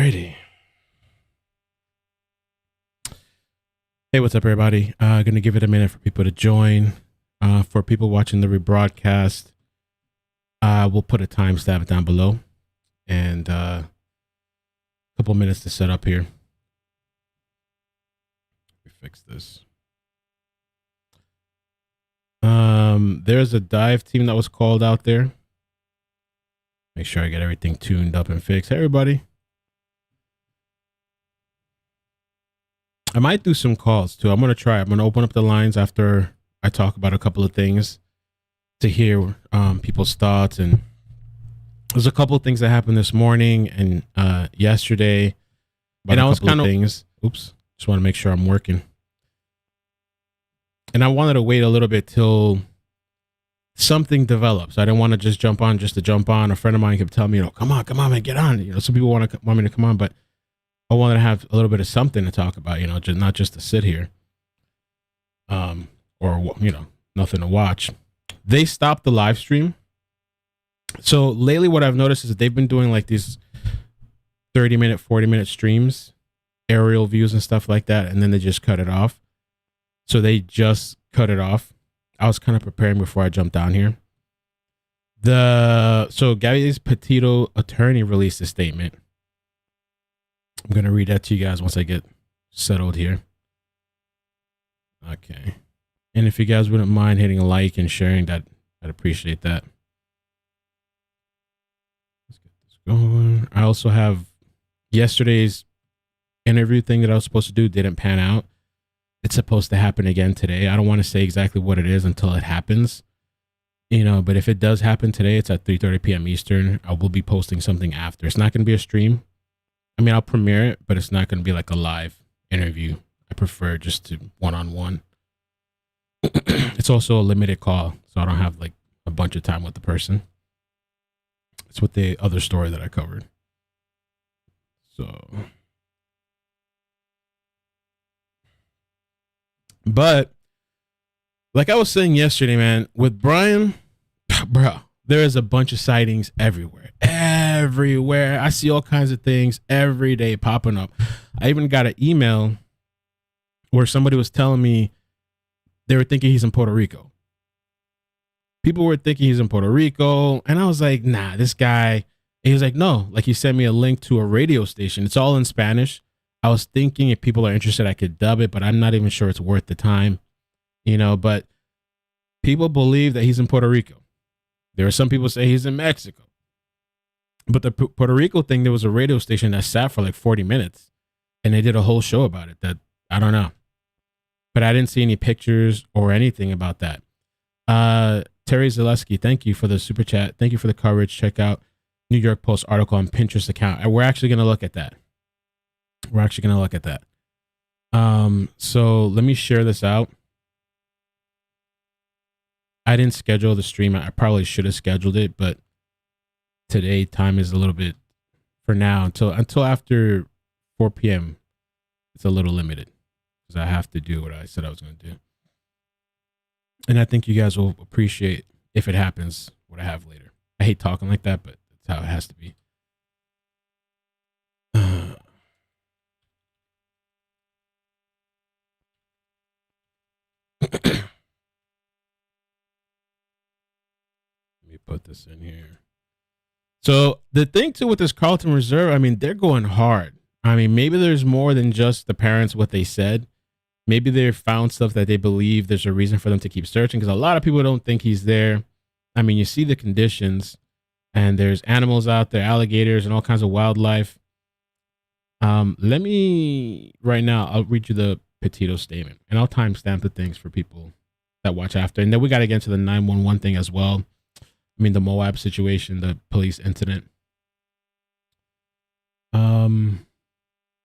Alrighty. Hey, what's up, everybody? Gonna give it a minute for people to join. For people watching the rebroadcast, we'll put a timestamp down below, and a couple minutes to set up here. Let me fix this. There's a dive team that was called out there. Make sure I get everything tuned up and fixed. Hey, everybody. I might do some calls too. I'm going to try. I'm going to open up the lines after I talk about a couple of things to hear people's thoughts. And there's a couple of things that happened this morning and yesterday. And I was kind of things. Oops. Just want to make sure I'm working. And I wanted to wait a little bit till something develops. I didn't want to just jump on just to jump on. A friend of mine kept telling me, come on, man, get on. Some people want me to come on, but I wanted to have a little bit of something to talk about, just not just to sit here, or nothing to watch. They stopped the live stream. So lately, what I've noticed is that they've been doing like these 30-minute, 40-minute streams, aerial views and stuff like that, and then they just cut it off. So they just cut it off. I was kind of preparing before I jumped down here. So Gabby Petito attorney released a statement. I'm going to read that to you guys once I get settled here. Okay. And if you guys wouldn't mind hitting a like and sharing that, I'd appreciate that. Let's get this going. I also have yesterday's interview thing that I was supposed to do didn't pan out. It's supposed to happen again today. I don't want to say exactly what it is until it happens. But if it does happen today, it's at 3:30 p.m. Eastern. I will be posting something after. It's not going to be a stream. I mean, I'll premiere it, but it's not going to be like a live interview. I prefer just to one-on-one. It's also a limited call, so I don't have like a bunch of time with the person. It's with the other story that I covered. So, but like I was saying yesterday, man, with Brian, bro, there is a bunch of sightings everywhere. Everywhere. I see all kinds of things every day popping up. I even got an email where somebody was telling me they were thinking he's in Puerto Rico. People were thinking he's in Puerto Rico. And I was like, nah, this guy. And he was like, no, like he sent me a link to a radio station. It's all in Spanish. I was thinking if people are interested, I could dub it, but I'm not even sure it's worth the time, but people believe that he's in Puerto Rico. There are some people say he's in Mexico. But the Puerto Rico thing, there was a radio station that sat for like 40 minutes and they did a whole show about it. That I don't know. But I didn't see any pictures or anything about that. Terry Zaleski, thank you for the super chat. Thank you for the coverage. Check out New York Post article on Pinterest account. And we're actually going to look at that. So let me share this out. I didn't schedule the stream. I probably should have scheduled it, but today time is a little bit, for now, until after 4 p.m. It's a little limited because I have to do what I said I was going to do. And I think you guys will appreciate, if it happens, what I have later. I hate talking like that, but that's how it has to be. Let me put this in here. So the thing too with this Carlton Reserve, I mean, they're going hard. I mean, maybe there's more than just the parents, what they said. Maybe they found stuff that they believe there's a reason for them to keep searching, because a lot of people don't think he's there. I mean, you see the conditions, and there's animals out there, alligators and all kinds of wildlife. Let me, right now, I'll read you the Petito statement, and I'll timestamp the things for people that watch after. And then we got to get into the 911 thing as well. I mean, the Moab situation, the police incident.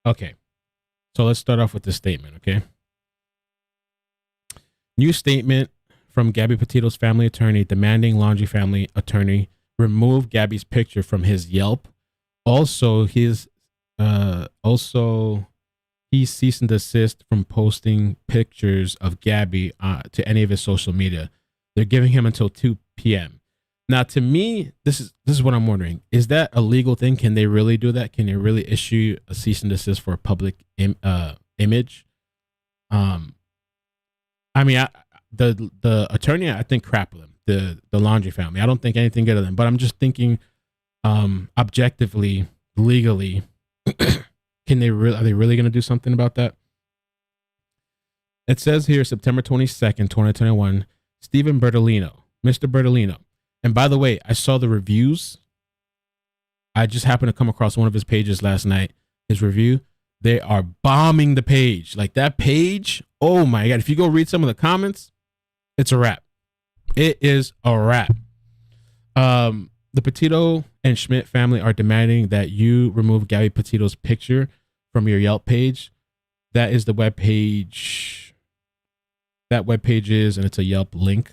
Okay. So let's start off with the statement, okay? New statement from Gabby Petito's family attorney demanding Laundrie family attorney remove Gabby's picture from his Yelp. Also, he ceased and desist from posting pictures of Gabby to any of his social media. They're giving him until 2 p.m. Now, to me, this is what I'm wondering: is that a legal thing? Can they really do that? Can they really issue a cease and desist for a public image? I mean, the attorney, I think, crap with them. The Laundrie family, I don't think anything good of them. But I'm just thinking, objectively, legally, are they really going to do something about that? It says here, September 22nd, 2021, Stephen Bertolino, Mr. Bertolino. And by the way, I saw the reviews. I just happened to come across one of his pages last night, his review. They are bombing the page. Like that page, oh my God. If you go read some of the comments, it's a wrap. It is a wrap. The Petito and Schmidt family are demanding that you remove Gabby Petito's picture from your Yelp page. That is the web page. That web page is, and it's a Yelp link.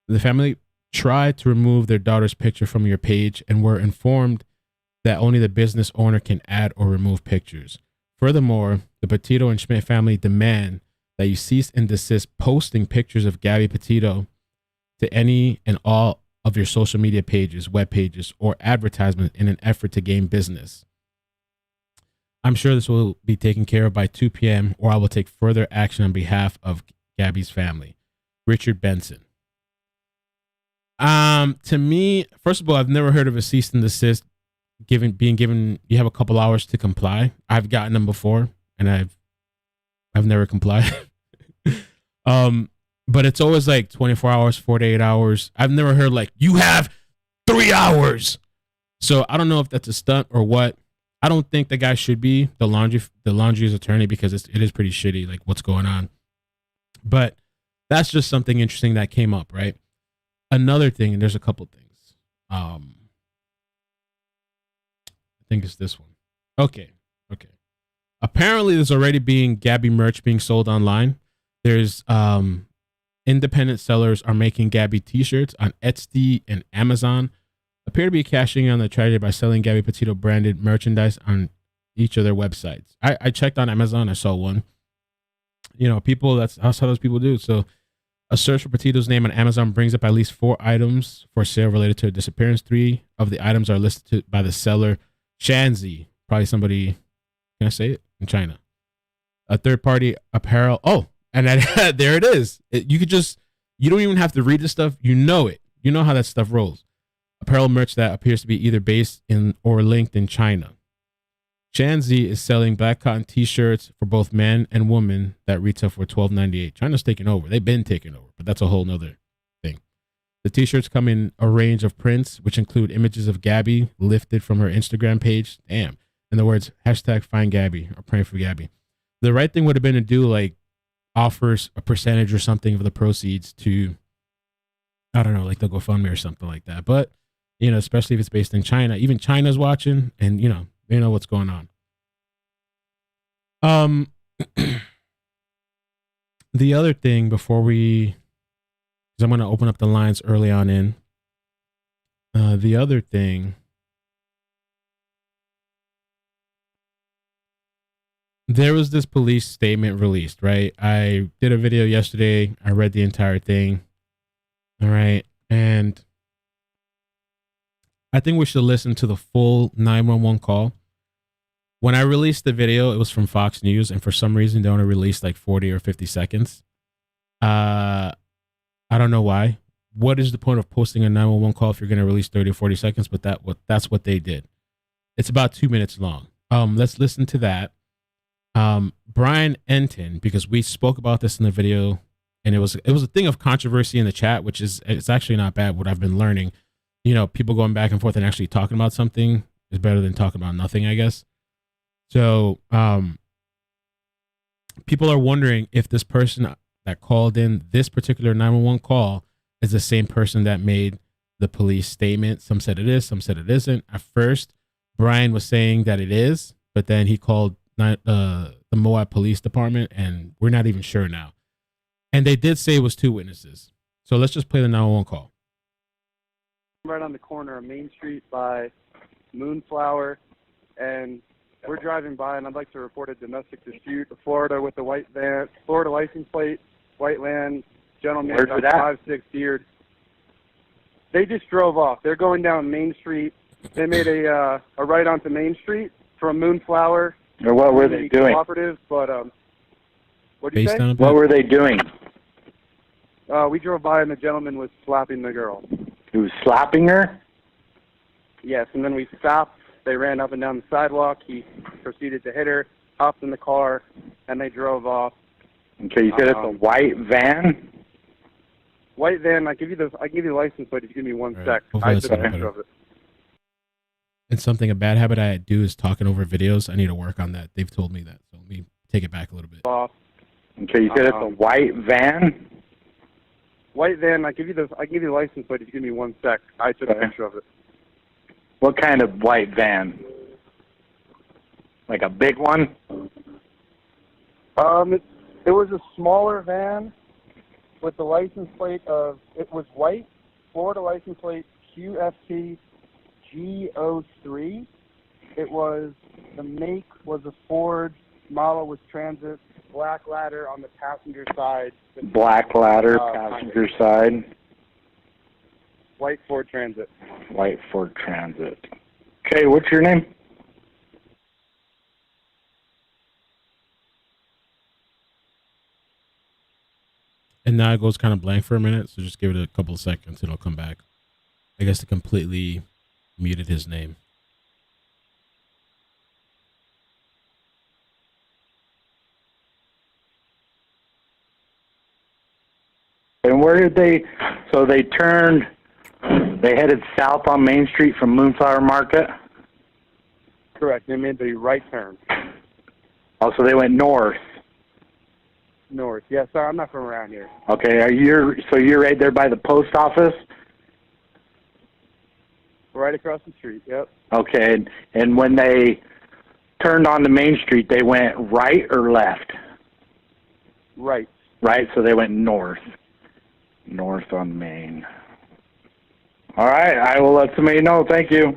The family tried to remove their daughter's picture from your page and were informed that only the business owner can add or remove pictures. Furthermore, the Petito and Schmidt family demand that you cease and desist posting pictures of Gabby Petito to any and all of your social media pages, web pages, or advertisements in an effort to gain business. I'm sure this will be taken care of by 2 p.m. or I will take further action on behalf of Gabby's family. Richard Benson. To me, first of all, I've never heard of a cease and desist being given. You have a couple hours to comply. I've gotten them before, and I've never complied. But it's always like 24 hours, 48 hours. I've never heard like you have 3 hours. So I don't know if that's a stunt or what. I don't think the guy should be the Laundrie's attorney because it is pretty shitty, like what's going on. But that's just something interesting that came up, right? Another thing, and there's a couple things. I think it's this one. Okay. Apparently, there's already being Gabby merch being sold online. There's independent sellers are making Gabby t-shirts on Etsy and Amazon. Appear to be cashing in on the tragedy by selling Gabby Petito branded merchandise on each of their websites. I checked on Amazon. I saw one. You know, people, that's how those people do. So a search for Petito's name on Amazon brings up at least 4 items for sale related to her disappearance. 3 of the items are listed by the seller, Shanzi. Probably somebody, can I say it? In China. A third-party apparel. Oh, and that, there it is. You don't even have to read the stuff. You know it. You know how that stuff rolls. Apparel merch that appears to be either based in or linked in China. Shanzi is selling black cotton t-shirts for both men and women that retail for $12.98. China's taking over. They've been taking over, but that's a whole nother thing. The t-shirts come in a range of prints, which include images of Gabby lifted from her Instagram page. Damn. And the words #FindGabby or praying for Gabby. The right thing would have been to do like offers a percentage or something of the proceeds to, I don't know, like the GoFundMe or something like that. But, you know, especially if it's based in China, even China's watching and, you know, they know what's going on. The other thing before because I'm going to open up the lines early on in. The other thing. There was this police statement released, right? I did a video yesterday. I read the entire thing. All right. And I think we should listen to the full 911 call. When I released the video, it was from Fox News. And for some reason, they only released like 40 or 50 seconds. I don't know why. What is the point of posting a 911 call if you're going to release 30 or 40 seconds? But that's what they did. It's about 2 minutes long. Let's listen to that. Brian Enton, because we spoke about this in the video, and it was a thing of controversy in the chat, which is, it's actually not bad. What I've been learning, you know, people going back and forth and actually talking about something is better than talking about nothing, I guess. So, people are wondering if this person that called in this particular 911 call is the same person that made the police statement. Some said it is, some said it isn't. At first, Brian was saying that it is, but then he called the Moab Police Department, and we're not even sure now. And they did say it was 2 witnesses. So let's just play the 911 call. Right on the corner of Main Street by Moonflower, and we're driving by, and I'd like to report a domestic dispute. Florida with the white van, Florida license plate, white van, gentleman, Where's it at? 5'6" beard. They just drove off. They're going down Main Street. They made a right onto Main Street from Moonflower. Or what were they doing? Cooperative, but what did you say? What were they doing? We drove by and the gentleman was slapping the girl. He was slapping her? Yes, and then we stopped. They ran up and down the sidewalk. He proceeded to hit her, hopped in the car, and they drove off. Okay, you said it's a white van? White van. I can give you the license plate if you give me one sec. Hopefully I that's took a better. picture of it. It's something, a bad habit I do is talking over videos. I need to work on that. They've told me that. So let me take it back a little bit. Okay, you said it's a white van? White van. I can give you the license plate if you give me one sec. I took a picture of it. What kind of white van? Like a big one? It was a smaller van with the license plate of, it was white, Florida license plate QFT G03. It was, the make was a Ford, model was Transit, black ladder on the passenger side. Black ladder, passenger side. White Ford Transit. White Ford Transit. Okay, what's your name? And now it goes kind of blank for a minute, so just give it a couple of seconds, it'll come back. I guess it completely muted his name. And where did they, so they turned, they headed south on Main Street from Moonflower Market? Correct. They made the right turn. Oh, so they went north. North. Yeah, sorry, I'm not from around here. Okay, so you're right there by the post office? Right across the street, yep. Okay, and when they turned onto Main Street, they went right or left? Right. Right, so they went north. North on Main. All right, I will let somebody know. Thank you.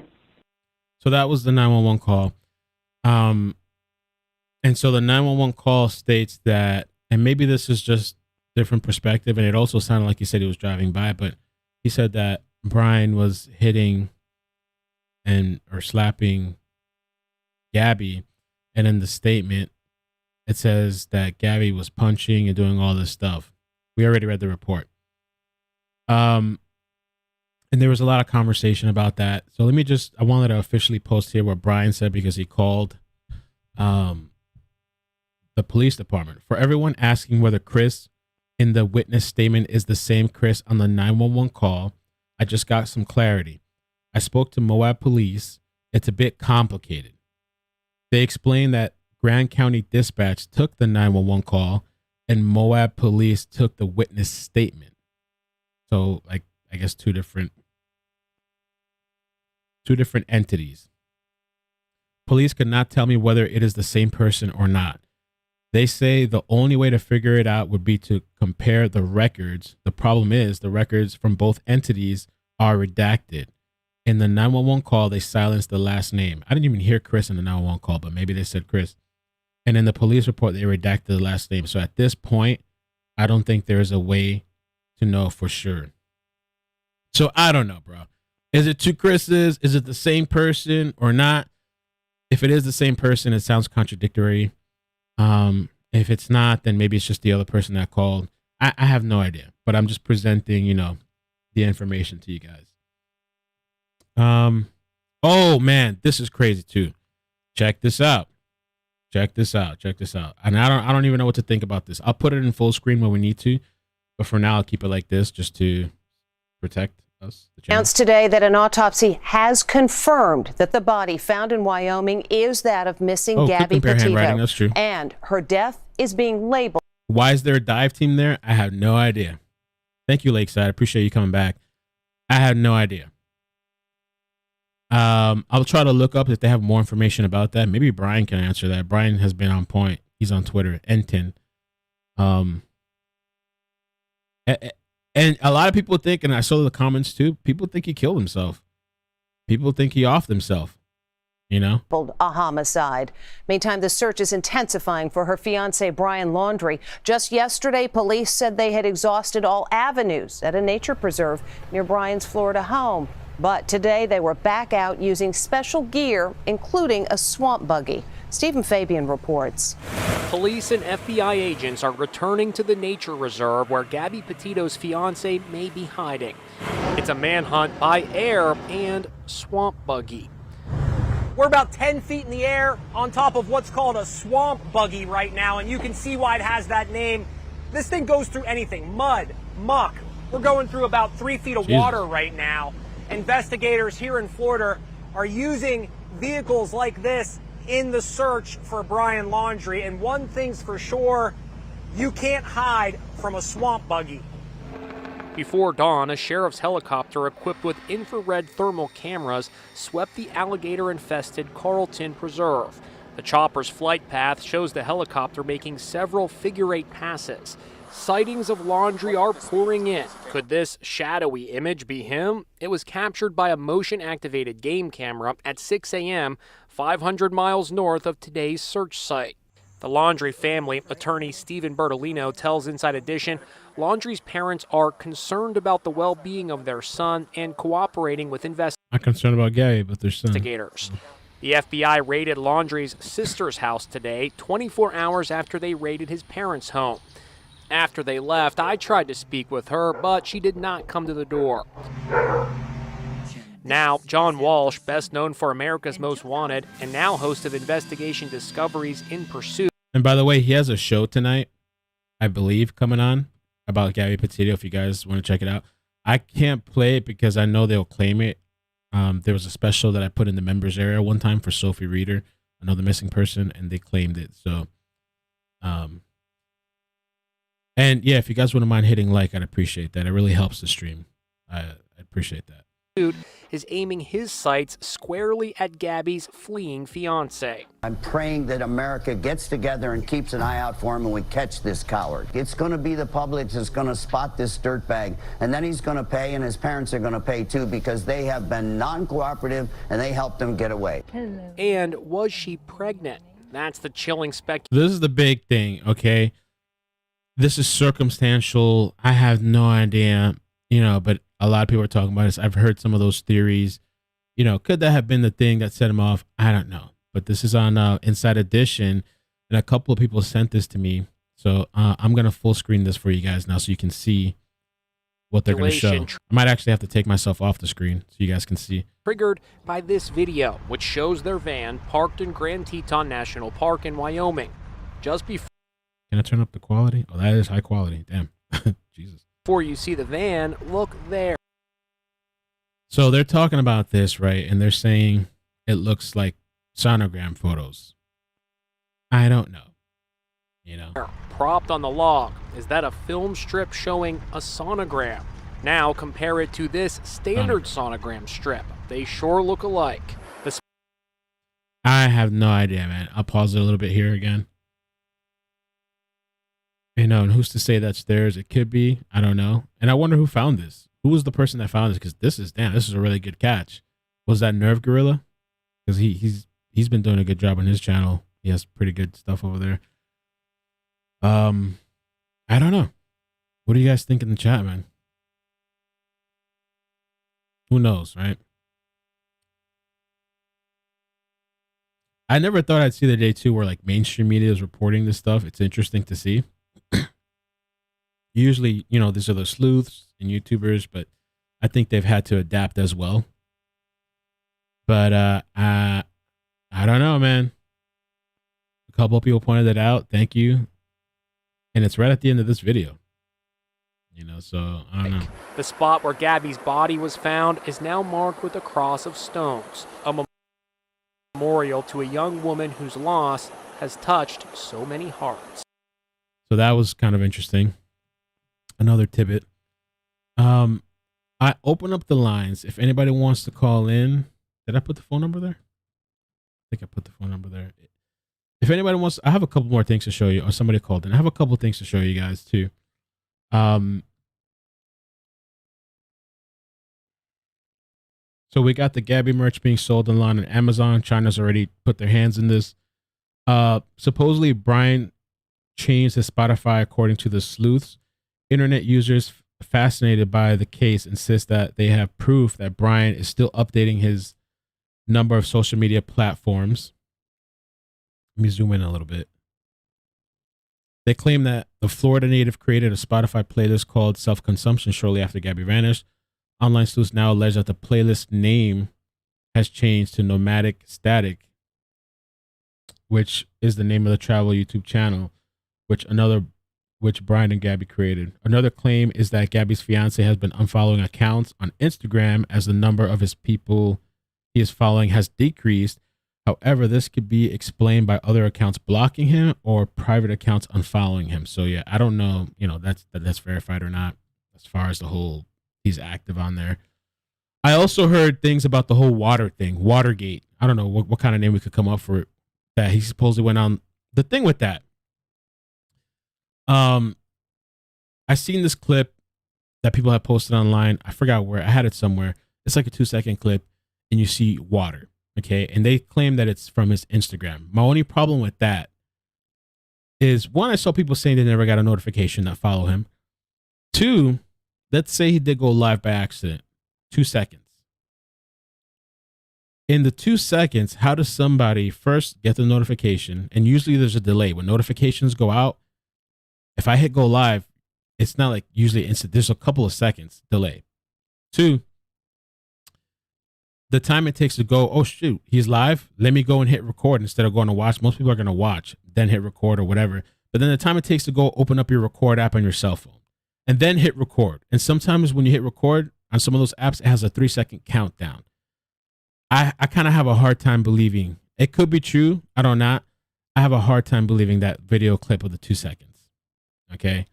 So that was the 911 call. And so the 911 call states that, and maybe this is just different perspective, and it also sounded like he said he was driving by, but he said that Brian was hitting or slapping Gabby, and in the statement it says that Gabby was punching and doing all this stuff. We already read the report. And there was a lot of conversation about that. So I wanted to officially post here what Brian said, because he called the police department. For everyone asking whether Chris in the witness statement is the same Chris on the 911 call, I just got some clarity. I spoke to Moab police. It's a bit complicated. They explained that Grand County Dispatch took the 911 call and Moab police took the witness statement. So, like, I guess two different entities. Police could not tell me whether it is the same person or not. They say the only way to figure it out would be to compare the records. The problem is the records from both entities are redacted. In the 911 call, they silenced the last name. I didn't even hear Chris in the 911 call, but maybe they said Chris. And in the police report, they redacted the last name. So at this point, I don't think there is a way to know for sure. So I don't know, bro. Is it two Chris's? Is it the same person or not? If it is the same person, it sounds contradictory. If it's not, then maybe it's just the other person that called. I have no idea, but I'm just presenting, the information to you guys. Oh man, this is crazy too. Check this out. And I don't even know what to think about this. I'll put it in full screen when we need to, but for now I'll keep it like this just to protect us. Announced today that an autopsy has confirmed that the body found in Wyoming is that of missing Gabby Petito, that's true. and her death is being labeled. Why is there a dive team there? I have no idea. Thank you, Lakeside. I appreciate you coming back. I have no idea. I'll try to look up if they have more information about that. Maybe Brian can answer that. Brian has been on point. He's on Twitter. N10. And a lot of people think, and I saw the comments too, people think he killed himself. People think he offed himself. you know? A homicide. Meantime, the search is intensifying for her fiance, Brian Laundrie. Just yesterday, police said they had exhausted all avenues at a nature preserve near Brian's Florida home. But today they were back out using special gear, including a swamp buggy. Stephen Fabian reports. Police and FBI agents are returning to the nature reserve where Gabby Petito's fiance may be hiding. It's a manhunt by air and swamp buggy. We're about 10 feet in the air on top of what's called a swamp buggy right now, and you can see why it has that name. This thing goes through anything, mud, muck. We're going through about 3 feet of water right now. Investigators here in Florida are using vehicles like this in the search for Brian Laundrie, and one thing's for sure, you can't hide from a swamp buggy. Before dawn, a sheriff's helicopter equipped with infrared thermal cameras swept the alligator-infested Carlton Preserve. The chopper's flight path shows the helicopter making several figure-8 passes. Sightings of Laundrie are pouring in. Could this shadowy image be him? It was captured by a motion-activated game camera at 6 a.m., 500 miles north of today's search site. The Laundrie family, attorney Stephen Bertolino, tells Inside Edition, Laundrie's parents are concerned about the well-being of their son and cooperating with Not concerned about Gabby, but their son. investigators. The FBI raided Laundrie's sister's house today, 24 hours after they raided his parents' home. After they left, I tried to speak with her, but she did not come to the door. Now, John Walsh, best known for America's Most Wanted, and now host of Investigation Discovery's In Pursuit. And by the way, he has a show tonight, I believe, coming on about Gabby Petito, if you guys want to check it out. I can't play it because I know they'll claim it. There was a special that I put in the members area one time for Sophie Reeder, another missing person, and they claimed it. So, and yeah, if you guys wouldn't mind hitting like, I'd appreciate that. It really helps the stream. I appreciate that. Is aiming his sights squarely at Gabby's fleeing fiance. I'm praying that America gets together and keeps an eye out for him and we catch this coward. It's going to be the public that's going to spot this dirtbag, and then he's going to pay, and his parents are going to pay too, because they have been non-cooperative and they helped him get away. And was she pregnant? That's the chilling speculation. This is the big thing, okay? This is circumstantial. I have no idea, but a lot of people are talking about this. I've heard some of those theories. Could that have been the thing that set him off? I don't know. But this is on Inside Edition, and a couple of people sent this to me. So I'm going to full screen this for you guys now so you can see what they're going to show. I might actually have to take myself off the screen so you guys can see. Triggered by this video, which shows their van parked in Grand Teton National Park in Wyoming. Just before... Can I turn up the quality? Oh, that is high quality. Damn. Jesus. Before you see the van, look there. So they're talking about this, right? And they're saying it looks like sonogram photos. I don't know. Propped on the log. Is that a film strip showing a sonogram? Now compare it to this standard sonogram strip. They sure look alike. I have no idea, man. I'll pause it a little bit here again. And who's to say that's theirs? It could be. I don't know. And I wonder who found this. Who was the person that found this? Because this is a really good catch. Was that Nerve Gorilla? Because he's been doing a good job on his channel. He has pretty good stuff over there. I don't know. What do you guys think in the chat, man? Who knows, right? I never thought I'd see the day too where like mainstream media is reporting this stuff. It's interesting to see. Usually, these are the sleuths and YouTubers, but I think they've had to adapt as well. But I don't know, man. A couple of people pointed it out. Thank you. And it's right at the end of this video. So I don't know. The spot where Gabby's body was found is now marked with a cross of stones, a memorial to a young woman whose loss has touched so many hearts. So that was kind of interesting. Another tidbit. I open up the lines. If anybody wants to call in, did I put the phone number there? I think I put the phone number there. If anybody wants, I have a couple more things to show you. Or somebody called in. I have a couple things to show you guys too. So we got the Gabby merch being sold online on Amazon. China's already put their hands in this. Supposedly, Brian changed his Spotify according to the sleuths. Internet users fascinated by the case insist that they have proof that Brian is still updating his number of social media platforms. Let me zoom in a little bit. They claim that the Florida native created a Spotify playlist called Self-Consumption shortly after Gabby vanished. Online sleuths now allege that the playlist name has changed to Nomadic Statik, which is the name of the travel YouTube channel, which Brian and Gabby created. Another claim is that Gabby's fiance has been unfollowing accounts on Instagram as the number of his people he is following has decreased. However, this could be explained by other accounts blocking him or private accounts unfollowing him. So yeah, I don't know, that's verified or not as far as the whole he's active on there. I also heard things about the whole water thing, Watergate. I don't know what kind of name we could come up for it. That he supposedly went on. The thing with that, I seen this clip that people have posted online. I forgot where. I had it somewhere. It's like a 2-second clip, and you see water. Okay, and they claim that it's from his Instagram. My only problem with that is, one, I saw people saying they never got a notification that follow him. 2, let's say he did go live by accident. 2 seconds. In the 2 seconds, how does somebody first get the notification? And usually there's a delay. When notifications go out, if I hit go live, it's not like usually instant. There's a couple of seconds delay. 2, the time it takes to go, oh shoot, he's live. Let me go and hit record instead of going to watch. Most people are going to watch, then hit record or whatever. But then the time it takes to go open up your record app on your cell phone and then hit record. And sometimes when you hit record on some of those apps, it has a 3-second countdown. I kind of have a hard time believing. It could be true. I don't know. I have a hard time believing that video clip of the 2 seconds. Okay.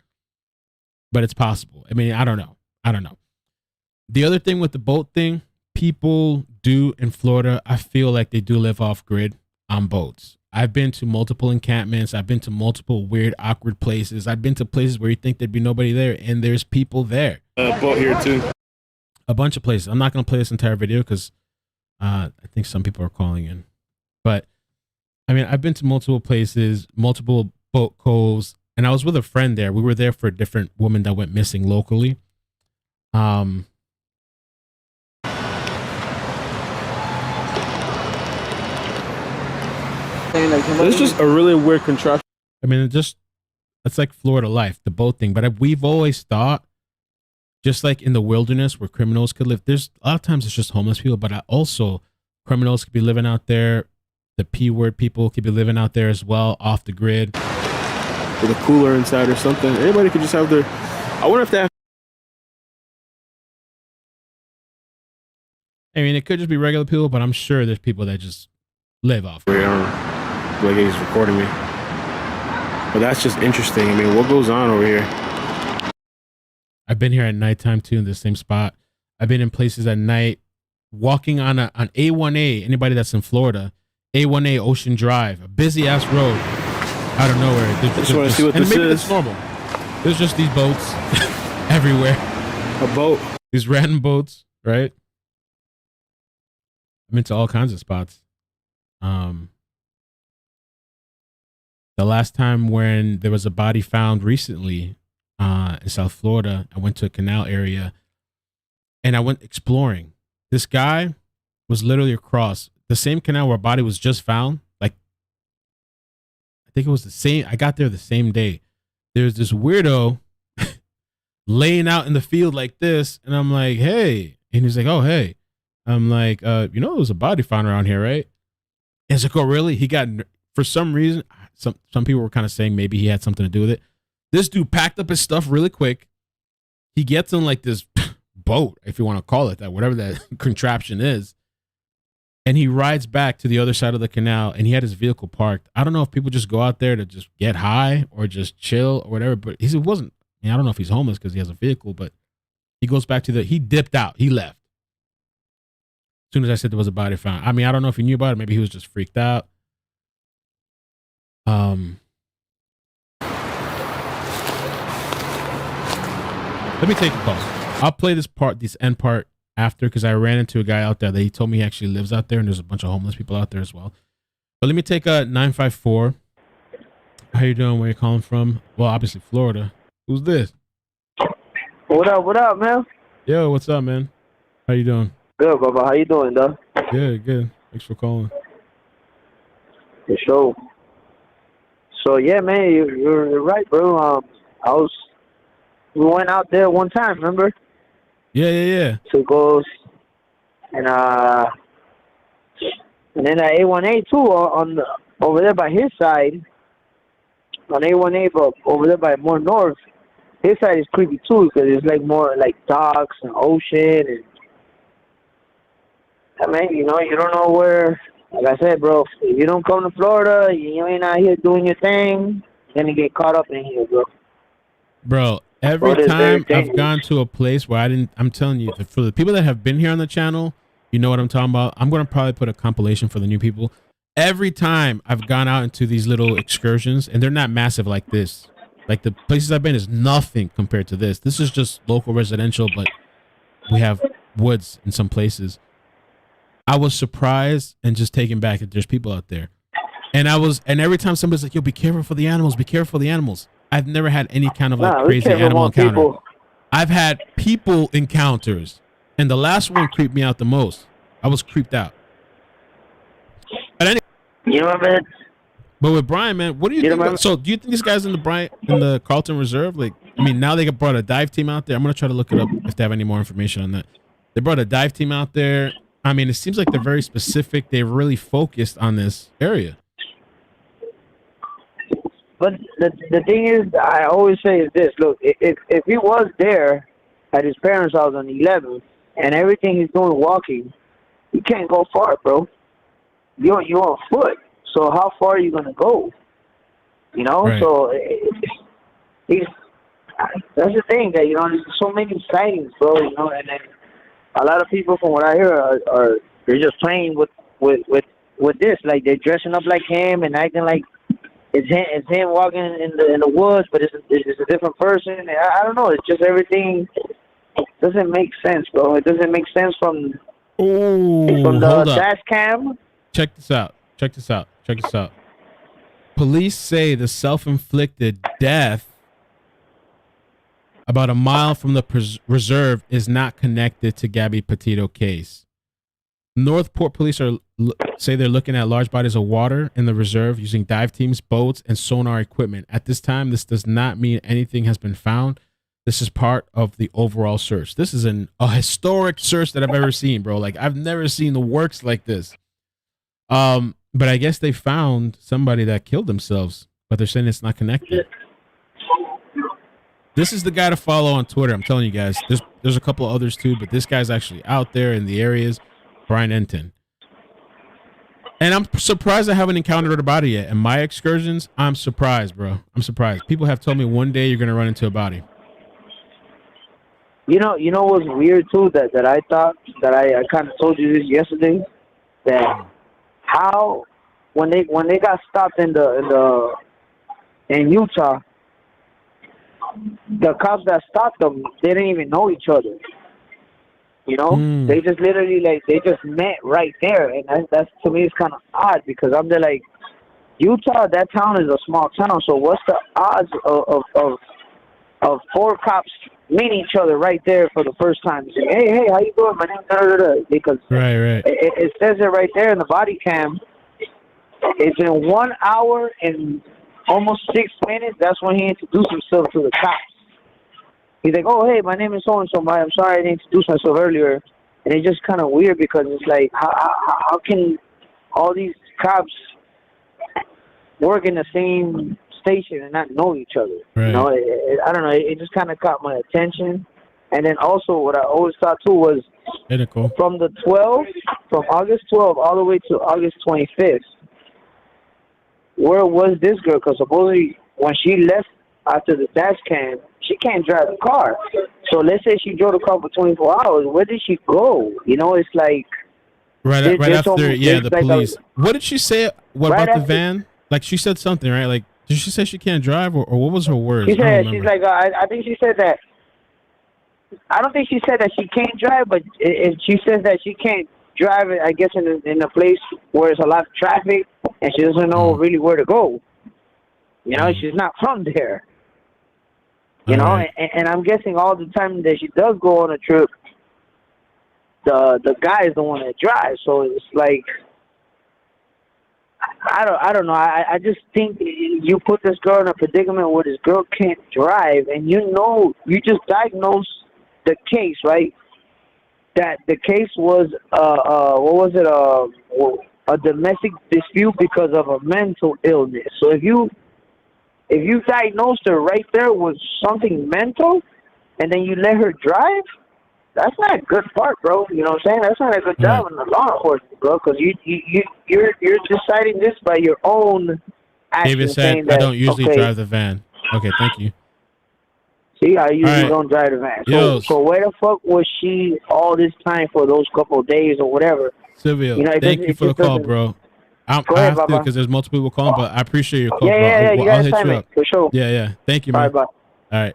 But it's possible. I mean, I don't know. The other thing with the boat thing, people do in Florida, I feel like they do live off grid on boats. I've been to multiple encampments. I've been to multiple weird, awkward places. I've been to places where you think there'd be nobody there, and there's people there. Boat here too. A bunch of places. I'm not going to play this entire video because I think some people are calling in. But, I mean, I've been to multiple places, multiple boat coves, and I was with a friend there. We were there for a different woman that went missing locally. It's just a really weird contraption. I mean, it's like Florida life, the boat thing. But we've always thought, just like in the wilderness where criminals could live, there's a lot of times it's just homeless people, but also criminals could be living out there. The P word people could be living out there as well, off the grid. With a cooler inside or something. Anybody could just have their... I wonder if they have... I mean, it could just be regular people, but I'm sure there's people that just live off. Like he's recording me. But that's just interesting. I mean, what goes on over here? I've been here at nighttime too, in the same spot. I've been in places at night, walking on A1A. Anybody that's in Florida, A1A Ocean Drive, a busy ass road, out of nowhere. I just want to see what this maybe is. It's normal. There's just these boats everywhere. A boat. These random boats, right? I've been to all kinds of spots. The last time when there was a body found recently in South Florida, I went to a canal area and I went exploring. This guy was literally across the same canal where a body was just found. Like, I think it was the same. I got there the same day. There's this weirdo laying out in the field like this. And I'm like, hey. And he's like, oh, hey. I'm like, there was a body found around here, right? And it's like, oh, really? He got, for some reason, some people were kind of saying maybe he had something to do with it. This dude packed up his stuff really quick. He gets in like this boat, if you want to call it that, whatever that contraption is. And he rides back to the other side of the canal, and he had his vehicle parked. I don't know if people just go out there to just get high or just chill or whatever, but he wasn't. I don't know if he's homeless because he has a vehicle, but he goes back to he dipped out. He left. As soon as I said there was a body found. I mean, I don't know if he knew about it. Maybe he was just freaked out. Let me take a pause. I'll play this end part after because I ran into a guy out there that he told me he actually lives out there, and there's a bunch of homeless people out there as well. But let me take a 954. How you doing? Where you calling from? Well, obviously Florida. Who's this? What up, man? Yo, what's up, man? How you doing? Good, Baba. How you doing, though? Good. Thanks for calling. For sure. So yeah, man, you're right, bro. We went out there one time, remember? Yeah. To go and then at A1A too over there by his side. On A1A, but over there by more north, his side is creepy too because it's like more like docks and ocean and. I mean, you know, you don't know where. Like I said, bro, if you don't come to Florida, you ain't out here doing your thing, you're gonna get caught up in here, bro. Bro, every time I've gone to a place where I'm telling you, for the people that have been here on the channel, you know what I'm talking about. I'm going to probably put a compilation for the new people. Every time I've gone out into these little excursions, and they're not massive like this. Like the places I've been is nothing compared to this. This is just local residential, but we have woods in some places. I was surprised and just taken back that there's people out there. And every time somebody's like, yo, be careful for the animals, be careful for the animals. I've never had any kind of like crazy animal encounter. People. I've had people encounters, and the last one creeped me out the most. I was creeped out. But anyway, you know what, man? But with Brian, man, what do you think? So do you think this guy's in the Carlton Reserve? Like, I mean, now they brought a dive team out there. I'm gonna try to look it up if they have any more information on that. They brought a dive team out there. I mean, it seems like they're very specific. They're really focused on this area. But the thing is, I always say is this: look, if he was there at his parents' house on 11th and everything he's doing walking, you can't go far, bro. You're on foot, so how far are you gonna go? You know, right. So that's the thing that there's so many sightings, bro. You know, and then a lot of people, from what I hear, are they're just playing with this, like they're dressing up like him and acting like. It's him walking in the woods, but it's a different person. I don't know. It's just everything doesn't make sense, bro. It doesn't make sense from the dash cam. Check this out. Police say the self-inflicted death about a mile from the reserve is not connected to Gabby Petito case. Northport police say they're looking at large bodies of water in the reserve using dive teams, boats, and sonar equipment. At this time, this does not mean anything has been found. This is part of the overall search. This is a historic search that I've ever seen, bro. Like, I've never seen the works like this. But I guess they found somebody that killed themselves, but they're saying it's not connected. This is the guy to follow on Twitter. I'm telling you guys. There's a couple of others too, but this guy's actually out there in the areas. Brian Enton. And I'm surprised I haven't encountered a body yet. In my excursions, I'm surprised, bro. I'm surprised. People have told me one day you're going to run into a body. You know what's weird, too, that I thought, that I kind of told you this yesterday, that how, when they got stopped in Utah, the cops that stopped them, they didn't even know each other. You know, They just literally they just met right there, and that's to me it's kind of odd because I'm there like Utah. That town is a small town, so what's the odds of four cops meeting each other right there for the first time? Saying, hey, how you doing? My name's because right. It says it right there in the body cam. It's in 1 hour and almost 6 minutes. That's when he introduced himself to the cops. He's like, oh, hey, my name is so-and-so. I'm sorry I didn't introduce myself earlier. And it's just kind of weird because it's like, how can all these cops work in the same station and not know each other? Right. You know, I don't know. It just kind of caught my attention. And then also what I always thought, too, was from August 12th all the way to August 25th, where was this girl? Because supposedly when she left after the dash cam, she can't drive the car. So let's say she drove the car for 24 hours. Where did she go? You know, it's like... Right after the police. What did she say? What about the van? Like, she said something, right? Like, did she say she can't drive? Or what was her words? She said, she's like, I think she said that I don't think she said that she can't drive, but she says that she can't drive it, I guess, in a place where there's a lot of traffic and she doesn't know really where to go. You know, she's not from there. You know, right. and I'm guessing all the time that she does go on a trip, the guy is the one that drives. So it's like, I don't know. I just think you put this girl in a predicament where this girl can't drive, and you just diagnosed the case, right? That the case was what was it? A domestic dispute because of a mental illness. So if you diagnosed her right there with something mental, and then you let her drive, that's not a good part, bro. You know what I'm saying? That's not a good job in the law enforcement, bro. Because you're deciding this by your own action. David said, "I don't usually drive the van." Okay, thank you. See, I usually don't drive the van. So where the fuck was she all this time for those couple of days or whatever? Silvio, you know, thank you for the call, bro. I have to because there's multiple people calling, but I appreciate your call, bro. I'll hit you up. For sure. Yeah. Thank you, man. Bye. All right.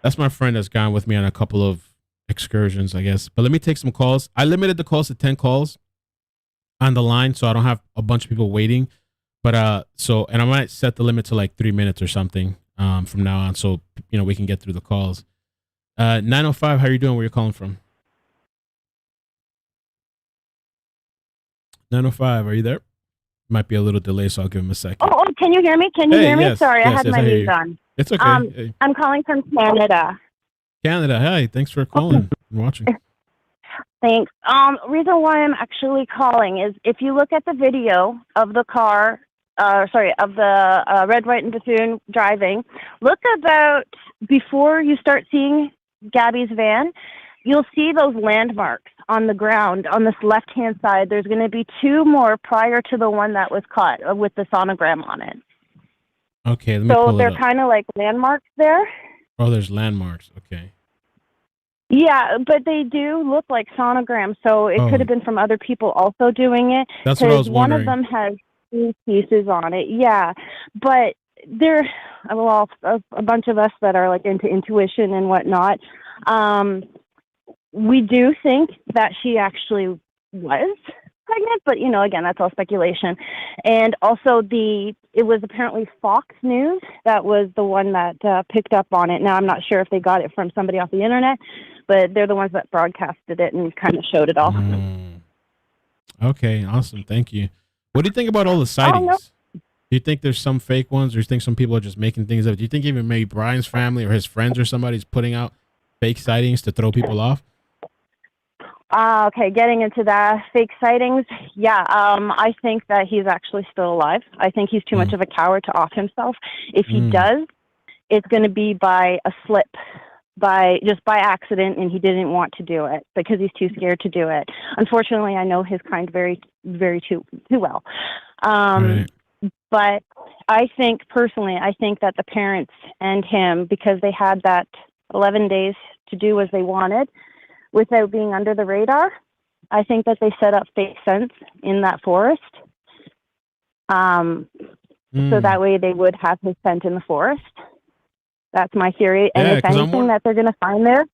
That's my friend that's gone with me on a couple of excursions, I guess. But let me take some calls. I limited the calls to 10 calls on the line, so I don't have a bunch of people waiting. But and I might set the limit to like 3 minutes or something from now on, so we can get through the calls. 905, how are you doing? Where you calling from? 905, are you there? Might be a little delay, so I'll give him a second. Oh, can you hear me? Can you hear me? Yes, Sorry, yes, I had yes, my I hear mute you. on. It's okay. I'm calling from Canada. Canada, hi. Thanks for calling and watching. Thanks. Reason why I'm actually calling is if you look at the video of the car, of the red, white, and Bethune driving, look about before you start seeing Gabby's van, you'll see those landmarks on the ground on this left-hand side. There's going to be 2 more prior to the one that was caught with the sonogram on it. Okay, let me pull it up. So they're kind of like landmarks there. Oh, there's landmarks. Okay. Yeah, but they do look like sonograms, so it could have been from other people also doing it. That's what I was wondering. One of them has 2 pieces on it. Yeah, but there, a bunch of us that are like into intuition and whatnot, we do think that she actually was pregnant, but again, that's all speculation. And also it was apparently Fox News that was the one that picked up on it. Now I'm not sure if they got it from somebody off the internet, but they're the ones that broadcasted it and kind of showed it all. Okay, awesome. Thank you. What do you think about all the sightings? Do you think there's some fake ones, or do you think some people are just making things up? Do you think even maybe Brian's family or his friends or somebody's putting out fake sightings to throw people off? Okay, getting into that fake sightings. Yeah, I think that he's actually still alive. I think he's too much of a coward to off himself. If he does, it's going to be by a slip, by accident, and he didn't want to do it because he's too scared to do it. Unfortunately, I know his kind very, very too well. Right. But I think that the parents and him, because they had that 11 days to do as they wanted, without being under the radar, I think that they set up fake scents in that forest. So that way they would have his scent in the forest. That's my theory. And if anything that they're going to find there,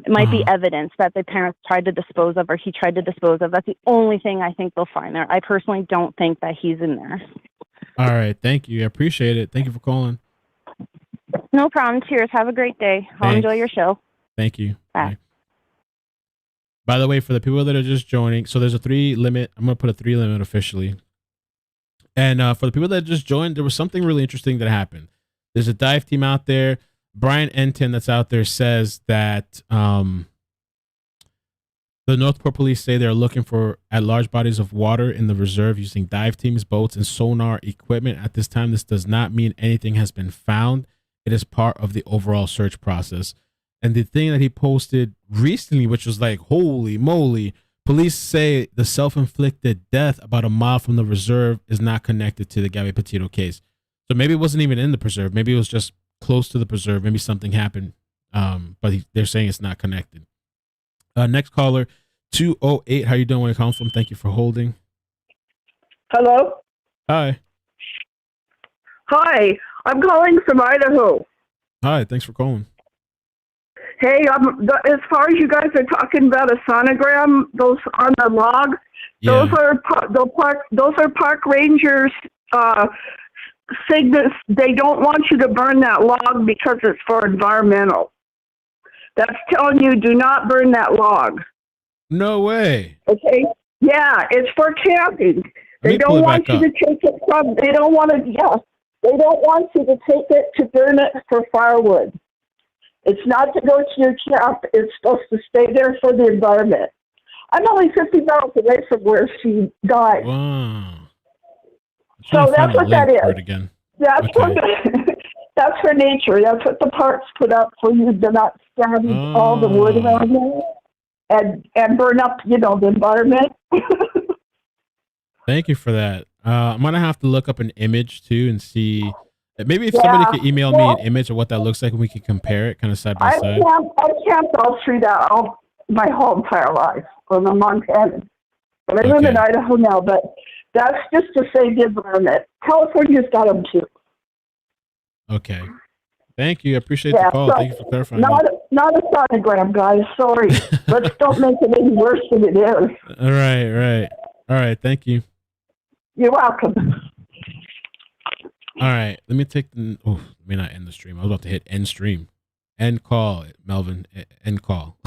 it might be evidence that the parents tried to dispose of or he tried to dispose of. That's the only thing I think they'll find there. I personally don't think that he's in there. All right. Thank you. I appreciate it. Thank you for calling. No problem. Cheers. Have a great day. I'll enjoy your show. Thank you. Bye. By the way, for the people that are just joining, so there's a 3 limit. I'm going to put a 3 limit officially. And for the people that just joined, there was something really interesting that happened. There's a dive team out there. Brian Enton that's out there says that the Northport police say they're looking at large bodies of water in the reserve using dive teams, boats, and sonar equipment. At this time, this does not mean anything has been found. It is part of the overall search process. And the thing that he posted recently, which was like, holy moly, police say the self-inflicted death about a mile from the reserve is not connected to the Gabby Petito case. So maybe it wasn't even in the preserve. Maybe it was just close to the preserve. Maybe something happened, but they're saying it's not connected. Next caller, 208. How you doing? Where you calling from? Thank you for holding. Hello? Hi. Hi, I'm calling from Idaho. Hi, thanks for calling. Hey, as far as you guys are talking about a sonogram, those on the log, those are park rangers signals. They don't want you to burn that log because it's for environmental. That's telling you do not burn that log. No way. Okay. Yeah, it's for camping. They don't want you to take it from. They don't want to. Yeah, they don't want you to take it to burn it for firewood. It's not to go to your camp. It's supposed to stay there for the environment. I'm only 50 miles away from where she died. Wow. So that's what that is. Again. That's what. That's for nature. That's what the parks put up for you to not scavenge all the wood around there and burn up, the environment. Thank you for that. I'm gonna have to look up an image too and see. Maybe if somebody could email me an image of what that looks like, and we can compare it, kind of side by side. I camped all through that my whole entire life from Montana, but I live in Idaho now. But that's just to save the environment. California's got them too. Okay. Thank you. I appreciate the call. Thank you for clarifying. Not a sonogram, guys. Sorry. Let's don't make it any worse than it is. All right. Thank you. You're welcome. All right. Let me take the. Oh, let me not end the stream. I was about to hit end stream. End call, Melvin. End call.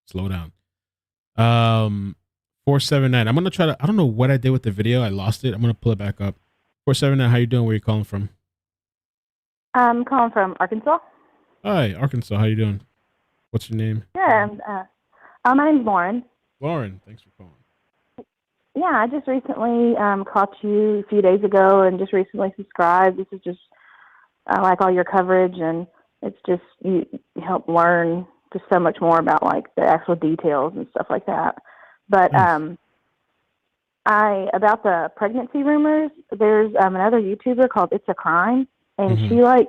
Slow down. 479. I'm gonna try to. I don't know what I did with the video. I lost it. I'm gonna pull it back up. 479. How you doing? Where you calling from? I'm calling from Arkansas. Hi, Arkansas. How you doing? What's your name? Yeah, my name's Lauren. Lauren, thanks for calling. Yeah, I just recently caught you a few days ago and just recently subscribed. This is just, I like all your coverage, and it's just, you help learn just so much more about like the actual details and stuff like that. But about the pregnancy rumors, there's another YouTuber called It's a Crime. And she like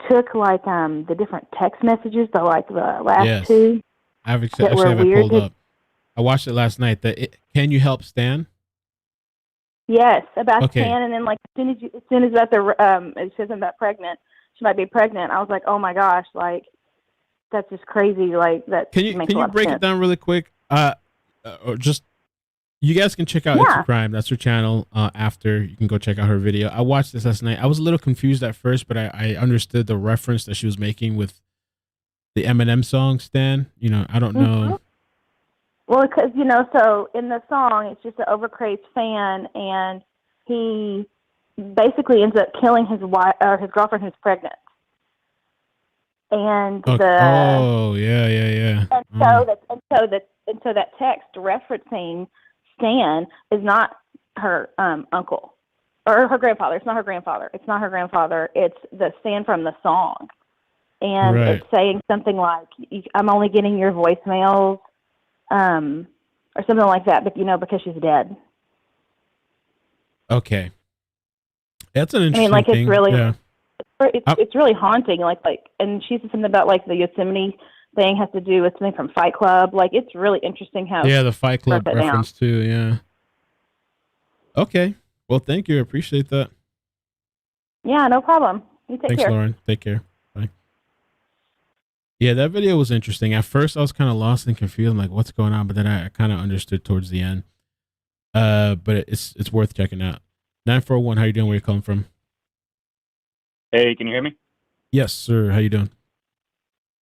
took like the different text messages, the last two. I actually have it pulled up. I watched it last night. Can you help Stan? Yes, about Stan, and then like as soon as it says about pregnant, she might be pregnant. I was like, oh my gosh, like that's just crazy. Like that. Can you break it down really quick? Or just. You guys can check out It's a Crime. That's her channel. After you can go check out her video. I watched this last night. I was a little confused at first, but I understood the reference that she was making with the Eminem song, Stan. I don't know. Well, because, so in the song, it's just an overcrazed fan, and he basically ends up killing his wife or his girlfriend who's pregnant. And yeah. And so that text referencing Stan is not her uncle or her grandfather. It's not her grandfather. It's the Stan from the song. And it's saying something like, I'm only getting your voicemails or something like that, but because she's dead. Okay. That's an interesting thing. It's really, it's really haunting. And she said something about like the Yosemite thing has to do with something from Fight Club. Like, it's really interesting how the Fight Club reference too. Yeah. Okay. Well, thank you. I appreciate that. Yeah, no problem. You take care. Thanks, Lauren. Take care. Bye. Yeah, that video was interesting. At first, I was kind of lost and confused. I'm like, what's going on? But then I kind of understood towards the end. But it's worth checking out. 941. How you doing? Where you calling from? Hey, can you hear me? Yes, sir. How you doing?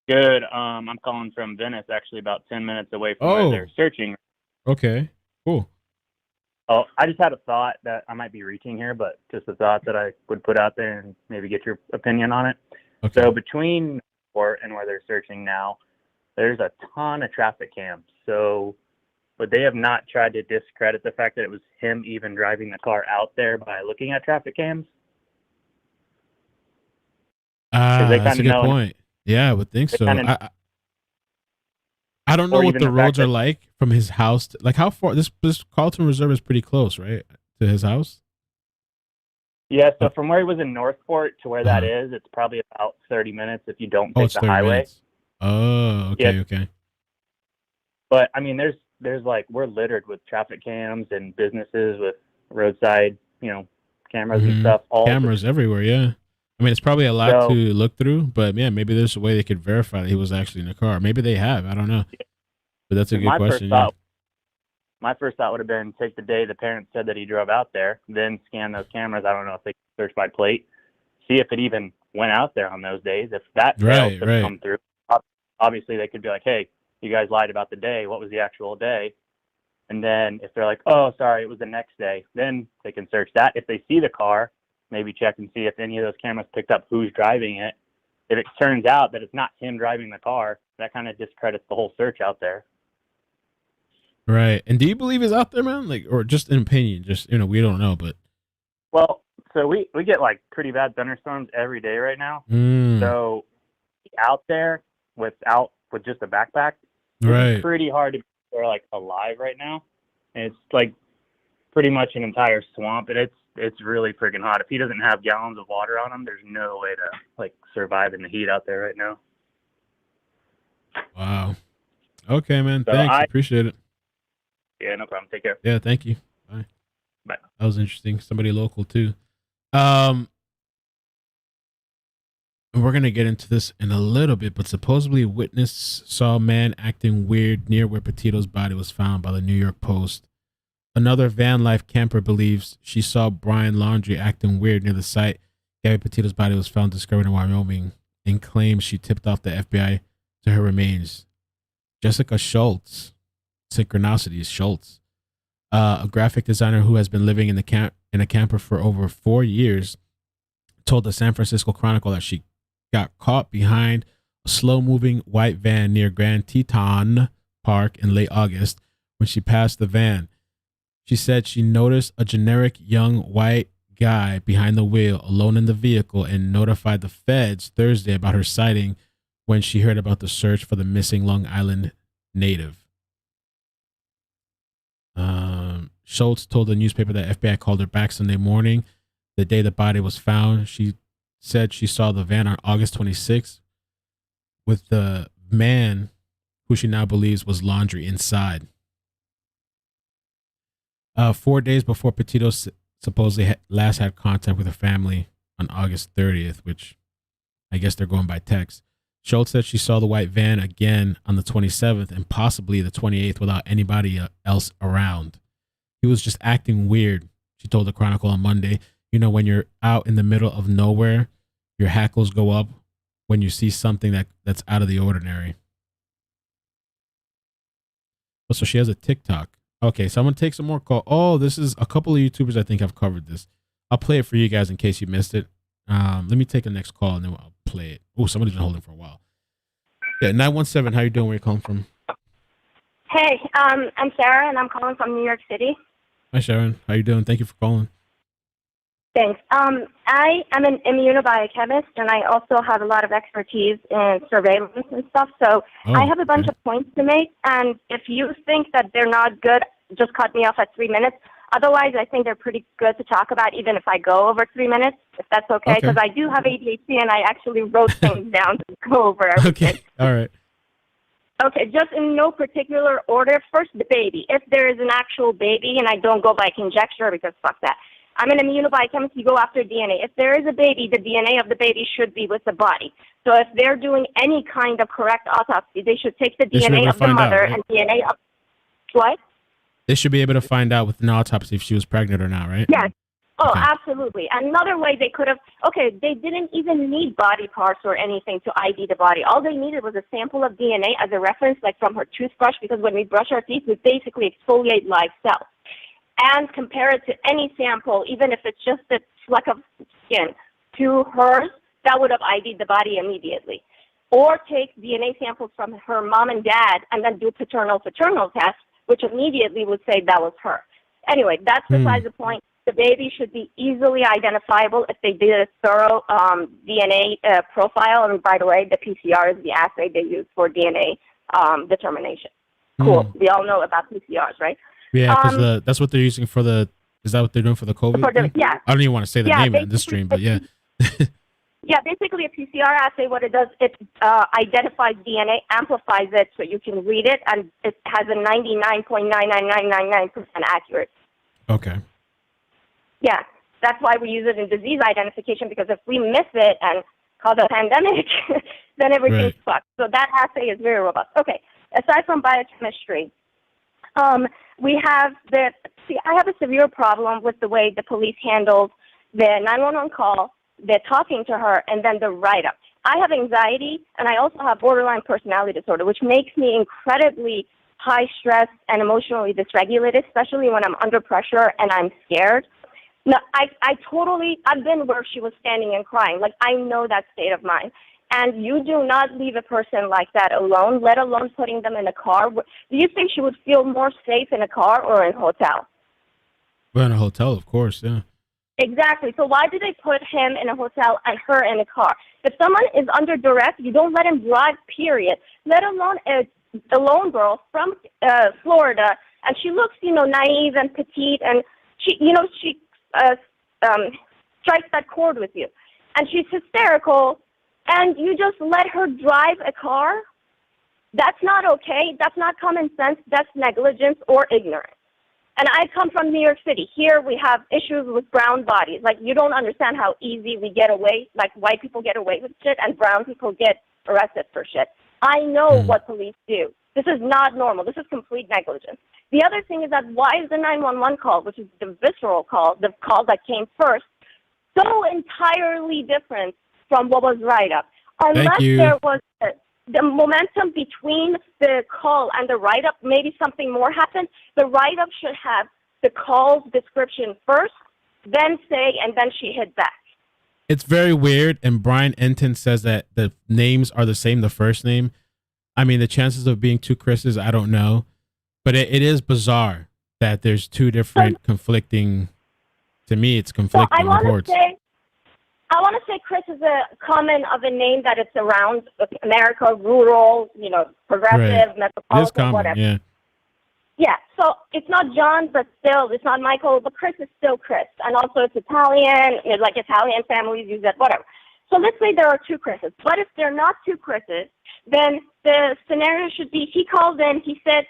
Good. I'm calling from Venice, actually about 10 minutes away from where they're searching. Okay, cool. Oh, I just had a thought that I might be reaching here, but just a thought that I would put out there and maybe get your opinion on it. Okay. So between Port and where they're searching now, there's a ton of traffic cams. So would they have not tried to discredit the fact that it was him even driving the car out there by looking at traffic cams? That's a good point. Yeah, I would think so. I don't know what the roads are like from his house. Like how far this Carlton Reserve is pretty close, right, to his house? Yeah, so from where he was in Northport to where that is, it's probably about 30 minutes if you don't take the highway. Minutes. Oh, okay, okay. But I mean, there's like, we're littered with traffic cams and businesses with roadside, cameras and stuff. Cameras everywhere, yeah. I mean, it's probably a lot to look through, but yeah, maybe there's a way they could verify that he was actually in the car. Maybe they have. I don't know. But that's a good question. My first thought would have been take the day the parents said that he drove out there, then scan those cameras. I don't know if they can search by plate, see if it even went out there on those days. If that failed to come through, obviously they could be like, hey, you guys lied about the day. What was the actual day? And then if they're like, oh, sorry, it was the next day, then they can search that. If they see the car, maybe check and see if any of those cameras picked up who's driving it. If it turns out that it's not him driving the car, that kind of discredits the whole search out there. Right. And do you believe he's out there, man? Like, or just an opinion? Just, we don't know, but. Well, so we get like pretty bad thunderstorms every day right now. So out there with just a backpack, it's pretty hard to be like alive right now. And it's like pretty much an entire swamp, and it's really freaking hot. If he doesn't have gallons of water on him, there's no way to like survive in the heat out there right now. Wow. Okay, man. So thanks. Appreciate it. Yeah, no problem. Take care. Yeah, thank you. Bye. Bye. That was interesting. Somebody local too. We're gonna get into this in a little bit, but supposedly a witness saw a man acting weird near where Petito's body was found by the New York Post. Another van life camper believes she saw Brian Laundrie acting weird near the site Gabby Petito's body was found discovered in Wyoming, and claims she tipped off the FBI to her remains. Jessica Schultz, Synchronicities Schultz, a graphic designer who has been living in a camper for over 4 years, told the San Francisco Chronicle that she got caught behind a slow-moving white van near Grand Teton Park in late August. When she passed the van, she said she noticed a generic young white guy behind the wheel alone in the vehicle and notified the feds Thursday about her sighting when she heard about the search for the missing Long Island native. Schultz told the newspaper that FBI called her back Sunday morning, the day the body was found. She said she saw the van on August 26th with the man who she now believes was Laundrie inside. 4 days before Petito supposedly last had contact with her family on August 30th, which I guess they're going by text. Schultz said she saw the white van again on the 27th and possibly the 28th without anybody else around. He was just acting weird, she told the Chronicle on Monday. When you're out in the middle of nowhere, your hackles go up when you see something that's out of the ordinary. Oh, so she has a TikTok. Okay, so I'm going to take some more call. Oh, this is a couple of YouTubers I think have covered this. I'll play it for you guys in case you missed it. Let me take the next call and then I'll play it. Oh, somebody's been holding for a while. Yeah, 917, how you doing? Where you calling from? Hey, I'm Sarah, and I'm calling from New York City. Hi, Sharon. How you doing? Thank you for calling. Thanks. I am an immunobiochemist, and I also have a lot of expertise in surveillance and stuff, so I have a bunch of points to make, and if you think that they're not good, just cut me off at 3 minutes. Otherwise, I think they're pretty good to talk about, even if I go over 3 minutes, if that's okay, because I do have ADHD, and I actually wrote things down to go over everything. Okay, all right. Okay, just in no particular order. First, the baby. If there is an actual baby, and I don't go by conjecture because fuck that. I'm an immunobiochemist. You go after DNA. If there is a baby, the DNA of the baby should be with the body. So if they're doing any kind of correct autopsy, they should take the DNA of the mother and DNA of what? They should be able to find out with an autopsy if she was pregnant or not, right? Yes. Oh, absolutely. Another way they could have, they didn't even need body parts or anything to ID the body. All they needed was a sample of DNA as a reference, like from her toothbrush, because when we brush our teeth, we basically exfoliate live cells. And compare it to any sample, even if it's just a fleck of skin, to hers, that would have ID'd the body immediately. Or take DNA samples from her mom and dad and then do paternal-paternal tests, which immediately would say that was her. Anyway, that's besides the point. The baby should be easily identifiable if they did a thorough DNA profile. And by the way, the PCR is the assay they use for DNA determination. Cool. We all know about PCRs, right? Yeah, because that's what they're using for the. Is that what they're doing for the COVID? Yeah. I don't even want to say the name in this stream, but yeah. Yeah, basically a PCR assay, what it does, it identifies DNA, amplifies it so you can read it, and it has a 99.99999% accuracy. Okay. Yeah. That's why we use it in disease identification, because if we miss it and cause a pandemic, then everything's fucked. So that assay is very robust. Okay, aside from biochemistry, we have I have a severe problem with the way the police handled the 911 call, the talking to her, and then the write-up. I have anxiety, and I also have borderline personality disorder, which makes me incredibly high stress and emotionally dysregulated, especially when I'm under pressure and I'm scared. No, I've been where she was standing and crying. Like, I know that state of mind. And you do not leave a person like that alone, let alone putting them in a car. Do you think she would feel more safe in a car or in a hotel? Well, in a hotel, of course, yeah. Exactly. So why do they put him in a hotel and her in a car? If someone is under duress, you don't let him drive, period. Let alone a lone girl from Florida, and she looks, naive and petite, and she strikes that chord with you. And she's hysterical, and you just let her drive a car? That's not okay. That's not common sense. That's negligence or ignorance. And I come from New York City. Here we have issues with brown bodies. Like, you don't understand how easy we get away, like white people get away with shit and brown people get arrested for shit. I know what police do. This is not normal. This is complete negligence. The other thing is that why is the 911 call, which is the visceral call, the call that came first, so entirely different from what was write-up? Unless there was the momentum between the call and the write-up, maybe something more happened. The write-up should have the call's description first, then say, and then she hit back. It's very weird, and Brian Enton says that the names are the same, the first name. I mean, the chances of being two Chris's, I don't know. But it is bizarre that there's two different conflicting, to me, it's conflicting reports. I want to say Chris is a common of a name that it's around America, rural, progressive, metropolitan, whatever. Yeah. Yeah, so it's not John, but still, it's not Michael, but Chris is still Chris. And also it's Italian, like Italian families use that, whatever. So let's say there are two Chris's. But if they're not two Chris's, then the scenario should be he called in, he said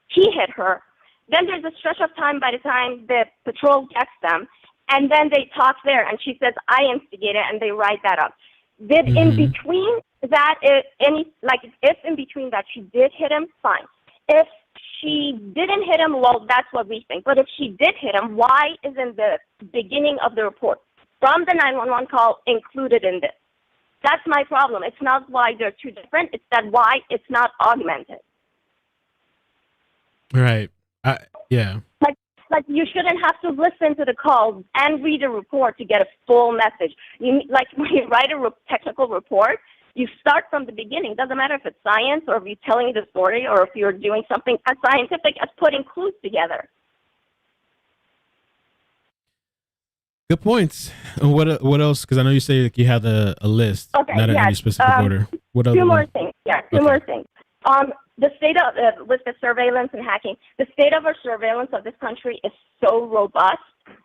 he hit her. Then there's a stretch of time by the time the patrol gets them. And then they talk there, and she says, I instigated, and they write that up. Did in between that, if in between that she did hit him, fine. If she didn't hit him, well, that's what we think. But if she did hit him, why isn't the beginning of the report from the 911 call included in this? That's my problem. It's not why they're two different. It's that why it's not augmented. Right. Yeah. Like, you shouldn't have to listen to the call and read a report to get a full message. When you write a technical report, you start from the beginning. Doesn't matter if it's science or if you're telling the story or if you're doing something as scientific as putting clues together. Good points. And what else? Because I know you say you had a list, not in any specific order. What else? Two more things. Two more things. The state of, with the surveillance and hacking, the state of our surveillance of this country is so robust.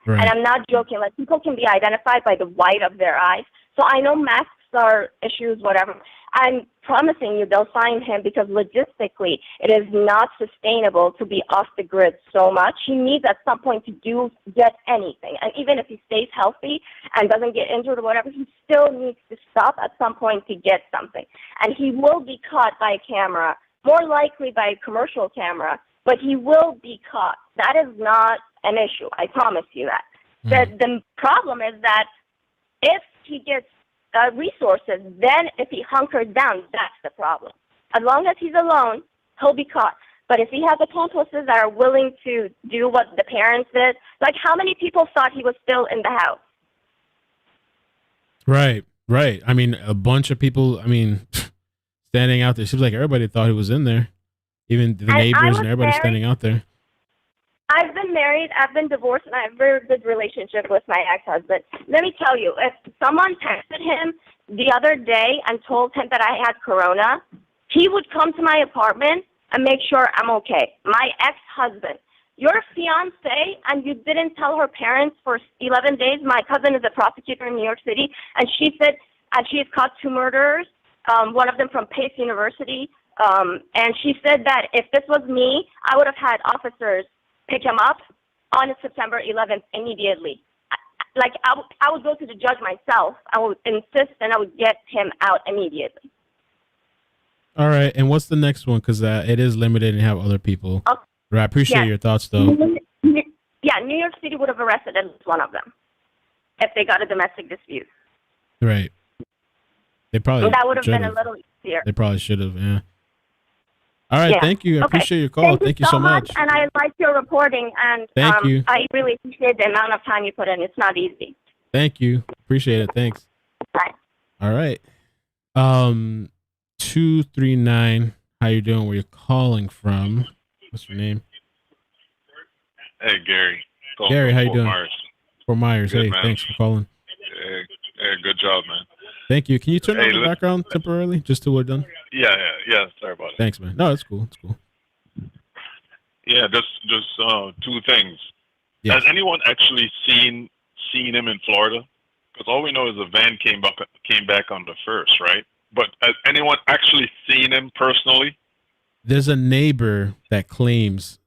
Right. And I'm not joking. Like, people can be identified by the white of their eyes. So I know masks are issues, whatever. I'm promising you they'll find him, because logistically it is not sustainable to be off the grid so much. He needs at some point to get anything. And even if he stays healthy and doesn't get injured or whatever, he still needs to stop at some point to get something. And he will be caught by a camera, more likely by a commercial camera, but he will be caught. That is not an issue. I promise you that. The problem is that if he gets resources, then if he hunkers down, that's the problem. As long as he's alone, he'll be caught. But if he has accomplices that are willing to do what the parents did, like, how many people thought he was still in the house? Right. I mean, a bunch of people, standing out there. It seems like everybody thought he was in there. Even the neighbors and everybody standing out there. I've been married, I've been divorced, and I have a very good relationship with my ex-husband. Let me tell you, if someone texted him the other day and told him that I had corona, he would come to my apartment and make sure I'm okay. My ex-husband. Your fiancé, and you didn't tell her parents for 11 days. My cousin is a prosecutor in New York City, and she said, and she has caught two murderers, one of them from Pace University, and she said that if this was me, I would have had officers pick him up on September 11th immediately. I would go to the judge myself. I would insist, and I would get him out immediately. All right, and what's the next one? Because it is limited and have other people. Okay. Right, I appreciate your thoughts, though. Yeah, New York City would have arrested at least one of them if they got a domestic dispute. Right. They probably that would have been a little easier. They probably should have, yeah. All right, Yeah. thank you. I Okay. appreciate your call. Thank you so much. And I like your reporting, and Thank you. I really appreciate the amount of time you put in. It's not easy. Thank you. Appreciate it. Thanks. Bye. All right. 239. How you doing? Where you calling from? What's your name? Hey, Gary. Gary, how you doing? Myers. Fort Myers. Good, Hey, man. thanks for calling. Hey, good job, man. Thank you. Can you turn on the look- background temporarily, just till we're done? Yeah. Sorry about it. Thanks, man. No, it's cool. It's cool. Yeah, just two things. Yes. Has anyone actually seen him in Florida? Because all we know is the van came back on the 1st, right? But has anyone actually seen him personally? There's a neighbor that claims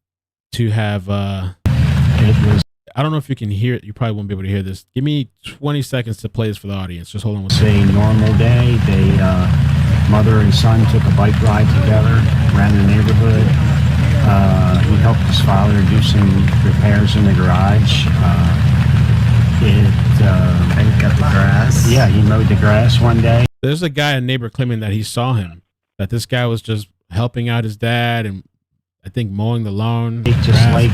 to have. I don't know if you can hear it. You probably won't be able to hear this. Give me 20 seconds to play this for the audience. Just hold on one It's a second. normal day. They, mother and son took a bike ride together around the neighborhood. He helped his father do some repairs in the garage. Cut the grass. Yeah, he mowed the grass one day. There's a guy, a neighbor, claiming that he saw him. That this guy was just helping out his dad and I think mowing the lawn. Just grass. like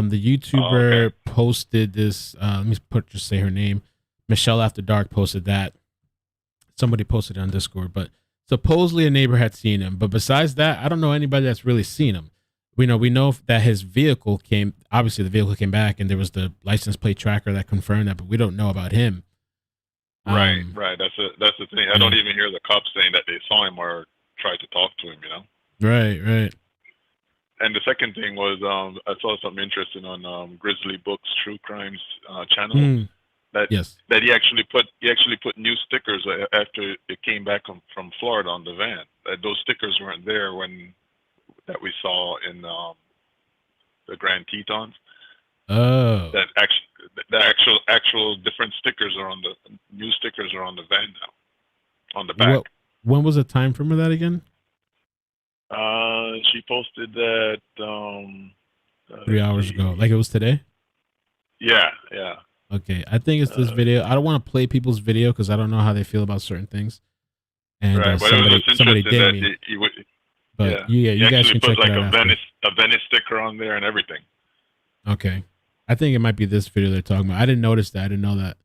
the YouTuber posted this. Let me just say her name. Michelle After Dark posted that. Somebody posted it on Discord, but supposedly a neighbor had seen him. But besides that, I don't know anybody that's really seen him. We know that his vehicle came. Obviously, the vehicle came back, and there was the license plate tracker that confirmed that. But we don't know about him. Right. That's the thing. I don't even hear the cops saying that they saw him or tried to talk to him. Right. And the second thing was I saw something interesting on Grizzly Books True Crimes channel. That he actually put new stickers after it came back from Florida on the van. Those stickers weren't there that we saw in the Grand Tetons. Oh. The actual different stickers are on the new stickers are on the van now, on the back. When was the time frame of that again? She posted that 3 hours ago. Like it was today? Yeah. Okay, I think it's this video. I don't want to play people's video because I don't know how they feel about certain things. And right, but somebody it was interesting did that me. he would. But yeah, you guys actually can check put it like out after. a Venice sticker on there and everything. Okay, I think it might be this video they're talking about. I didn't notice that. I didn't know that.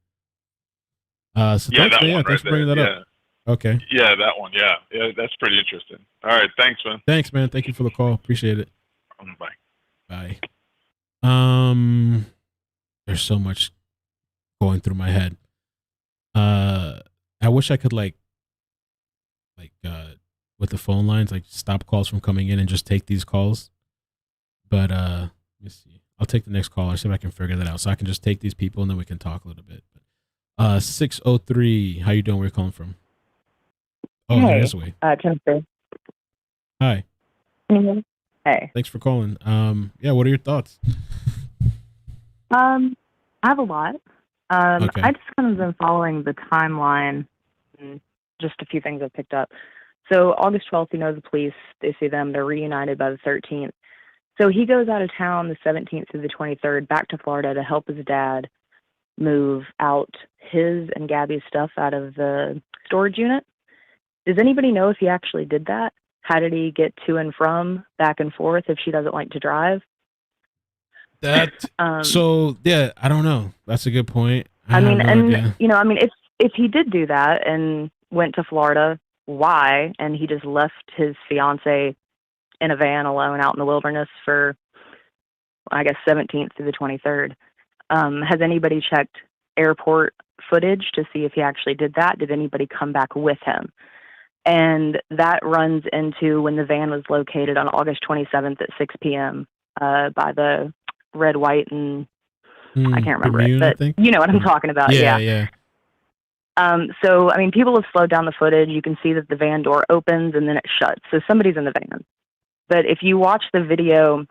So Yeah, thanks, that one thanks for bringing that up. Okay. Yeah, that one. Yeah, that's pretty interesting. All right, thanks, man. Thanks, man. Thank you for the call. Appreciate it. Bye. Bye. There's so much going through my head. I wish I could like with the phone lines, like stop calls from coming in and just take these calls. But let me see. I'll take the next call. I'll see if I can figure that out. So I can just take these people and then we can talk a little bit. 603. How you doing? Where you calling from? Oh, Hey, this way. Jennifer. Hi. Hey. Thanks for calling. Yeah, what are your thoughts? I have a lot. Okay. I just kind of been following the timeline and just a few things I've picked up. So August 12th, he knows the police. They see them. They're reunited by the 13th. So he goes out of town the 17th through the 23rd back to Florida to help his dad move out his and Gabby's stuff out of the storage unit. Does anybody know if he actually did that? How did he get to and from, back and forth, if she doesn't like to drive? That so yeah, I don't know. That's a good point. I mean, have no idea. if he did do that and went to Florida, why? And he just left his fiance in a van alone out in the wilderness for, I guess, 17th through the 23rd. Has anybody checked airport footage to see if he actually did that? Did anybody come back with him? And that runs into when the van was located on August 27th at 6 p.m. By the red, white, and I can't remember Bermuda, I it, think? but you know what I'm talking about. Yeah. So, I mean, people have slowed down the footage. You can see that the van door opens and then it shuts. So somebody's in the van. But if you watch the video,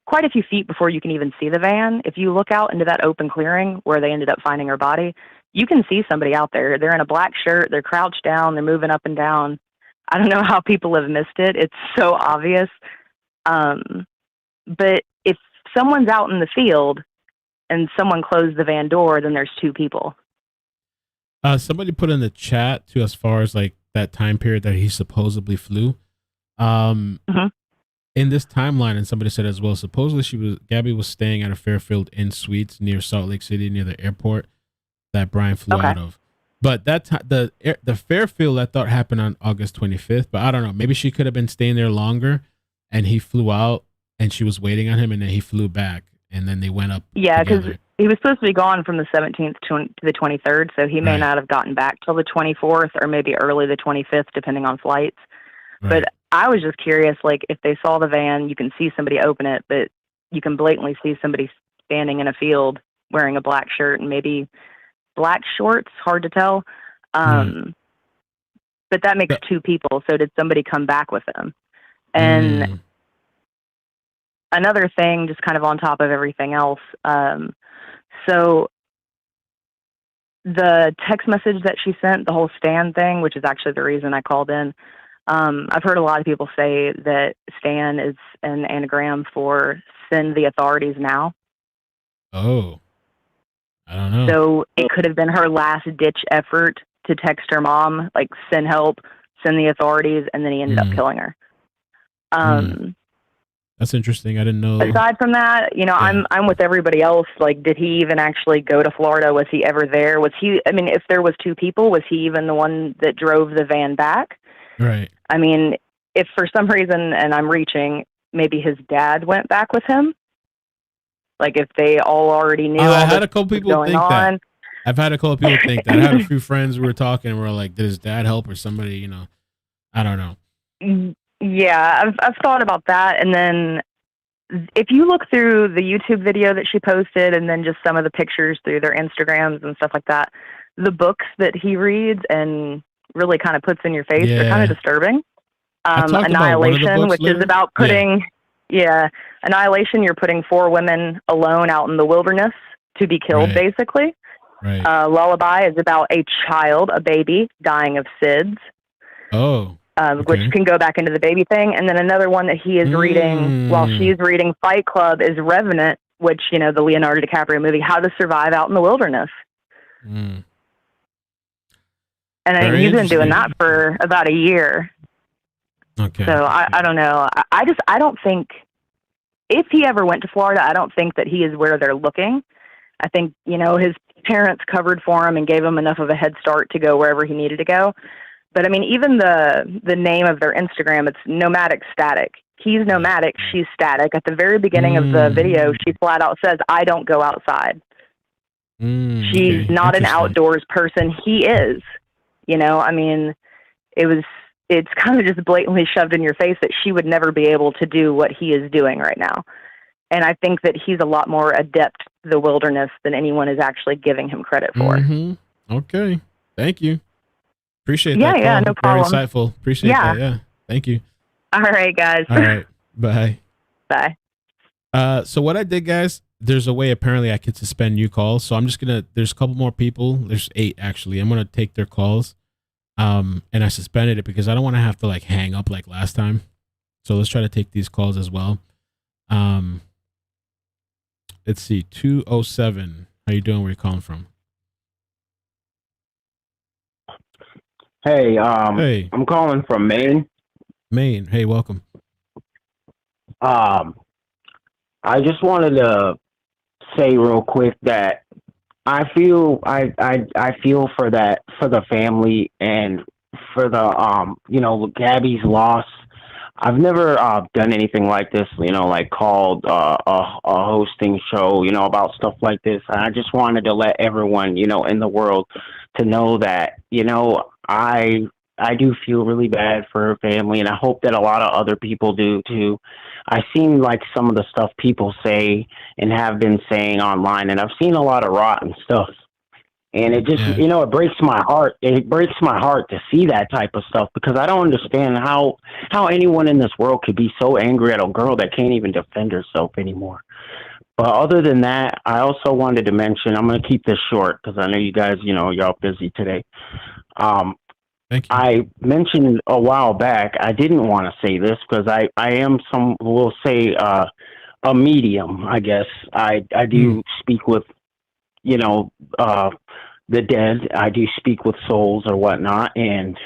quite a few feet before you can even see the van. If you look out into that open clearing where they ended up finding her body, you can see somebody out there. They're in a black shirt. They're crouched down. They're moving up and down. I don't know how people have missed it. It's so obvious. But if someone's out in the field and someone closed the van door, then there's two people. Somebody put in the chat too, as far as like that time period that he supposedly flew. In this timeline, and somebody said as well, supposedly Gabby was staying at a Fairfield Inn Suites near Salt Lake City, near the airport that Brian flew out of. But that the Fairfield, I thought, happened on August 25th. But I don't know. Maybe she could have been staying there longer, and he flew out, and she was waiting on him, and then he flew back, and then they went up. Yeah, because he was supposed to be gone from the 17th to the 23rd, so he may not have gotten back till the 24th or maybe early the 25th, depending on flights. Right. But I was just curious, like, if they saw the van, you can see somebody open it, but you can blatantly see somebody standing in a field wearing a black shirt and maybe black shorts, hard to tell. But that makes two people. So did somebody come back with them? And another thing, just kind of on top of everything else. So the text message that she sent, the whole Stan thing, which is actually the reason I called in. I've heard a lot of people say that Stan is an anagram for send the authorities now. Oh, I don't know. So it could have been her last ditch effort to text her mom, like send help, send the authorities, and then he ended up killing her. That's interesting. I didn't know. Aside from that, you know, I'm with everybody else. Like, did he even actually go to Florida? Was he ever there? Was he, I mean, if there was two people, was he even the one that drove the van back? Right. I mean, if for some reason, and I'm reaching, maybe his dad went back with him. Like if they all already knew. I had a couple people think on. that. I've had a couple people think that. I had a few friends who were talking and were like, did his dad help or somebody, you know, I don't know. Yeah, I've thought about that. And then if you look through the YouTube video that she posted and then just some of the pictures through their Instagrams and stuff like that, the books that he reads and really kind of puts in your face, they're kind of disturbing. Annihilation, which is about putting, Annihilation, you're putting 4 women alone out in the wilderness to be killed, basically. Right. Lullaby is about a child, a baby, dying of SIDS. Oh. Which can go back into the baby thing. And then another one that he is reading while she's reading Fight Club is Revenant, which, you know, the Leonardo DiCaprio movie, How to Survive Out in the Wilderness. And I mean, he's been doing that for about a year. Okay. So I don't know. I don't think, if he ever went to Florida, I don't think that he is where they're looking. I think, you know, his parents covered for him and gave him enough of a head start to go wherever he needed to go. But I mean, even the name of their Instagram, it's Nomadic Statik. He's nomadic, she's static. At the very beginning of the video, she flat out says, I don't go outside. She's not an outdoors person. He is. You know, I mean, it's kind of just blatantly shoved in your face that she would never be able to do what he is doing right now. And I think that he's a lot more adept to the wilderness than anyone is actually giving him credit for. Okay. Thank you. Appreciate that. Yeah, no problem. Very insightful. Appreciate that. Yeah. Thank you. All right, guys. All right. Bye. Bye. So what I did, guys, there's a way apparently I could suspend new calls. So I'm just there's a couple more people. There's 8 actually. I'm gonna take their calls. And I suspended it because I don't want to have to like hang up like last time. So let's try to take these calls as well. Let's see, 207. How you doing? Where you calling from? Hey, hey. I'm calling from Maine. Maine. Hey, welcome. I just wanted to say real quick that I feel for the family and for the you know, Gabby's loss. I've never done anything like this, you know, like called a hosting show, you know, about stuff like this. And I just wanted to let everyone, you know, in the world to know that, you know, I do feel really bad for her family, and I hope that a lot of other people do too. I seen like some of the stuff people say and have been saying online, and I've seen a lot of rotten stuff. And it just, it breaks my heart. It breaks my heart to see that type of stuff, because I don't understand how anyone in this world could be so angry at a girl that can't even defend herself anymore. But other than that, I also wanted to mention, I'm going to keep this short because I know you guys, y'all busy today. Thank you. I mentioned a while back, I didn't want to say this because I am we'll say, a medium, I guess. I do speak with, the dead. I do speak with souls or whatnot, and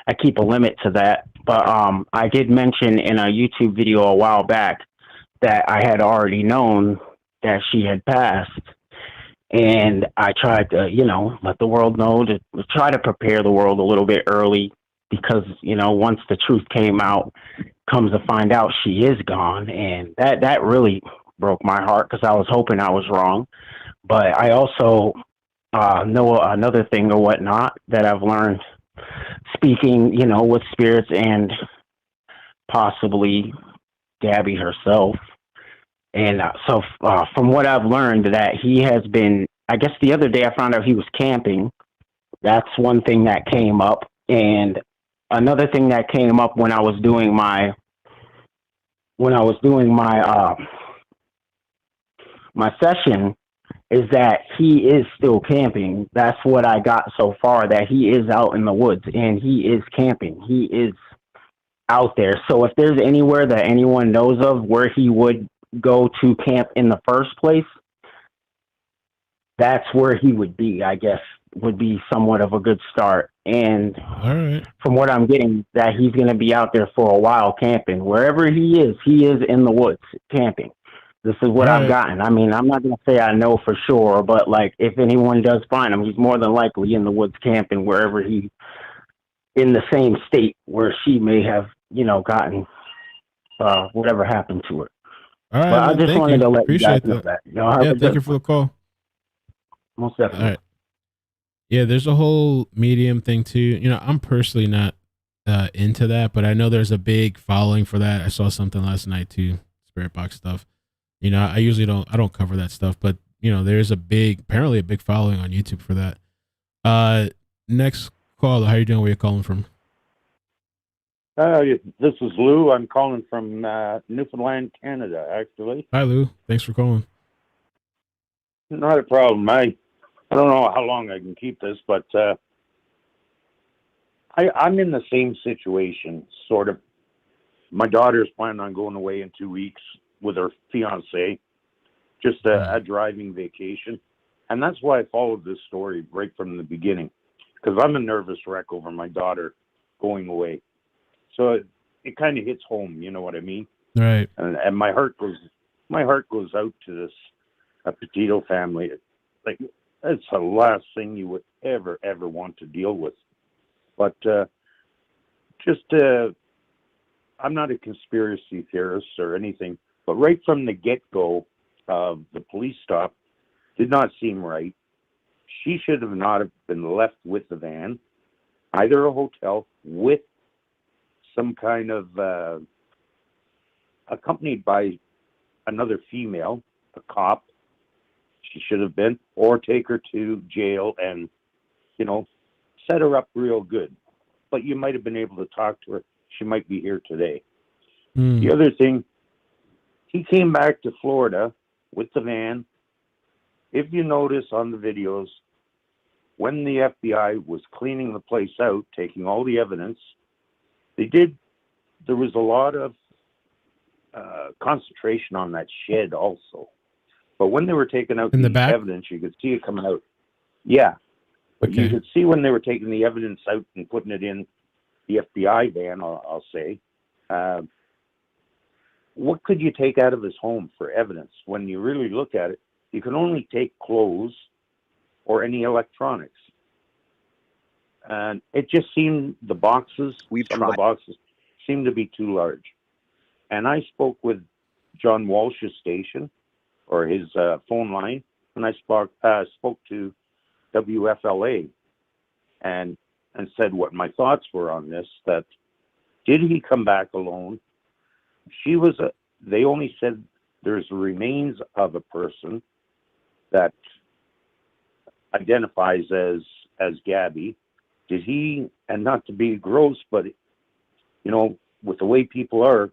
I keep a limit to that. But I did mention in a YouTube video a while back that I had already known that she had passed. And I tried to, let the world know, to try to prepare the world a little bit early, because, once the truth came out, comes to find out she is gone. And that really broke my heart, because I was hoping I was wrong. But I also know another thing or whatnot that I've learned speaking, with spirits and possibly Gabby herself. And so from what I've learned, that he has been, I guess the other day I found out he was camping. That's one thing that came up. And another thing that came up when I was doing my my session is that he is still camping. That's what I got so far, that he is out in the woods and he is camping. He is out there. So if there's anywhere that anyone knows of where he would go to camp in the first place, that's where he would be, I guess, would be somewhat of a good start. And from what I'm getting, that he's going to be out there for a while camping. Wherever he is in the woods camping. This is what I've gotten. I mean, I'm not going to say I know for sure, but like, if anyone does find him, he's more than likely in the woods camping, wherever he, in the same state where she may have, gotten whatever happened to her. All right, but I just wanted to let you guys know that. Thank you for the call. Most definitely. All right. Yeah, there's a whole medium thing too. I'm personally not into that, but I know there's a big following for that. I saw something last night too, spirit box stuff. I usually don't cover that stuff, but there's apparently a big following on YouTube for that. Next call. How you doing? Where you calling from? This is Lou. I'm calling from Newfoundland, Canada, actually. Hi, Lou. Thanks for calling. Not a problem. I don't know how long I can keep this, but I'm in the same situation, sort of. My daughter's planning on going away in 2 weeks with her fiance, just a driving vacation. And that's why I followed this story right from the beginning, because I'm a nervous wreck over my daughter going away. So it kind of hits home, you know what I mean? Right. And my heart goes out to this Petito family. Like, that's the last thing you would ever want to deal with. But I'm not a conspiracy theorist or anything, but right from the get-go, the police stop did not seem right. She should have not have been left with the van, either a hotel with some kind of accompanied by another female, a cop. She should have been, or take her to jail and, set her up real good. But you might have been able to talk to her. She might be here today. The other thing, he came back to Florida with the van. If you notice on the videos, when the FBI was cleaning the place out, taking all the evidence, there was a lot of concentration on that shed also. But when they were taking out the evidence, you could see it coming out. Yeah. But you could see when they were taking the evidence out and putting it in the FBI van, I'll say, what could you take out of his home for evidence? When you really look at it, you can only take clothes or any electronics. And it just seemed the boxes seemed to be too large. And I spoke with John Walsh's station, or his phone line, and I spoke to WFLA and said what my thoughts were on this, that did he come back alone? They only said there's remains of a person that identifies as Gabby, did he, and not to be gross, but you know, with the way people are,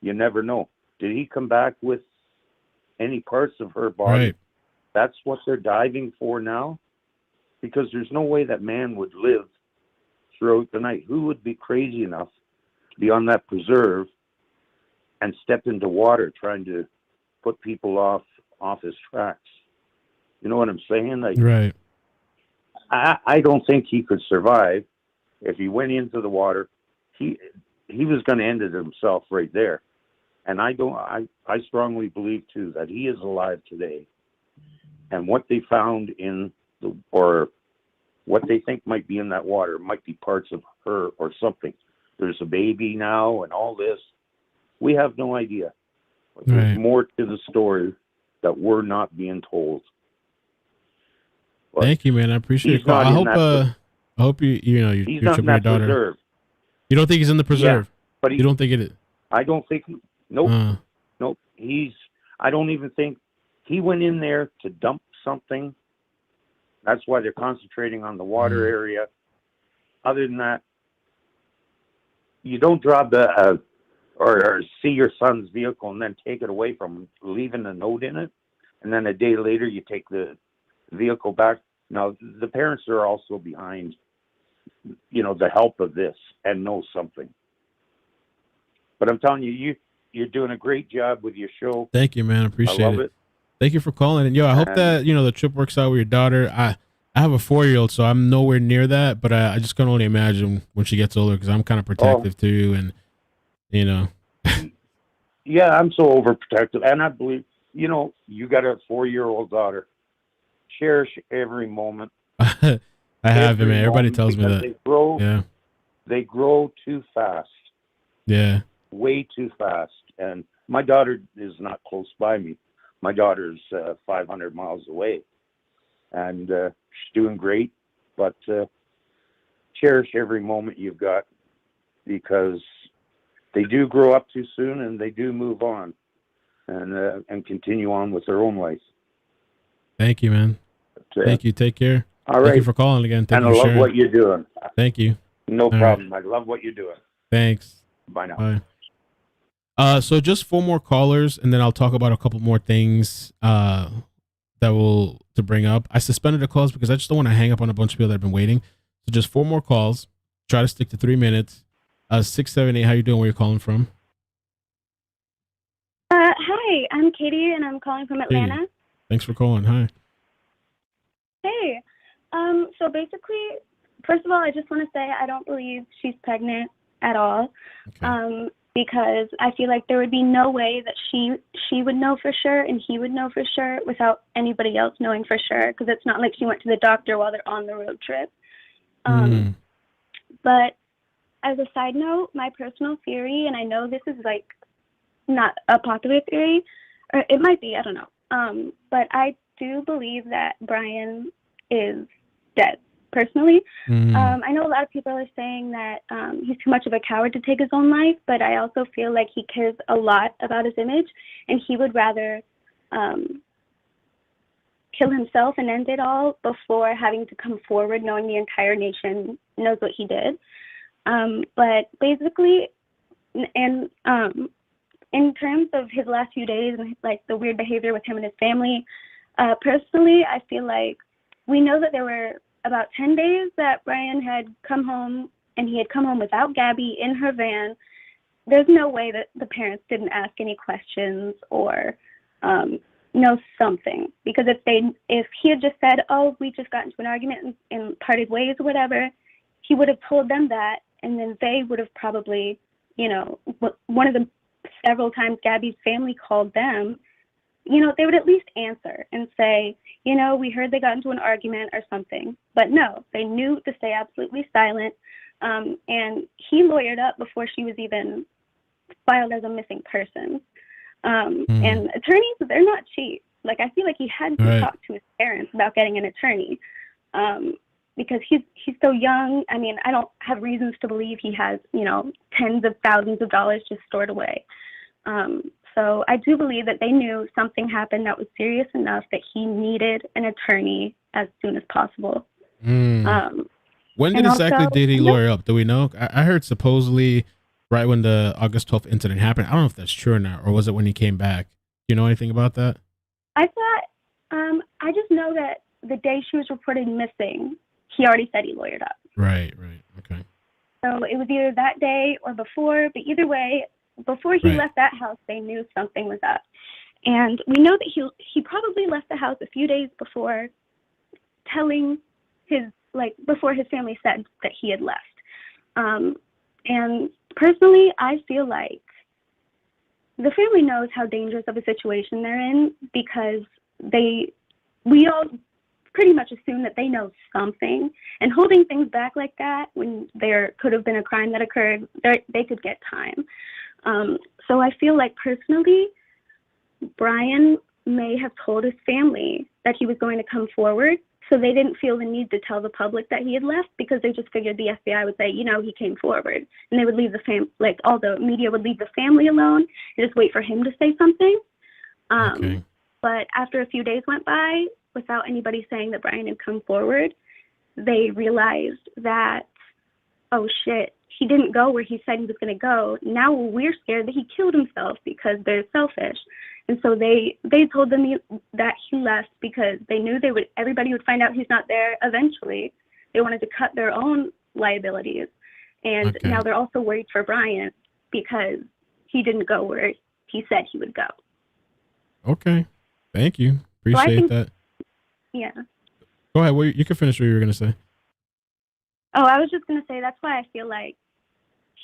you never know. Did he come back with any parts of her body? Right. That's what they're diving for now, because there's no way that man would live throughout the night. Who would be crazy enough to be on that preserve and step into water trying to put people off his tracks? You know what I'm saying? Like, right. I don't think he could survive if he went into the water. He was going to end it himself right there. And I strongly believe too that he is alive today. And what they found or what they think might be in that water might be parts of her or something. There's a baby now and all this. We have no idea. There's more to the story that we're not being told. But thank you, man. I appreciate it. I hope you he's not in tripping your that daughter. preserve. You don't think he's in the preserve? Yeah, but you don't think it is? I don't think. Nope. Nope. I don't even think he went in there to dump something. That's why they're concentrating on the water area. Other than that, you don't drop or see your son's vehicle and then take it away from him, leaving a note in it, and then a day later you take the vehicle back. Now, the parents are also behind, the help of this and know something. But I'm telling you, you're doing a great job with your show. Thank you, man. I appreciate I love it. Thank you for calling. And I hope that, the trip works out with your daughter. I have a 4-year-old, so I'm nowhere near that, but I just can only imagine when she gets older, because I'm kind of protective too. And, Yeah, I'm so overprotective. And I believe, you got a 4-year-old daughter. Cherish every moment. I have it, man. Everybody tells me that. They grow too fast. Yeah. Way too fast. And my daughter is not close by me. My daughter's 500 miles away. And she's doing great. But cherish every moment you've got, because they do grow up too soon and they do move on and continue on with their own life. Thank you, man. Thank you. Take care. All right. Thank you for calling again. Thank and you I for love sharing. what you're doing. Thank you. No All problem. right. I love what you're doing. Thanks. Bye now. Bye. So just 4 more callers, and then I'll talk about a couple more things to bring up. I suspended the calls because I just don't want to hang up on a bunch of people that have been waiting. So just 4 more calls. Try to stick to 3 minutes. 678. How you doing? Where you calling from? Hi, I'm Katie, and I'm calling from Atlanta. Hey. Thanks for calling. Hi. Hey. So basically, first of all, I just want to say I don't believe she's pregnant at all. Okay. Because I feel like there would be no way that she would know for sure and he would know for sure without anybody else knowing for sure, because it's not like she went to the doctor while they're on the road trip. But as a side note, my personal theory, and I know this is like not a popular theory, or it might be, I don't know. But I do believe that Brian is dead, personally. I know a lot of people are saying that he's too much of a coward to take his own life, but I also feel like he cares a lot about his image, and he would rather kill himself and end it all before having to come forward knowing the entire nation knows what he did. But basically, and in terms of his last few days and like the weird behavior with him and his family, personally, I feel like we know that there were about 10 days that Brian had come home, and he had come home without Gabby in her van. There's no way that the parents didn't ask any questions or know something, because if he had just said, oh, we just got into an argument and parted ways or whatever, he would have told them that, and then they would have probably, one of the several times Gabby's family called them, they would at least answer and say, we heard they got into an argument or something. But no, they knew to stay absolutely silent. And he lawyered up before she was even filed as a missing person. And attorneys, they're not cheap. Like, I feel like he had to talk to his parents about getting an attorney, because he's so young. I mean, I don't have reasons to believe he has, tens of thousands of dollars just stored away. So I do believe that they knew something happened that was serious enough that he needed an attorney as soon as possible. When did and exactly also, did he lawyer up? Do we know? I heard supposedly right when the August 12th incident happened. I don't know if that's true or not, or was it when he came back? Do you know anything about that? I thought, I just know that the day she was reported missing, he already said he lawyered up. Right. Okay. So it was either that day or before, but either way, before he left that house, they knew something was up. And we know that he probably left the house a few days before telling before his family said that he had left. And personally, I feel like the family knows how dangerous of a situation they're in because we all pretty much assume that they know something, and holding things back like that when there could have been a crime that occurred, they could get time. So I feel like personally, Brian may have told his family that he was going to come forward, so they didn't feel the need to tell the public that he had left because they just figured the FBI would say, he came forward, and they would leave all the media would leave the family alone and just wait for him to say something. Okay. But after a few days went by without anybody saying that Brian had come forward, they realized that, oh shit, he didn't go where he said he was going to go. Now we're scared that he killed himself because they're selfish. And so they told them that he left because they knew everybody would find out he's not there eventually. They wanted to cut their own liabilities. And now they're also worried for Brian because he didn't go where he said he would go. Okay. Thank you. Appreciate that. Yeah. Go ahead. Well, you can finish what you were going to say. Oh, I was just going to say that's why I feel like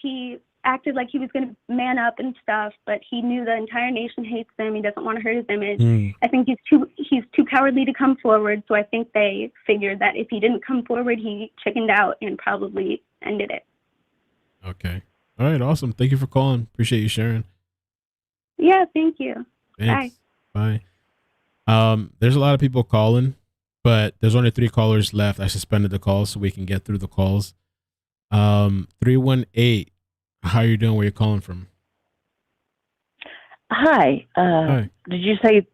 he acted like he was going to man up and stuff, but he knew the entire nation hates him. He doesn't want to hurt his image. I think he's too cowardly to come forward, so I think they figured that if he didn't come forward, he chickened out and probably ended it. Okay. All right. Awesome. Thank you for calling. Appreciate you sharing. Yeah, thank you. Thanks. Bye. There's a lot of people calling, but there's only 3 callers left. I suspended the calls so we can get through the calls. 318. How you doing? Where you calling from? Hi. Hi. Did you say?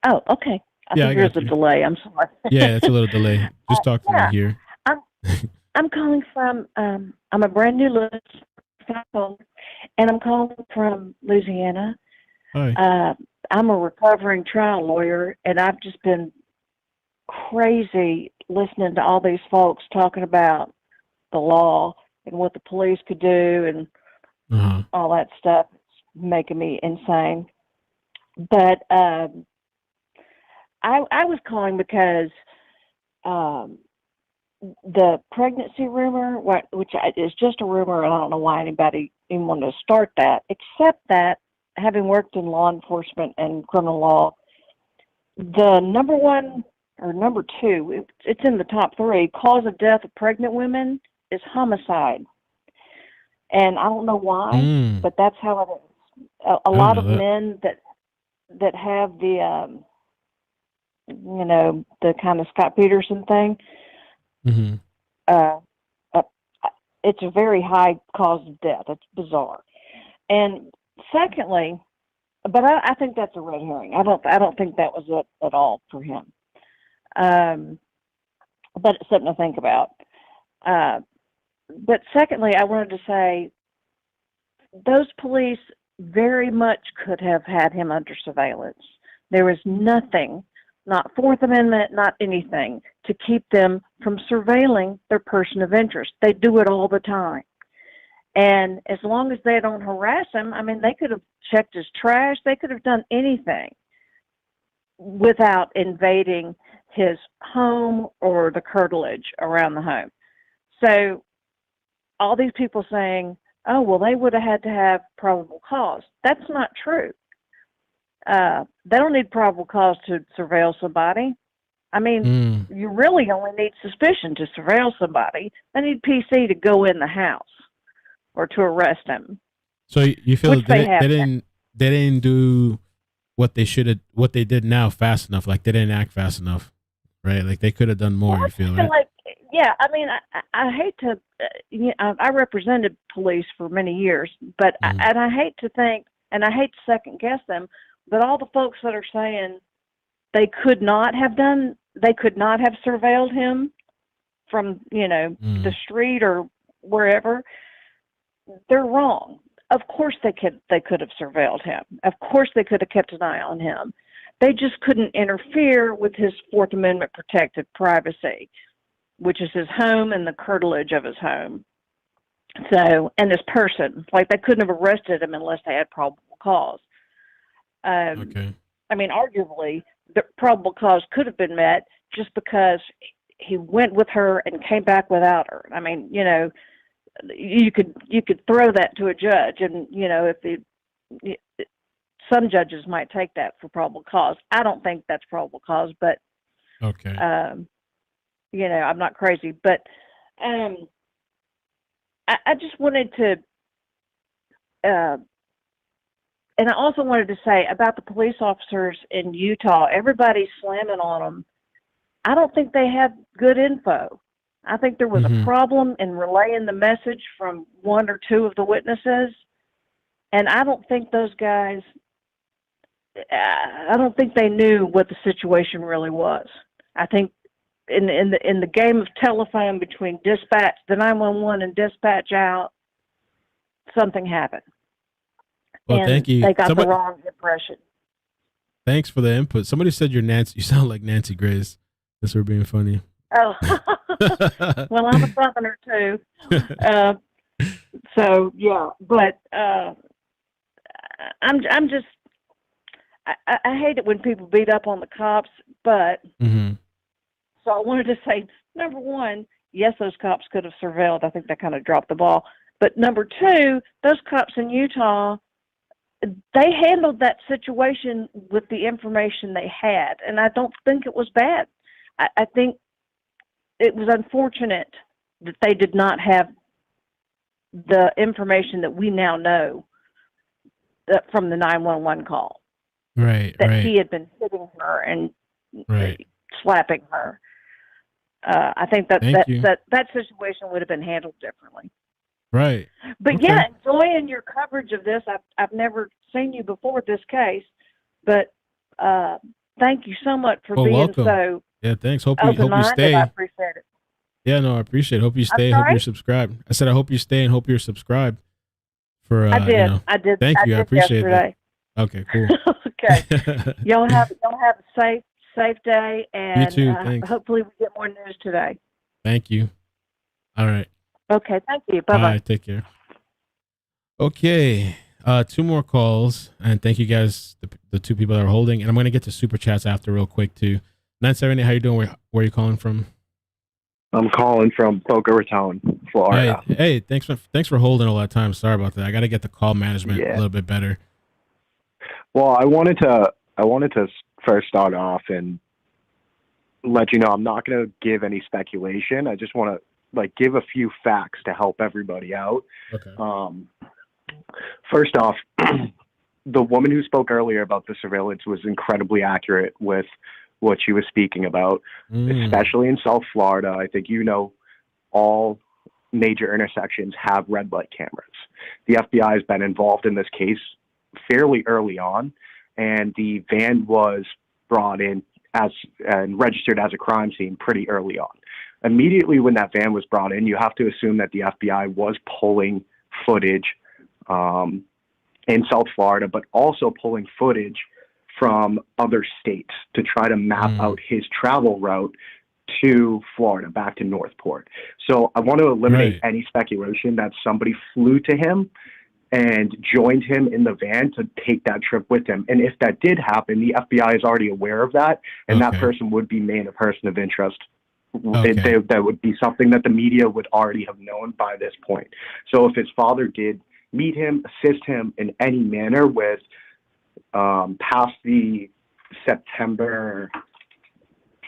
Oh, okay. I think there's a delay. I'm sorry. Yeah, it's a little delay. Just talk to me here. I'm calling from. I'm a brand new listener, and I'm calling from Louisiana. Hi. I'm a recovering trial lawyer, and I've just been crazy listening to all these folks talking about the law and what the police could do and all that stuff. It's making me insane. But I was calling because the pregnancy rumor, which is just a rumor, I don't know why anybody even wanted to start that, except that having worked in law enforcement and criminal law, the number 1 or number 2, it's in the top 3, cause of death of pregnant women is homicide. And I don't know why, but that's how it is. A lot of men that have the, the kind of Scott Peterson thing, it's a very high cause of death. It's bizarre. And secondly, but I think that's a red herring. I don't think that was it at all for him. But it's something to think about. But secondly, I wanted to say those police very much could have had him under surveillance. There was nothing, not Fourth Amendment, not anything, to keep them from surveilling their person of interest. They do it all the time. And as long as they don't harass him, I mean, they could have checked his trash. They could have done anything without invading his home or the curtilage around the home. So all these people saying, oh, well, they would have had to have probable cause. That's not true. They don't need probable cause to surveil somebody. I mean, you really only need suspicion to surveil somebody. They need PC to go in the house or to arrest him. So you feel they didn't do what they should have, what they did now fast enough. Like they didn't act fast enough, right? Like they could have done more. You feel right? Like, yeah, I mean, I hate to. I represented police for many years, but and I hate to think, and I hate to second guess them, but all the folks that are saying they could not have done they could not have surveilled him from, the street or wherever, they're wrong. Of course they could have surveilled him. Of course they could have kept an eye on him. They just couldn't interfere with his Fourth Amendment protected privacy, which is his home and the curtilage of his home. So, and this person, like they couldn't have arrested him unless they had probable cause. Okay. I mean, arguably, the probable cause could have been met just because he went with her and came back without her. I mean, you could throw that to a judge, and some judges might take that for probable cause. I don't think that's probable cause, but okay. I'm not crazy, but I just wanted to, and I also wanted to say about the police officers in Utah. Everybody's slamming on them. I don't think they had good info. I think there was a problem in relaying the message from one or two of the witnesses, and I don't think those guys. I don't think they knew what the situation really was. I think in the game of telephone between dispatch, the 911 and dispatch out, something happened. Well, and thank you. They got the wrong impression. Thanks for the input. Somebody said you're Nancy. You sound like Nancy Grace. That's for being funny. Oh, well, I'm a Southerner too. So yeah, but I'm just. I hate it when people beat up on the cops, but so I wanted to say, number one, yes, those cops could have surveilled. I think they kind of dropped the ball. But number two, those cops in Utah, they handled that situation with the information they had, and I don't think it was bad. I think it was unfortunate that they did not have the information that we now know from the 911 call. Right, that he had been hitting her and slapping her. I think that situation would have been handled differently. Right. But okay. yeah, enjoying your coverage of this. I've never seen you before this case, but thank you so much for being welcome. so. Yeah, thanks. Hope you stay. I appreciate it. Yeah, no, I appreciate it. Hope you stay. Hope you're subscribed. I said I hope you stay and hope you're subscribed. For I did. I did. Thank you. I appreciate yesterday. that. Okay, cool. Okay. Y'all have a safe day, and you too. Thanks. Hopefully we get more news today. Thank you. All right. Okay. Thank you. Bye bye. All right. Take care. Okay. Two more calls, and thank you guys, the two people that are holding, and I'm gonna get to super chats after real quick too. 970, how you doing? Where are you calling from? I'm calling from Boca Raton, Florida. Hey, thanks for holding all that time. Sorry about that. I got to get the call management a little bit better. Well, I wanted to first start off and let you know I'm not going to give any speculation. I just want to give a few facts to help everybody out. Okay. First off, the woman who spoke earlier about the surveillance was incredibly accurate with what she was speaking about, especially in South Florida. I think all major intersections have red light cameras. The FBI has been involved in this case fairly early on, and the van was brought in and registered as a crime scene pretty early on. Immediately when that van was brought in, you have to assume that the FBI was pulling footage in South Florida, but also pulling footage from other states to try to map out his travel route to Florida, back to Northport. So I want to eliminate any speculation that somebody flew to him and joined him in the van to take that trip with him. And if that did happen, the FBI is already aware of that, and that person would be made a person of interest. That would be something that the media would already have known by this point. So if his father did meet him, assist him in any manner with past the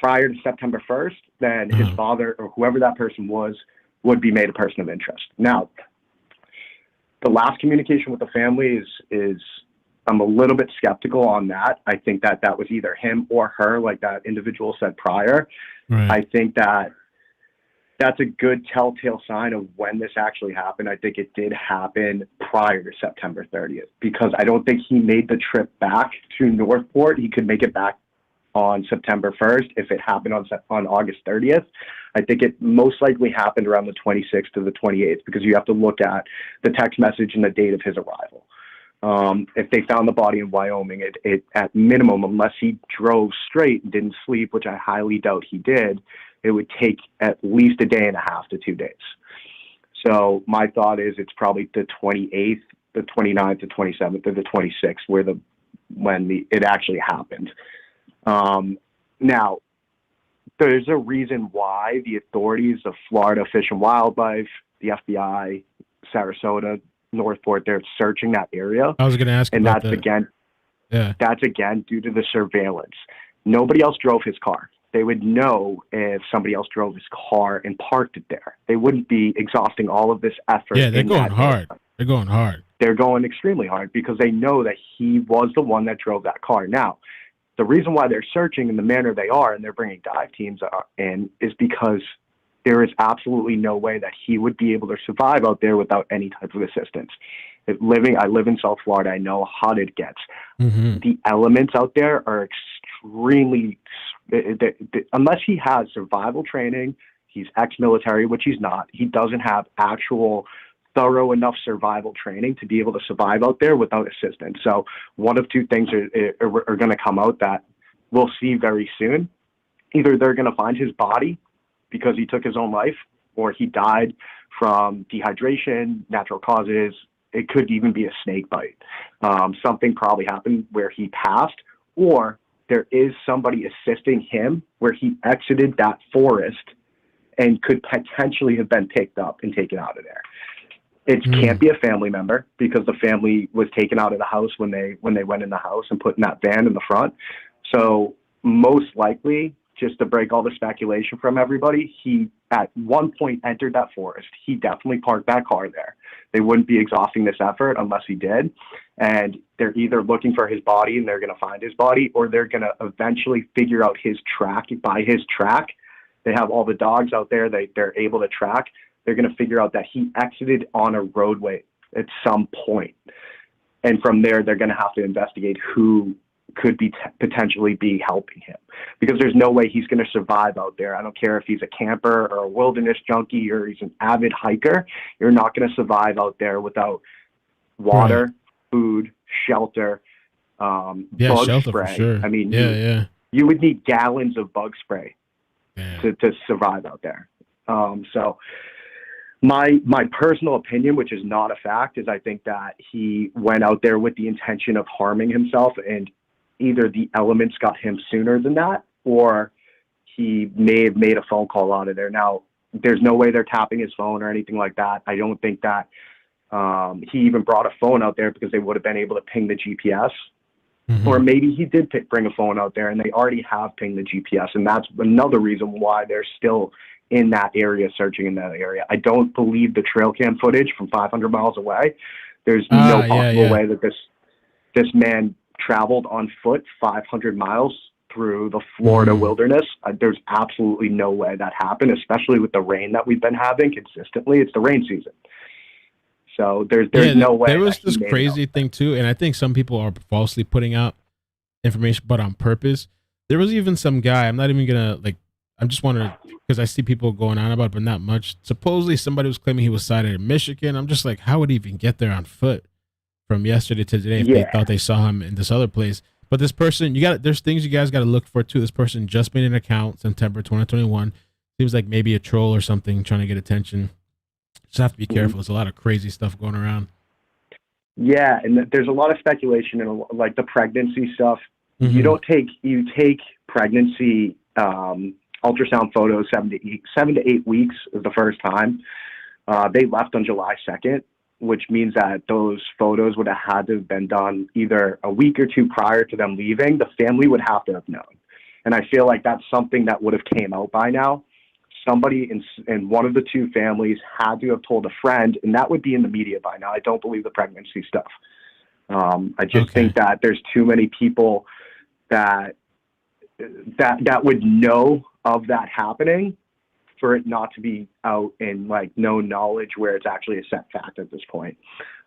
prior to September 1st, then his father or whoever that person was would be made a person of interest. Now, the last communication with the family is I'm a little bit skeptical on that. I think that was either him or her, like that individual said prior. Right. I think that's a good telltale sign of when this actually happened. I think it did happen prior to September 30th, because I don't think he made the trip back to Northport. He could make it back on September 1st. If it happened on August 30th, I think it most likely happened around the 26th to the 28th, because you have to look at the text message and the date of his arrival. If they found the body in Wyoming, it at minimum, unless he drove straight and didn't sleep, which I highly doubt he did, it would take at least a day and a half to 2 days. So my thought is it's probably the 28th, the 29th, the 27th, or the 26th when it actually happened. Now, there's a reason why the authorities of Florida Fish and Wildlife, the FBI, Sarasota, Northport, they're searching that area. I was going to ask and about that's that. That's again due to the surveillance. Nobody else drove his car. They would know if somebody else drove his car and parked it there. They wouldn't be exhausting all of this effort. Yeah, they're going hard. They're going hard. They're going extremely hard because they know that he was the one that drove that car. Now, the reason why they're searching in the manner they are and they're bringing dive teams in is because there is absolutely no way that he would be able to survive out there without any type of assistance. I live in South Florida. I know how hot it gets. Mm-hmm. The elements out there are extremely, unless he has survival training, he's ex-military, which he's not. He doesn't have actual thorough enough survival training to be able to survive out there without assistance. So one of two things are going to come out that we'll see very soon. Either they're going to find his body because he took his own life, or he died from dehydration, natural causes. It could even be a snake bite. Something probably happened where he passed, or there is somebody assisting him where he exited that forest and could potentially have been picked up and taken out of there. It can't be a family member because the family was taken out of the house when they went in the house and put in that van in the front. So most likely, just to break all the speculation from everybody, he at one point entered that forest. He definitely parked that car there. They wouldn't be exhausting this effort unless he did. And they're either looking for his body and they're going to find his body, or they're going to eventually figure out his track. By his track, they have all the dogs out there they're able to track. They're going to figure out that he exited on a roadway at some point. And from there, they're going to have to investigate who could potentially be helping him, because there's no way he's going to survive out there. I don't care if he's a camper or a wilderness junkie or he's an avid hiker. You're not going to survive out there without water, food, shelter, bug shelter spray. For sure. I mean, you would need gallons of bug spray to survive out there. So my personal opinion, which is not a fact, is I think that he went out there with the intention of harming himself, and either the elements got him sooner than that, or he may have made a phone call out of there. Now, there's no way they're tapping his phone or anything like that. I don't think that he even brought a phone out there because they would have been able to ping the GPS. Mm-hmm. Or maybe he did bring a phone out there and they already have pinged the GPS. And that's another reason why they're still in that area, searching in that area. I don't believe the trail cam footage from 500 miles away. There's no possible way that this man traveled on foot 500 miles through the Florida wilderness. There's absolutely no way that happened, especially with the rain that we've been having consistently. It's the rain season. So there's no way. There was this crazy thing too, and I think some people are falsely putting out information, but on purpose. There was even some guy, I'm not even gonna I'm just wondering, because I see people going on about it, but not much. Supposedly somebody was claiming he was sighted in Michigan. I'm just like, how would he even get there on foot from yesterday to today if they thought they saw him in this other place? But this person, there's things you guys got to look for too. This person just made an account September 2021. Seems like maybe a troll or something trying to get attention. Just have to be careful. There's a lot of crazy stuff going around. Yeah, and there's a lot of speculation and like the pregnancy stuff. You take pregnancy ultrasound photos 7 to 8 weeks is the first time. They left on July 2nd, which means that those photos would have had to have been done either a week or two prior to them leaving. The family would have to have known. And I feel like that's something that would have came out by now. Somebody in one of the two families had to have told a friend, and that would be in the media by now. I don't believe the pregnancy stuff. I just think that there's too many people that would know of that happening for it not to be out in known knowledge where it's actually a set fact at this point.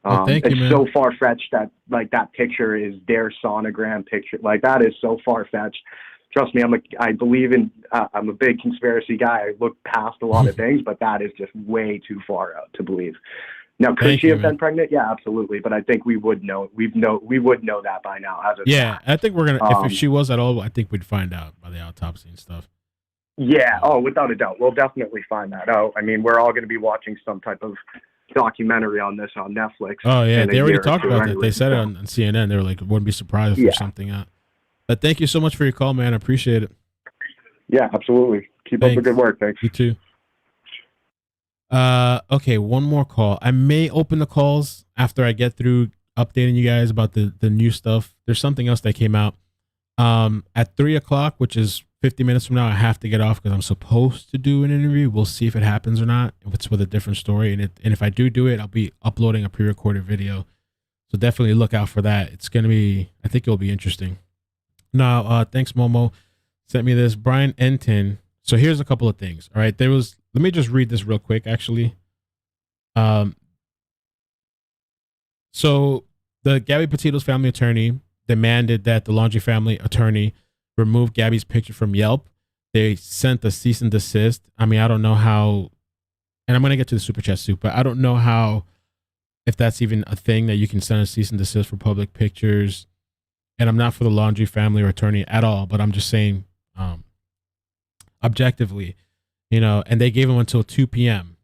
It's so far-fetched that that picture is their sonogram picture. That is so far-fetched. trust me, I believe in, I'm a big conspiracy guy. I look past a lot of things, but that is just way too far out to believe. Now, could she have been pregnant? Yeah, absolutely. But I think we would know. We would know that by now. As of Yeah, I think we're gonna. If she was at all, I think we'd find out by the autopsy and stuff. Yeah. Oh, without a doubt, we'll definitely find that out. I mean, we're all going to be watching some type of documentary on this on Netflix. Oh yeah, they already talked about that. They said it on CNN. They were like, wouldn't be surprised if there's something out. But thank you so much for your call, man. I appreciate it. Yeah, absolutely. Keep up the good work. Thanks. You too. Okay, one more call. I may open the calls after I get through updating you guys about the new stuff. There's something else that came out. At 3:00, which is 50 minutes from now, I have to get off because I'm supposed to do an interview. We'll see if it happens or not. If it's with a different story, and if I do it, I'll be uploading a pre-recorded video. So definitely look out for that. It's gonna be. I think it'll be interesting. Now, thanks, Momo. Sent me this. Brian Enton. So here's a couple of things. All right, let me just read this real quick, actually. So the Gabby Petito's family attorney demanded that the Laundrie family attorney remove Gabby's picture from Yelp. They sent a cease and desist. I mean, I don't know how, and I'm going to get to the super chat soup, but I don't know how, if that's even a thing that you can send a cease and desist for public pictures. And I'm not for the Laundrie family or attorney at all, but I'm just saying, objectively, and they gave him until 2 p.m.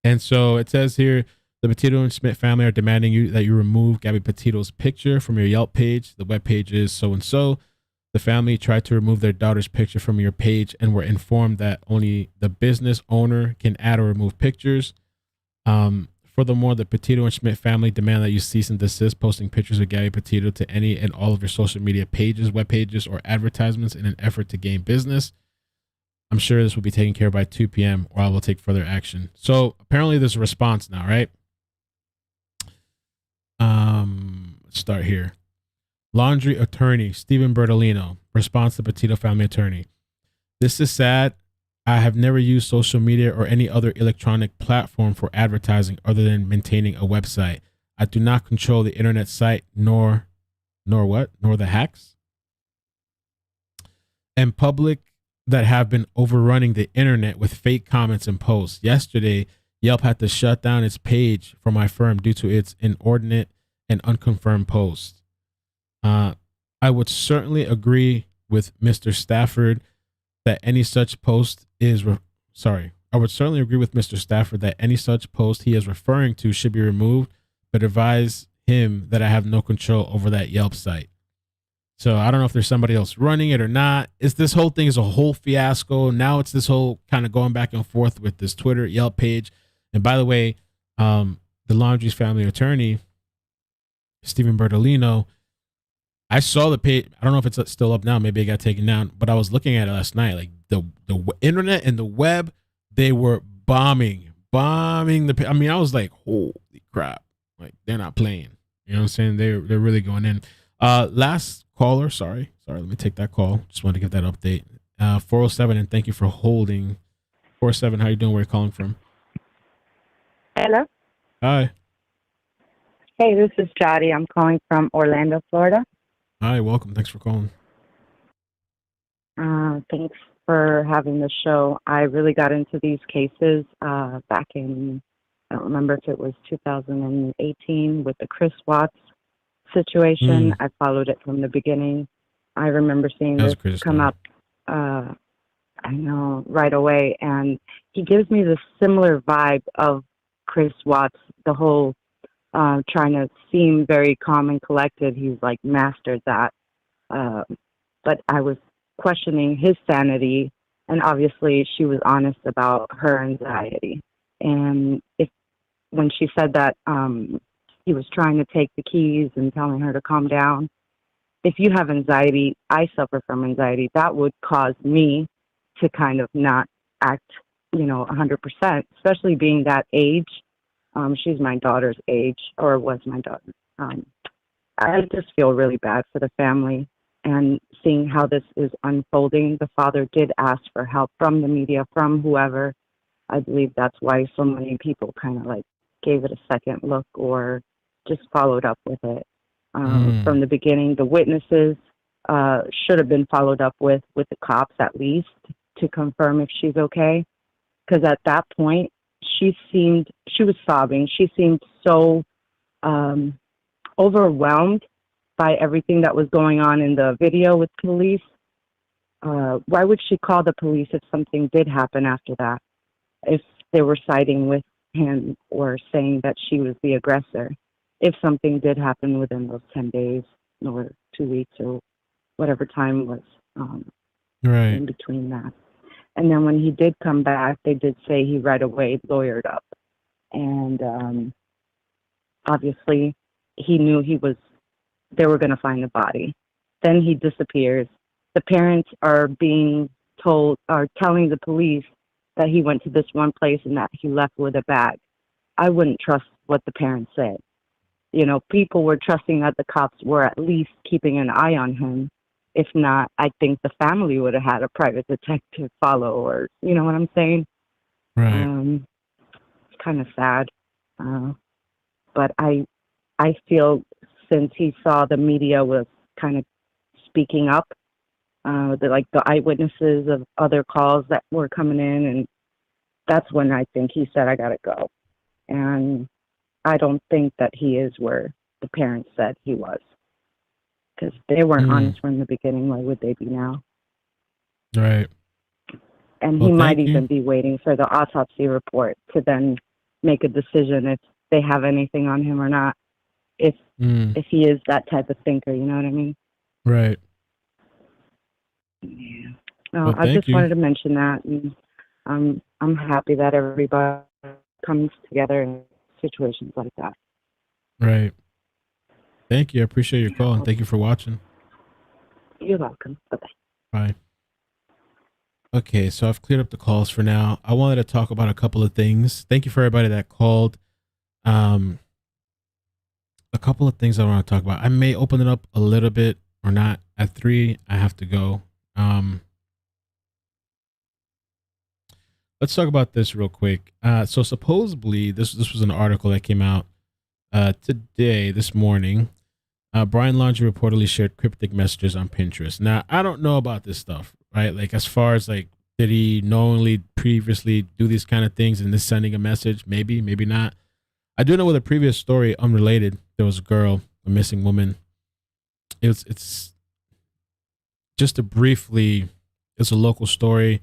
And so it says here, the Petito and Smith family are demanding that you remove Gabby Petito's picture from your Yelp page. The web page is so-and-so. The family tried to remove their daughter's picture from your page and were informed that only the business owner can add or remove pictures. Furthermore, the Petito and Schmidt family demand that you cease and desist posting pictures of Gabby Petito to any and all of your social media pages, web pages, or advertisements in an effort to gain business. I'm sure this will be taken care of by 2 p.m. or I will take further action. So apparently there's a response now, right? Let's start here. Laundrie attorney Stephen Bertolino, response to Petito family attorney. This is sad. I have never used social media or any other electronic platform for advertising other than maintaining a website. I do not control the internet site nor the hacks and public that have been overrunning the internet with fake comments and posts. Yesterday, Yelp had to shut down its page for my firm due to its inordinate and unconfirmed posts. I would certainly agree with Mr. Stafford that any such post is I would certainly agree with Mr. Stafford that any such post he is referring to should be removed, but advise him that I have no control over that Yelp site. So I don't know if there's somebody else running it or not. This whole thing is a whole fiasco. Now it's this whole kind of going back and forth with this Twitter Yelp page. And by the way, the Laundrie's family attorney, Stephen Bertolino, I saw the page. I don't know if it's still up now. Maybe it got taken down, but I was looking at it last night. Like the internet and the web, they were bombing the. I mean, I was like, holy crap! Like they're not playing. You know what I'm saying? They're really going in. Last caller. Sorry. Let me take that call. Just wanted to give that update. 407, and thank you for holding. 407, how you doing? Where you calling from? Hello. Hi. Hey, this is Jody. I'm calling from Orlando, Florida. Hi, welcome. Thanks for calling. Thanks for having the show. I really got into these cases back in, I don't remember if it was 2018 with the Chris Watts situation. I followed it from the beginning. I remember seeing this come up, I know, right away. And he gives me this similar vibe of Chris Watts, the whole trying to seem very calm and collected. He's like mastered that. But I was questioning his sanity, and obviously she was honest about her anxiety. And when she said that he was trying to take the keys and telling her to calm down, if you have anxiety, I suffer from anxiety, that would cause me to kind of not act, 100%, especially being that age. She's my daughter's age, or was my daughter. I just feel really bad for the family, and seeing how this is unfolding. The father did ask for help from the media, from whoever. I believe that's why so many people kind of like gave it a second look or just followed up with it. From the beginning, the witnesses, should have been followed up with the cops at least to confirm if she's okay. Because at that point, she was sobbing. She seemed so overwhelmed by everything that was going on in the video with police. Why would she call the police if something did happen after that? If they were siding with him or saying that she was the aggressor? If something did happen within those 10 days or 2 weeks or whatever time was in between that. And then when he did come back, they did say he right away lawyered up. And obviously he knew they were going to find the body. Then he disappears. The parents are telling the police that he went to this one place and that he left with a bag. I wouldn't trust what the parents said. You know, people were trusting that the cops were at least keeping an eye on him. If not, I think the family would have had a private detective follow, or, you know what I'm saying? Right. It's kind of sad. But I feel since he saw the media was kind of speaking up, the eyewitnesses of other calls that were coming in, and that's when I think he said, I got to go. And I don't think that he is where the parents said he was. Because they weren't honest from the beginning. Why would they be now? Right. And he might even be waiting for the autopsy report to then make a decision if they have anything on him or not. If he is that type of thinker, you know what I mean? Right. Yeah. I just wanted to mention that. And I'm happy that everybody comes together in situations like that. Right. Thank you. I appreciate your call, and thank you for watching. You're welcome. Bye-bye. Bye. Okay, so I've cleared up the calls for now. I wanted to talk about a couple of things. Thank you for everybody that called. A couple of things I want to talk about. I may open it up a little bit or not. At 3, I have to go. Let's talk about this real quick. So supposedly, this was an article that came out this morning. Brian Laundrie reportedly shared cryptic messages on Pinterest. Now, I don't know about this stuff, right? Like, as far as like, did he knowingly previously do these kind of things and this sending a message? Maybe, maybe not. I do know with a previous story, unrelated, there was a girl, a missing woman. It's just to briefly, it's a local story.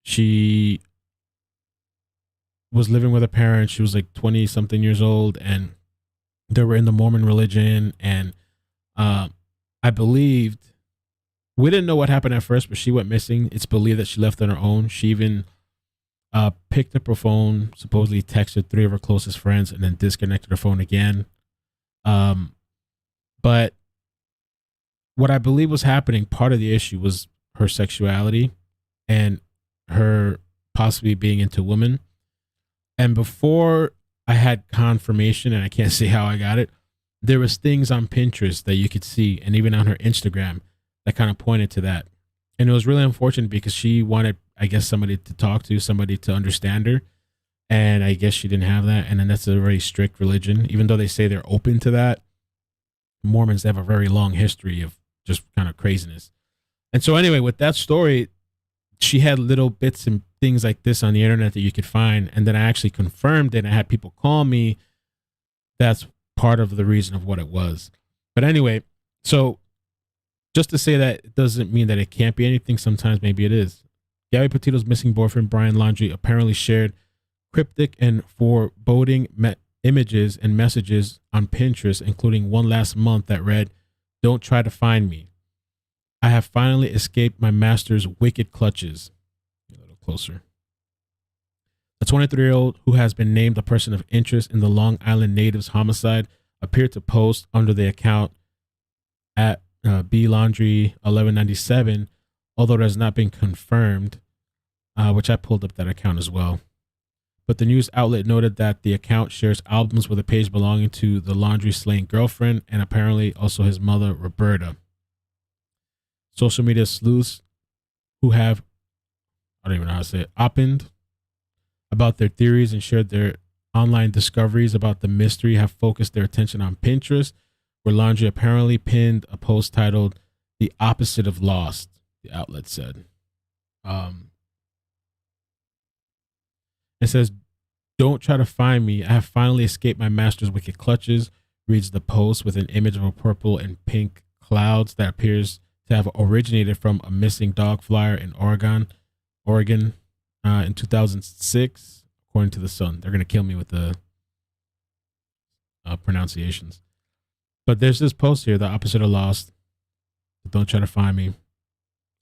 She was living with her parents. She was like 20 something years old, and they were in the Mormon religion. And I believed, we didn't know what happened at first, but she went missing. It's believed that she left on her own. She even picked up her phone, supposedly texted 3 of her closest friends, and then disconnected her phone again. But what I believe was happening, part of the issue was her sexuality and her possibly being into women. And before I had confirmation, and I can't say how I got it, there was things on Pinterest that you could see, and even on her Instagram, that kind of pointed to that. And it was really unfortunate because she wanted, I guess, somebody to talk to, somebody to understand her. And I guess she didn't have that. And then that's a very strict religion. Even though they say they're open to that, Mormons have a very long history of just kind of craziness. And so anyway, with that story, she had little bits and things like this on the internet that you could find. And then I actually confirmed it. I had people call me. That's part of the reason of what it was. But anyway, so just to say that it doesn't mean that it can't be anything. Sometimes maybe it is. Gabby Petito's missing boyfriend, Brian Laundrie, apparently shared cryptic and foreboding images and messages on Pinterest, including one last month that read, "Don't try to find me. I have finally escaped my master's wicked clutches." A little closer. The 23-year-old, who has been named a person of interest in the Long Island native's homicide, appeared to post under the account at Laundrie 1197, although it has not been confirmed, which I pulled up that account as well. But the news outlet noted that the account shares albums with a page belonging to the Laundrie slain girlfriend and apparently also his mother, Roberta. Social media sleuths who have, I don't even know how to say it, opined about their theories and shared their online discoveries about the mystery have focused their attention on Pinterest, where Laundrie apparently pinned a post titled, the opposite of lost, the outlet said. It says, "Don't try to find me. I have finally escaped my master's wicked clutches," reads the post with an image of a purple and pink clouds that appears to have originated from a missing dog flyer in Oregon in 2006, according to the Sun. They're going to kill me with the pronunciations. But there's this post here, the opposite of lost. Don't try to find me.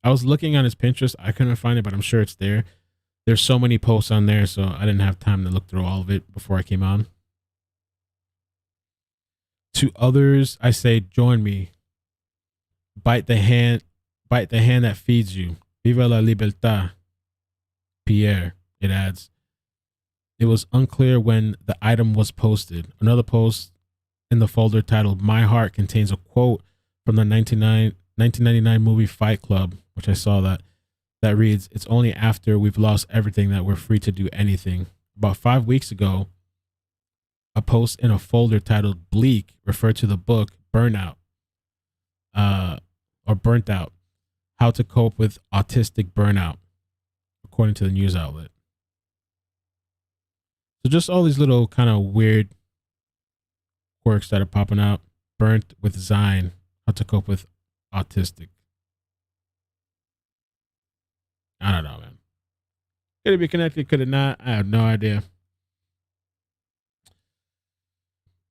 I was looking on his Pinterest. I couldn't find it, but I'm sure it's there. There's so many posts on there, so I didn't have time to look through all of it before I came on. To others, I say, join me. Bite the hand that feeds you. Viva la libertad. Pierre, it adds. It was unclear when the item was posted. Another post in the folder titled "My Heart" contains a quote from the 1999 movie Fight Club, which I saw that reads, "It's only after we've lost everything that we're free to do anything." About 5 weeks ago, a post in a folder titled "Bleak" referred to the book Burnout, or Burnt Out, How to Cope with Autistic Burnout, according to the news outlet. So just all these little kind of weird quirks that are popping out. Burnt with Zine, How to Cope with Autistic. I don't know, man. Could it be connected? Could it not? I have no idea.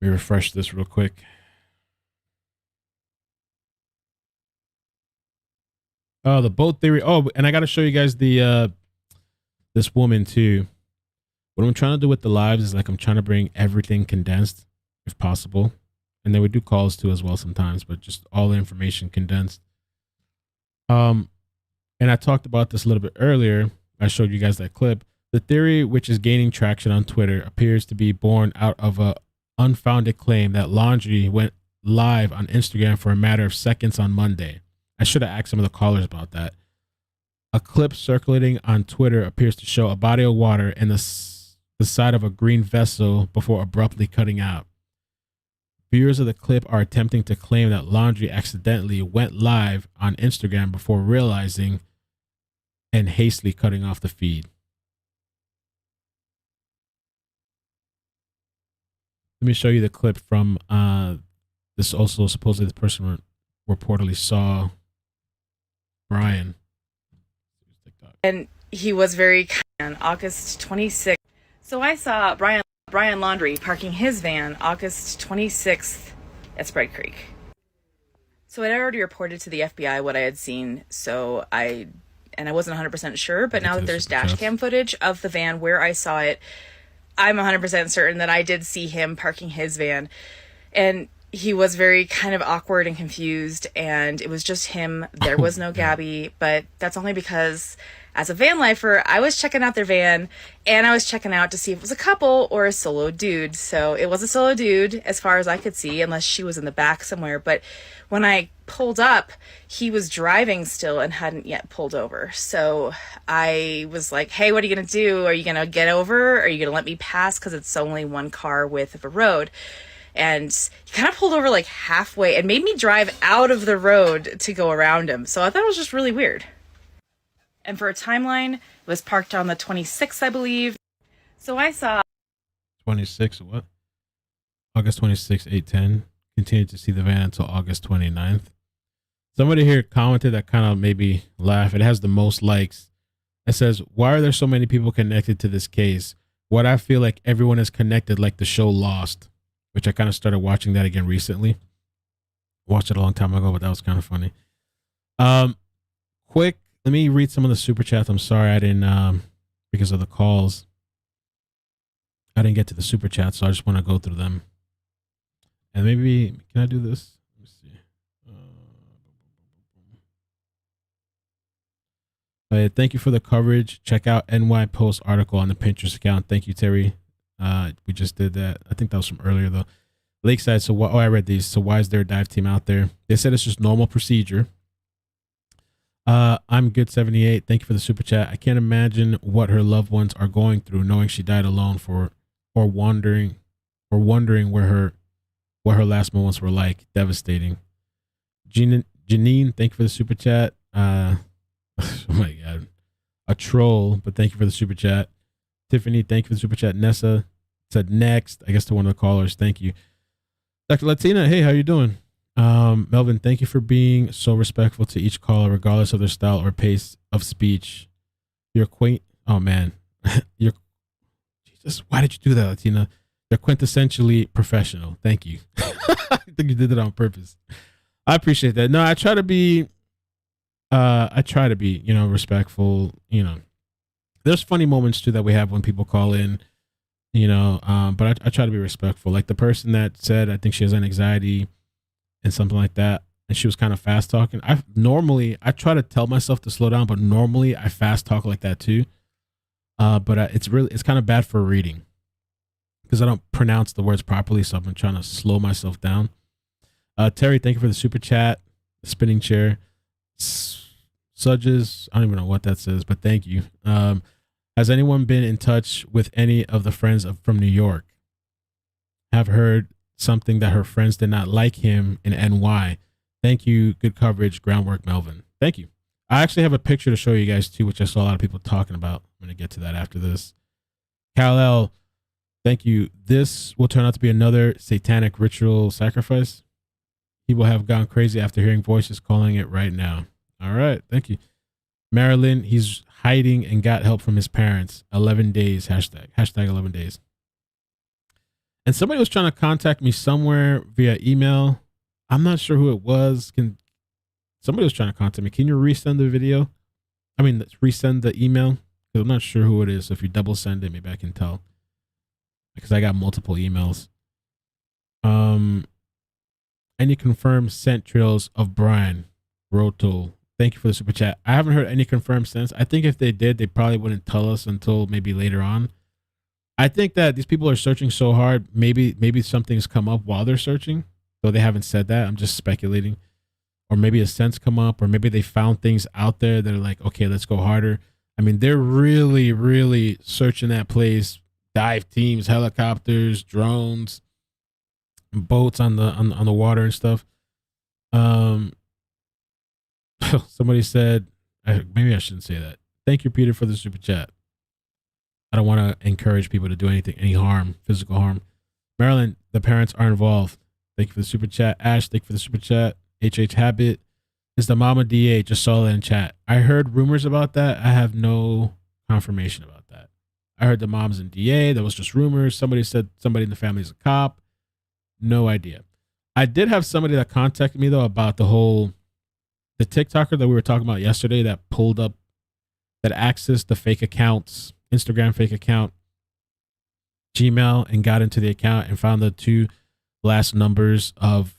Let me refresh this real quick. Oh, the boat theory. Oh, and I got to show you guys the this woman too. What I'm trying to do with the lives is like I'm trying to bring everything condensed if possible. And then we do calls too as well sometimes, but just all the information condensed. And I talked about this a little bit earlier. I showed you guys that clip. The theory, which is gaining traction on Twitter, appears to be born out of a unfounded claim that Laundrie went live on Instagram for a matter of seconds on Monday. I should have asked some of the callers about that. A clip circulating on Twitter appears to show a body of water and the side of a green vessel before abruptly cutting out. Viewers of the clip are attempting to claim that Laundrie accidentally went live on Instagram before realizing and hastily cutting off the feed. Let me show you the clip from this. Also, supposedly the person reportedly saw Brian. And he was very kind on August 26th. So I saw Brian Laundrie parking his van August 26th at Spread Creek. So I'd already reported to the FBI what I had seen, so I wasn't 100% sure, but now that there's dash cam footage of the van where I saw it, I'm 100% certain that I did see him parking his van. And he was very kind of awkward and confused, and it was just him. There was no Gabby, but that's only because as a van lifer, I was checking out their van, and I was checking out to see if it was a couple or a solo dude. So it was a solo dude as far as I could see, unless she was in the back somewhere. But when I pulled up, he was driving still and hadn't yet pulled over. So I was like, hey, what are you going to do? Are you going to get over? Or are you going to let me pass? Because it's only one car width of a road. And he kind of pulled over like halfway and made me drive out of the road to go around him. So I thought it was just really weird. And for a timeline, it was parked on the 26th, I believe. So I saw 26, what? August 26th, 8:10. Continued to see the van until August 29th. Somebody here commented that kind of made me laugh. It has the most likes. It says, why are there so many people connected to this case? What I feel like everyone is connected, like the show Lost, which I kind of started watching that again recently. Watched it a long time ago, but that was kind of funny. Quick, let me read some of the super chats. I'm sorry I didn't, because of the calls, I didn't get to the super chats, so I just want to go through them. And maybe, can I do this? Let me see. Thank you for the coverage. Check out NY Post article on the Pinterest account. Thank you, Terry. We just did that. I think that was from earlier, though. Lakeside, so I read these. So why is there a dive team out there? They said it's just normal procedure. I'm good 78. Thank you for the super chat. I can't imagine what her loved ones are going through, knowing she died alone or wondering what her last moments were like. Devastating. Gina Janine, thank you for the super chat. Oh my God. A troll, but thank you for the super chat. Tiffany, thank you for the super chat. Nessa said next, I guess, to one of the callers. Thank you. Dr. Latina, hey, how you doing? Melvin, thank you for being so respectful to each caller, regardless of their style or pace of speech. You're quaint. Oh, man. You're Jesus. Why did you do that, Latina? You're quintessentially professional. Thank you. I think you did it on purpose. I appreciate that. No, I try to be, respectful. There's funny moments too that we have when people call in, but I try to be respectful. Like the person that said, I think she has anxiety and something like that, and she was kind of fast talking. I try to tell myself to slow down, but normally I fast talk like that too. But it's kind of bad for reading because I don't pronounce the words properly, so I've been trying to slow myself down. Terry, thank you for the super chat. Spinning chair. Sudges, I don't even know what that says, but thank you. Has anyone been in touch with any of the friends from New York? Have heard something that her friends did not like him in NY. Thank you. Good coverage. Groundwork, Melvin. Thank you. I actually have a picture to show you guys too, which I saw a lot of people talking about. I'm going to get to that after this. Kal-El, thank you. This will turn out to be another satanic ritual sacrifice. He will have gone crazy after hearing voices calling it right now. All right. Thank you. Marilyn, he's hiding and got help from his parents. 11 days, hashtag 11 days. And somebody was trying to contact me somewhere via email. I'm not sure who it was. Somebody was trying to contact me. Can you resend the video? Resend the email? Because I'm not sure who it is. So if you double send it, maybe I can tell. Because I got multiple emails. Any confirmed scent trails of Brian Roto? Thank you for the super chat. I haven't heard any confirmed scents. I think if they did, they probably wouldn't tell us until maybe later on. I think that these people are searching so hard. Maybe something's come up while they're searching, though they haven't said that. I'm just speculating. Or maybe a scent's come up, or maybe they found things out there that are like, okay, let's go harder. I mean, they're really, really searching that place. Dive teams, helicopters, drones, boats on the water and stuff. Somebody said, maybe I shouldn't say that. Thank you, Peter, for the super chat. I don't want to encourage people to do any harm, physical harm. Maryland, the parents are involved. Thank you for the super chat. Ash, thank you for the super chat. HH Habit is the mama DA. Just saw that in chat. I heard rumors about that. I have no confirmation about that. I heard the mom's in DA. That was just rumors. Somebody said somebody in the family is a cop. No idea. I did have somebody that contacted me though about the TikToker that we were talking about yesterday that pulled up, that accessed the fake accounts, Instagram fake account, Gmail, and got into the account and found the 2 last numbers of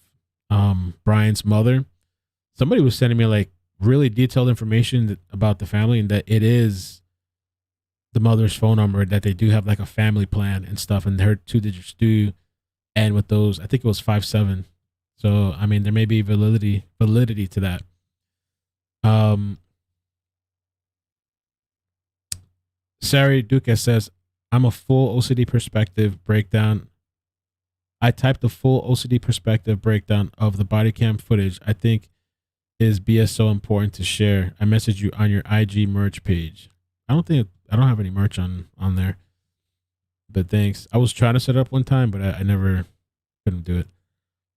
Brian's mother. Somebody was sending me like really detailed information about the family and that it is the mother's phone number, that they do have like a family plan and stuff, and her 2 digits do end with those. I think it was 57. So I mean, there may be validity to that. Sari Duque says, I'm a full OCD perspective breakdown. I typed the full OCD perspective breakdown of the body cam footage. I think is BS so important to share. I messaged you on your IG merch page. I don't have any merch on there, but thanks. I was trying to set it up one time, but I never couldn't do it.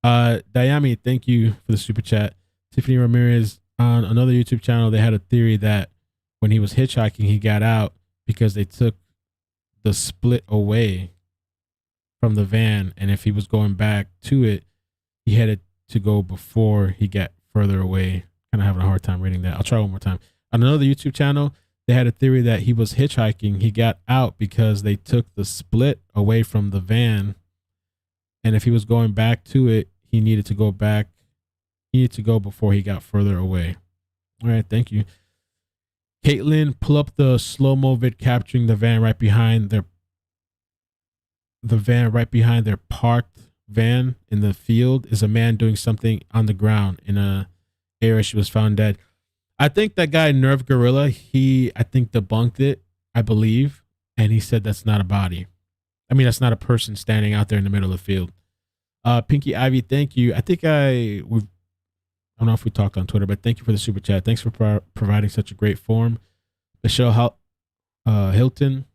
Diami, thank you for the super chat. Tiffany Ramirez, on another YouTube channel, they had a theory that when he was hitchhiking, he got out because they took the split away from the van, and if he was going back to it, he had to go before he got further away. Kind of having a hard time reading that. I'll try one more time. On another YouTube channel, they had a theory that he was hitchhiking. He got out because they took the split away from the van, and if he was going back to it, he needed to go back. He needed to go before he got further away. All right, thank you. Caitlin, pull up the slow-mo vid capturing the van right behind their parked van in the field. Is a man doing something on the ground in a area. She was found dead. I think that guy Nerve Gorilla, I think debunked it, I believe, and he said that's not a body. I mean, that's not a person standing out there in the middle of the field. Pinky Ivy, thank you. I think I don't know if we talked on Twitter, but thank you for the super chat. Thanks for providing such a great forum. Michelle Hilton.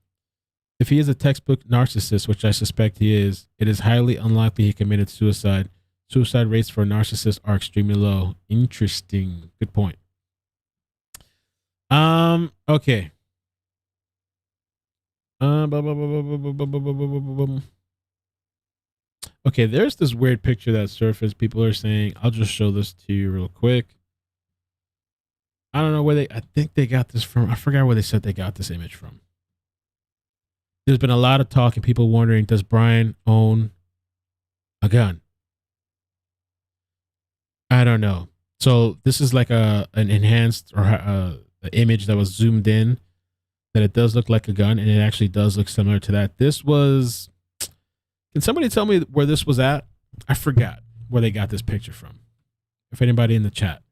If he is a textbook narcissist, which I suspect he is, it is highly unlikely he committed suicide. Suicide rates for narcissists are extremely low. Interesting. Good point. Okay. Okay, there's this weird picture that surfaced. People are saying, I'll just show this to you real quick. I don't know where I think they got this from. I forgot where they said they got this image from. There's been a lot of talk and people wondering, does Brian own a gun? I don't know. So this is like an enhanced or an image that was zoomed in, that it does look like a gun, and it actually does look similar to that. This was, can somebody tell me where this was at? I forgot where they got this picture from. If anybody in the chat.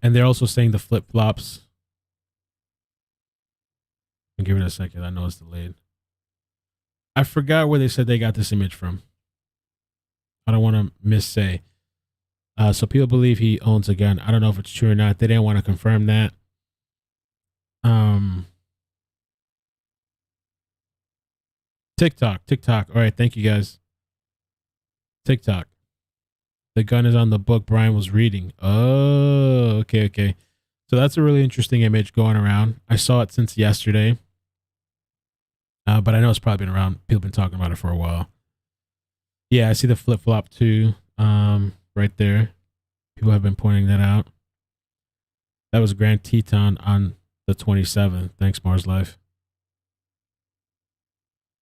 And they're also saying the flip-flops. I'll give it a second. I know it's delayed. I forgot where they said they got this image from. I don't want to missay. So people believe he owns a gun. I don't know if it's true or not. They didn't want to confirm that. TikTok. All right, thank you guys. TikTok. The gun is on the book Brian was reading. Oh, okay. So that's a really interesting image going around. I saw it since yesterday. But I know it's probably been around. People have been talking about it for a while. Yeah, I see the flip-flop too. Right there. People have been pointing that out. That was Grand Teton on the 27th. Thanks, Mars Life.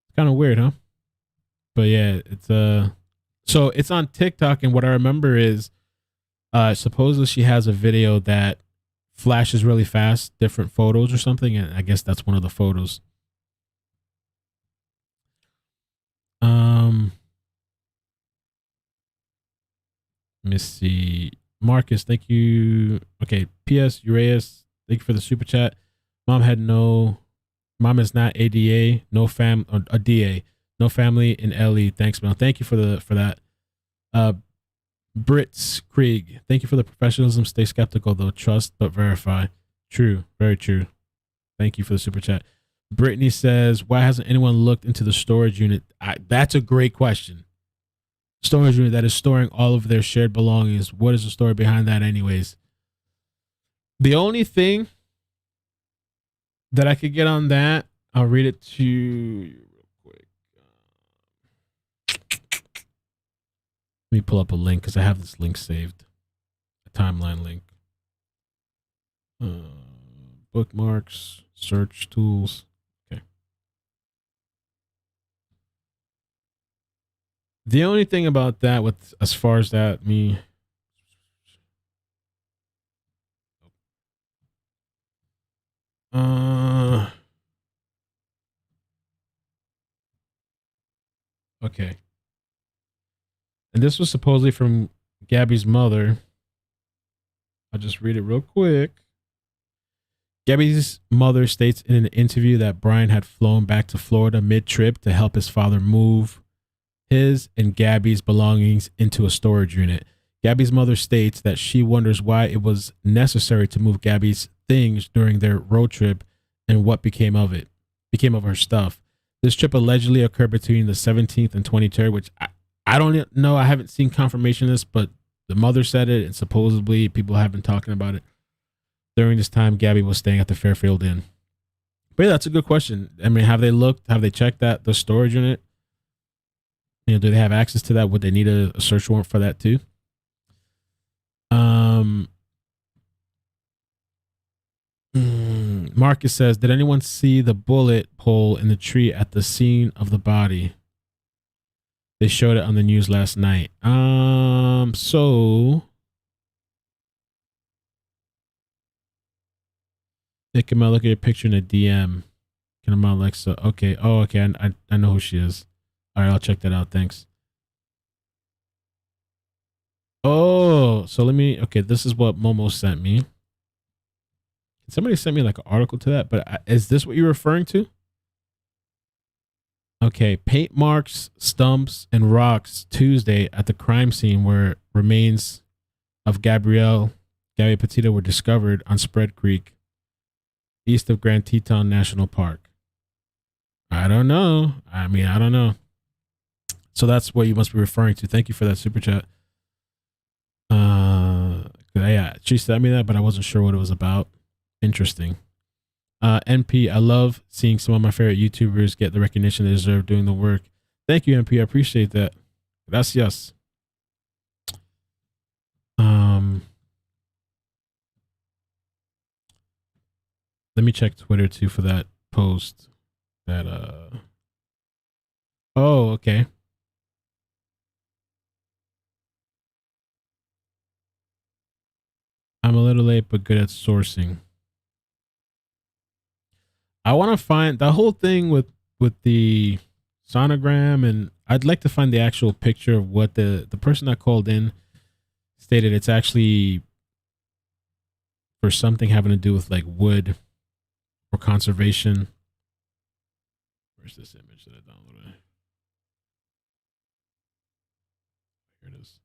It's kind of weird, huh? But yeah, it's so it's on TikTok, and what I remember is supposedly she has a video that flashes really fast, different photos or something, and I guess that's one of the photos. Let me see. Marcus, thank you. Okay, P.S. Urias, thank you for the super chat. Mom is not ADA, a DA, no family in LE. Thanks, Mel. Thank you for that. Brits Krieg, thank you for the professionalism. Stay skeptical though. Trust but verify. True, very true. Thank you for the super chat. Brittany says, why hasn't anyone looked into the storage unit? That's a great question. Storage unit that is storing all of their shared belongings. What is the story behind that anyways? The only thing that I could get on that, I'll read it to you real quick. Let me pull up a link because I have this link saved. A timeline link. Bookmarks, search tools. Okay. The only thing about that, with as far as that, okay. And this was supposedly from Gabby's mother. I'll just read it real quick. Gabby's mother states in an interview that Brian had flown back to Florida mid-trip to help his father move his and Gabby's belongings into a storage unit. Gabby's mother states that she wonders why it was necessary to move Gabby's things during their road trip and what became of her stuff. This trip allegedly occurred between the 17th and 23rd, which I don't know. I haven't seen confirmation of this, but the mother said it, and supposedly people have been talking about it. During this time, Gabby was staying at the Fairfield Inn. But yeah, that's a good question. I mean, have they looked? Have they checked the storage unit? You know, do they have access to that? Would they need a search warrant for that too? Marcus says, did anyone see the bullet hole in the tree at the scene of the body? They showed it on the news last night. So iCkEdMeL, look at your picture in a DM. Can I Alexa? Okay. Oh, okay. I know who she is. All right, I'll check that out. Thanks. Oh, so okay, this is what Momo sent me. Somebody sent me like an article to that, but is this what you're referring to? Okay, paint marks, stumps, and rocks Tuesday at the crime scene where remains of Gabby Petito were discovered on Spread Creek, east of Grand Teton National Park. I don't know. I don't know. So that's what you must be referring to. Thank you for that super chat. Yeah, she sent me that, but I wasn't sure what it was about. Interesting. NP, I love seeing some of my favorite YouTubers get the recognition they deserve doing the work. Thank you, NP. I appreciate that. Gracias. Let me check Twitter too for that post. Oh, okay. I'm a little late, but good at sourcing. I want to find the whole thing with the sonogram, and I'd like to find the actual picture of what the person that called in stated. It's actually for something having to do with like wood or conservation. Where's this image that I downloaded? Here it is.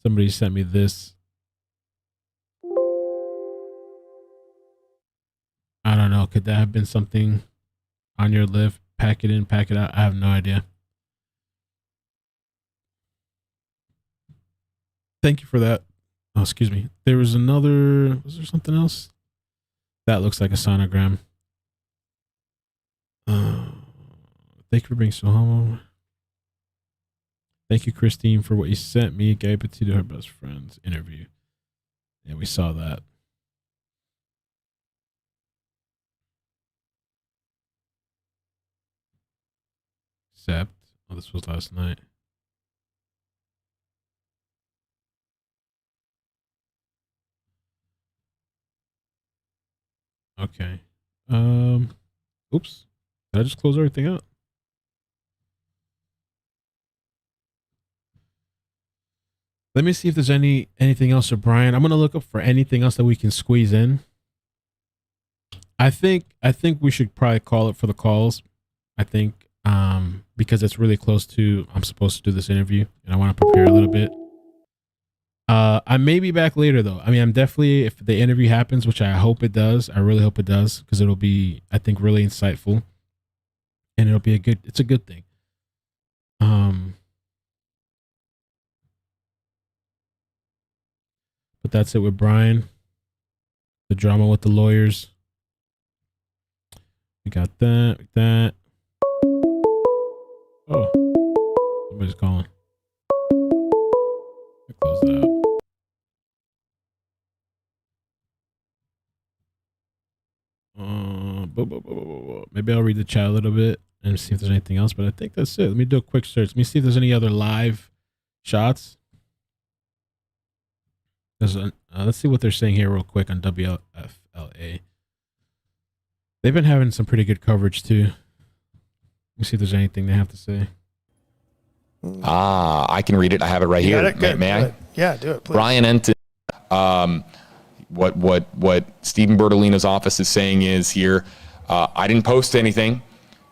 Somebody sent me this. I don't know. Could that have been something on your lift? Pack it in, pack it out. I have no idea. Thank you for that. Oh, excuse me. There was another. Was there something else? That looks like a sonogram. Thank you for being so humble. Thank you, Christine, for what you sent me. Gabby Petito, her best friend's interview. Yeah, we saw that. Except, oh, this was last night. Okay. Oops. Did I just close everything out? Let me see if there's anything else for Brian. I'm gonna look up for anything else that we can squeeze in. I think we should probably call it for the calls. I think because it's really close to I'm supposed to do this interview and I want to prepare a little bit. I may be back later though. I mean, I'm definitely, if the interview happens, which I hope it does, I really hope it does, because it'll be, I think, really insightful, and it'll be it's a good thing. But that's it with Brian. The drama with the lawyers. We got that. Oh, somebody's calling. I close that out. Maybe I'll read the chat a little bit and see if there's anything else, but I think that's it. Let me do a quick search. Let me see if there's any other live shots. Let's see what they're saying here real quick on WFLA. They've been having some pretty good coverage too. Let me see if there's anything they have to say. I can read it. I have it right here. May I? Yeah, do it, please. Brian Enton. What Stephen Bertolino's office is saying is here, I didn't post anything.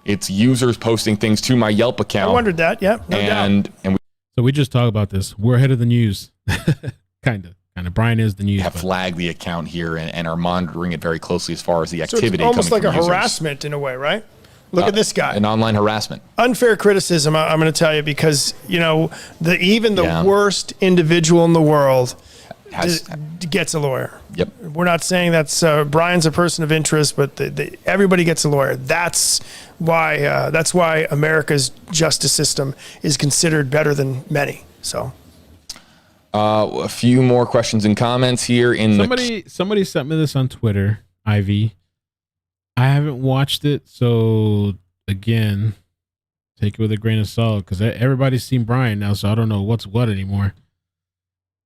It's users posting things to my Yelp account. I wondered that. Yeah, no doubt. So we just talked about this. We're ahead of the news. Kind of. Brian is the news. Have flagged the account here and are monitoring it very closely as far as the activity. So it's almost like a users. harassment in a way, right? Look at this guy. An online harassment. Unfair criticism, I'm going to tell you, because, even the worst individual in the world gets a lawyer. Yep. We're not saying that's Brian's a person of interest, but everybody gets a lawyer. That's why America's justice system is considered better than many. So. A few more questions and comments here. Somebody sent me this on Twitter, Ivy. I haven't watched it, so again, take it with a grain of salt, because everybody's seen Brian now, so I don't know what's what anymore.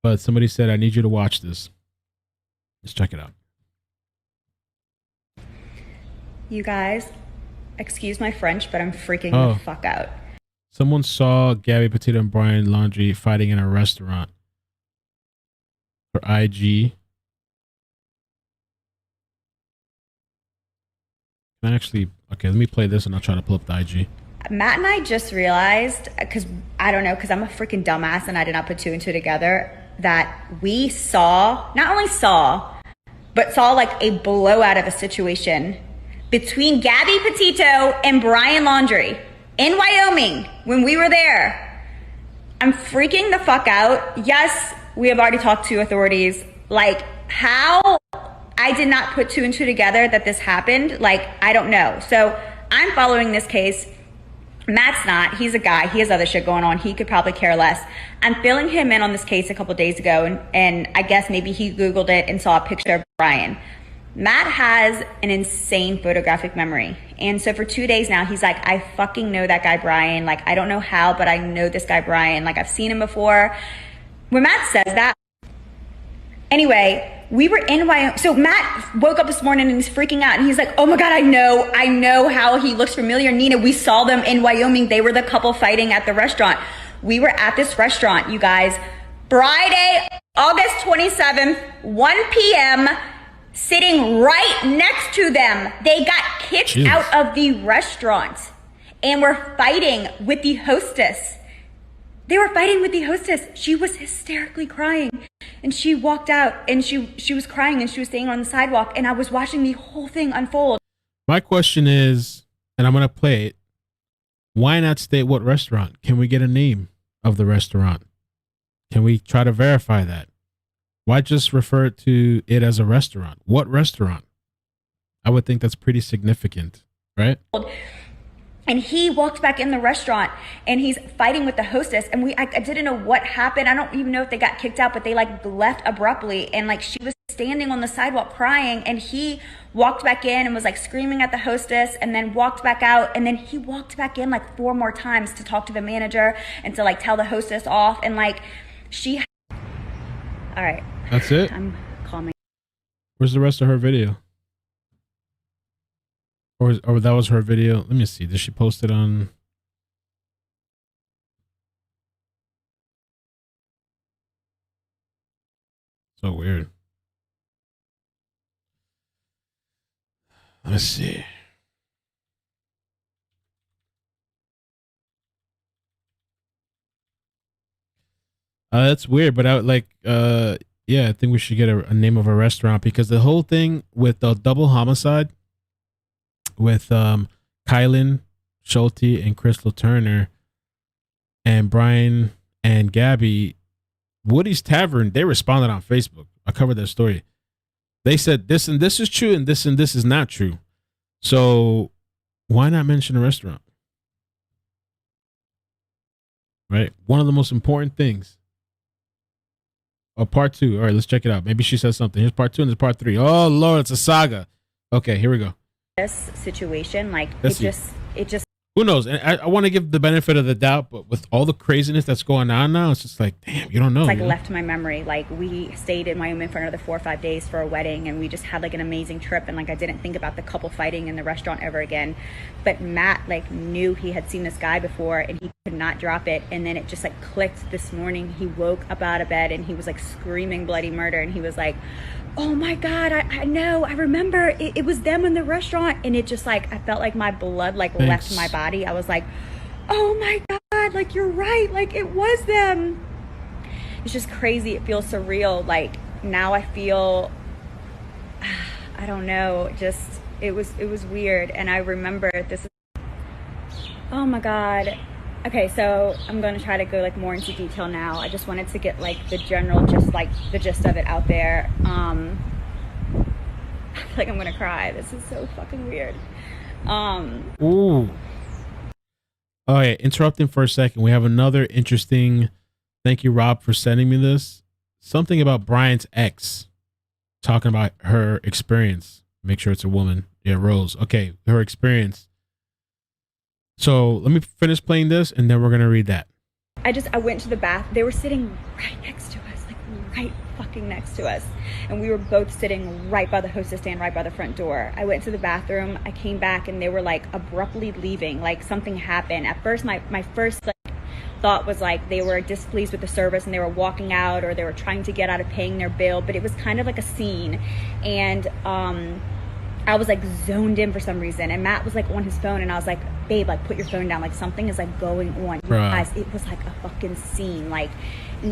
But somebody said, I need you to watch this. Let's check it out. You guys, excuse my French, but I'm freaking the fuck out. Someone saw Gabby Petito and Brian Laundrie fighting in a restaurant. For IG. Can I actually, Okay, let me play this and I'll try to pull up the IG. Matt and I just realized, because I don't know, because I'm a freaking dumbass and I did not put two and two together, that we not only saw, but saw like a blowout of a situation between Gabby Petito and Brian Laundrie in Wyoming when we were there. I'm freaking the fuck out. Yes, we have already talked to authorities. Like, how I did not put two and two together that this happened, like, I don't know. So I'm following this case. Matt's not. He's a guy. He has other shit going on. He could probably care less. I'm filling him in on this case a couple days ago, and I guess maybe he Googled it and saw a picture of Brian. Matt has an insane photographic memory. And so for 2 days now, he's like, I fucking know that guy Brian. Like, I don't know how, but I know this guy Brian. Like, I've seen him before. When Matt says that, anyway, we were in Wyoming. So Matt woke up this morning and he's freaking out. And he's like, oh my God, I know how he looks familiar. Nina, we saw them in Wyoming. They were the couple fighting at the restaurant. We were at this restaurant, you guys. Friday, August 27th, 1 p.m., sitting right next to them. They got kicked out of the restaurant and were fighting with the hostess. They were fighting with the hostess. She was hysterically crying. And she walked out and she was crying and she was staying on the sidewalk. And I was watching the whole thing unfold. My question is, and I'm going to play it, why not state what restaurant? Can we get a name of the restaurant? Can we try to verify that? Why just refer to it as a restaurant? What restaurant? I would think that's pretty significant, right? And he walked back in the restaurant and he's fighting with the hostess. And I didn't know what happened. I don't even know if they got kicked out, but they like left abruptly. And like she was standing on the sidewalk crying and he walked back in and was like screaming at the hostess and then walked back out. And then he walked back in like 4 more times to talk to the manager and to like tell the hostess off. And like all right. That's it? I'm calming. Where's the rest of her video? Or that was her video. Let me see. Did she post it on? So weird. Let's see. That's weird, but I would like, yeah, I think we should get a name of a restaurant because the whole thing with the double homicide with Kylan Schulte and Crystal Turner and Brian and Gabby, Woody's Tavern, they responded on Facebook. I covered that story. They said this and this is true and this is not true. So why not mention a restaurant? Right? One of the most important things. Oh, part 2. All right, let's check it out. Maybe she says something. Here's part 2 and there's part 3. Oh, Lord, it's a saga. Okay, here we go. This situation, like, Let's it see. just Who knows? And I want to give the benefit of the doubt, but with all the craziness that's going on now, it's just like, damn, you don't know. it's like man. left my memory. Like, we stayed in Wyoming for another 4 or 5 days for a wedding and we just had like an amazing trip, and like I didn't think about the couple fighting in the restaurant ever again. But Matt like knew he had seen this guy before and he could not drop it, and then it just like clicked this morning. He woke up out of bed and he was like screaming bloody murder, and he was like, oh my God, I know, I remember it was them in the restaurant. And it just like, I felt like my blood like left my body. I was like, oh my God, like you're right, like it was them. It's just crazy. It feels surreal. Like now I feel, I don't know, just it was weird. And I remember this is, oh my God. Okay, so I'm going to try to go like more into detail now. I just wanted to get like the general, just like the gist of it out there. I feel like I'm going to cry. This is so fucking weird. Ooh. Oh, yeah, interrupting for a second. We have another interesting, thank you, Rob, for sending me this. Something about Brian's ex, talking about her experience. Make sure it's a woman. Yeah, Rose. Okay, her experience. So let me finish playing this and then we're going to read that. I went to the bath. They were sitting right next to us, like right fucking next to us. And we were both sitting right by the hostess stand, right by the front door. I went to the bathroom. I came back and they were like abruptly leaving, like something happened. At first, my first like, thought was like they were displeased with the service and they were walking out, or they were trying to get out of paying their bill. But it was kind of like a scene. And I was like zoned in for some reason, and Matt was like on his phone, and I was like, babe, like put your phone down, like something is like going on. You guys, it was like a fucking scene, like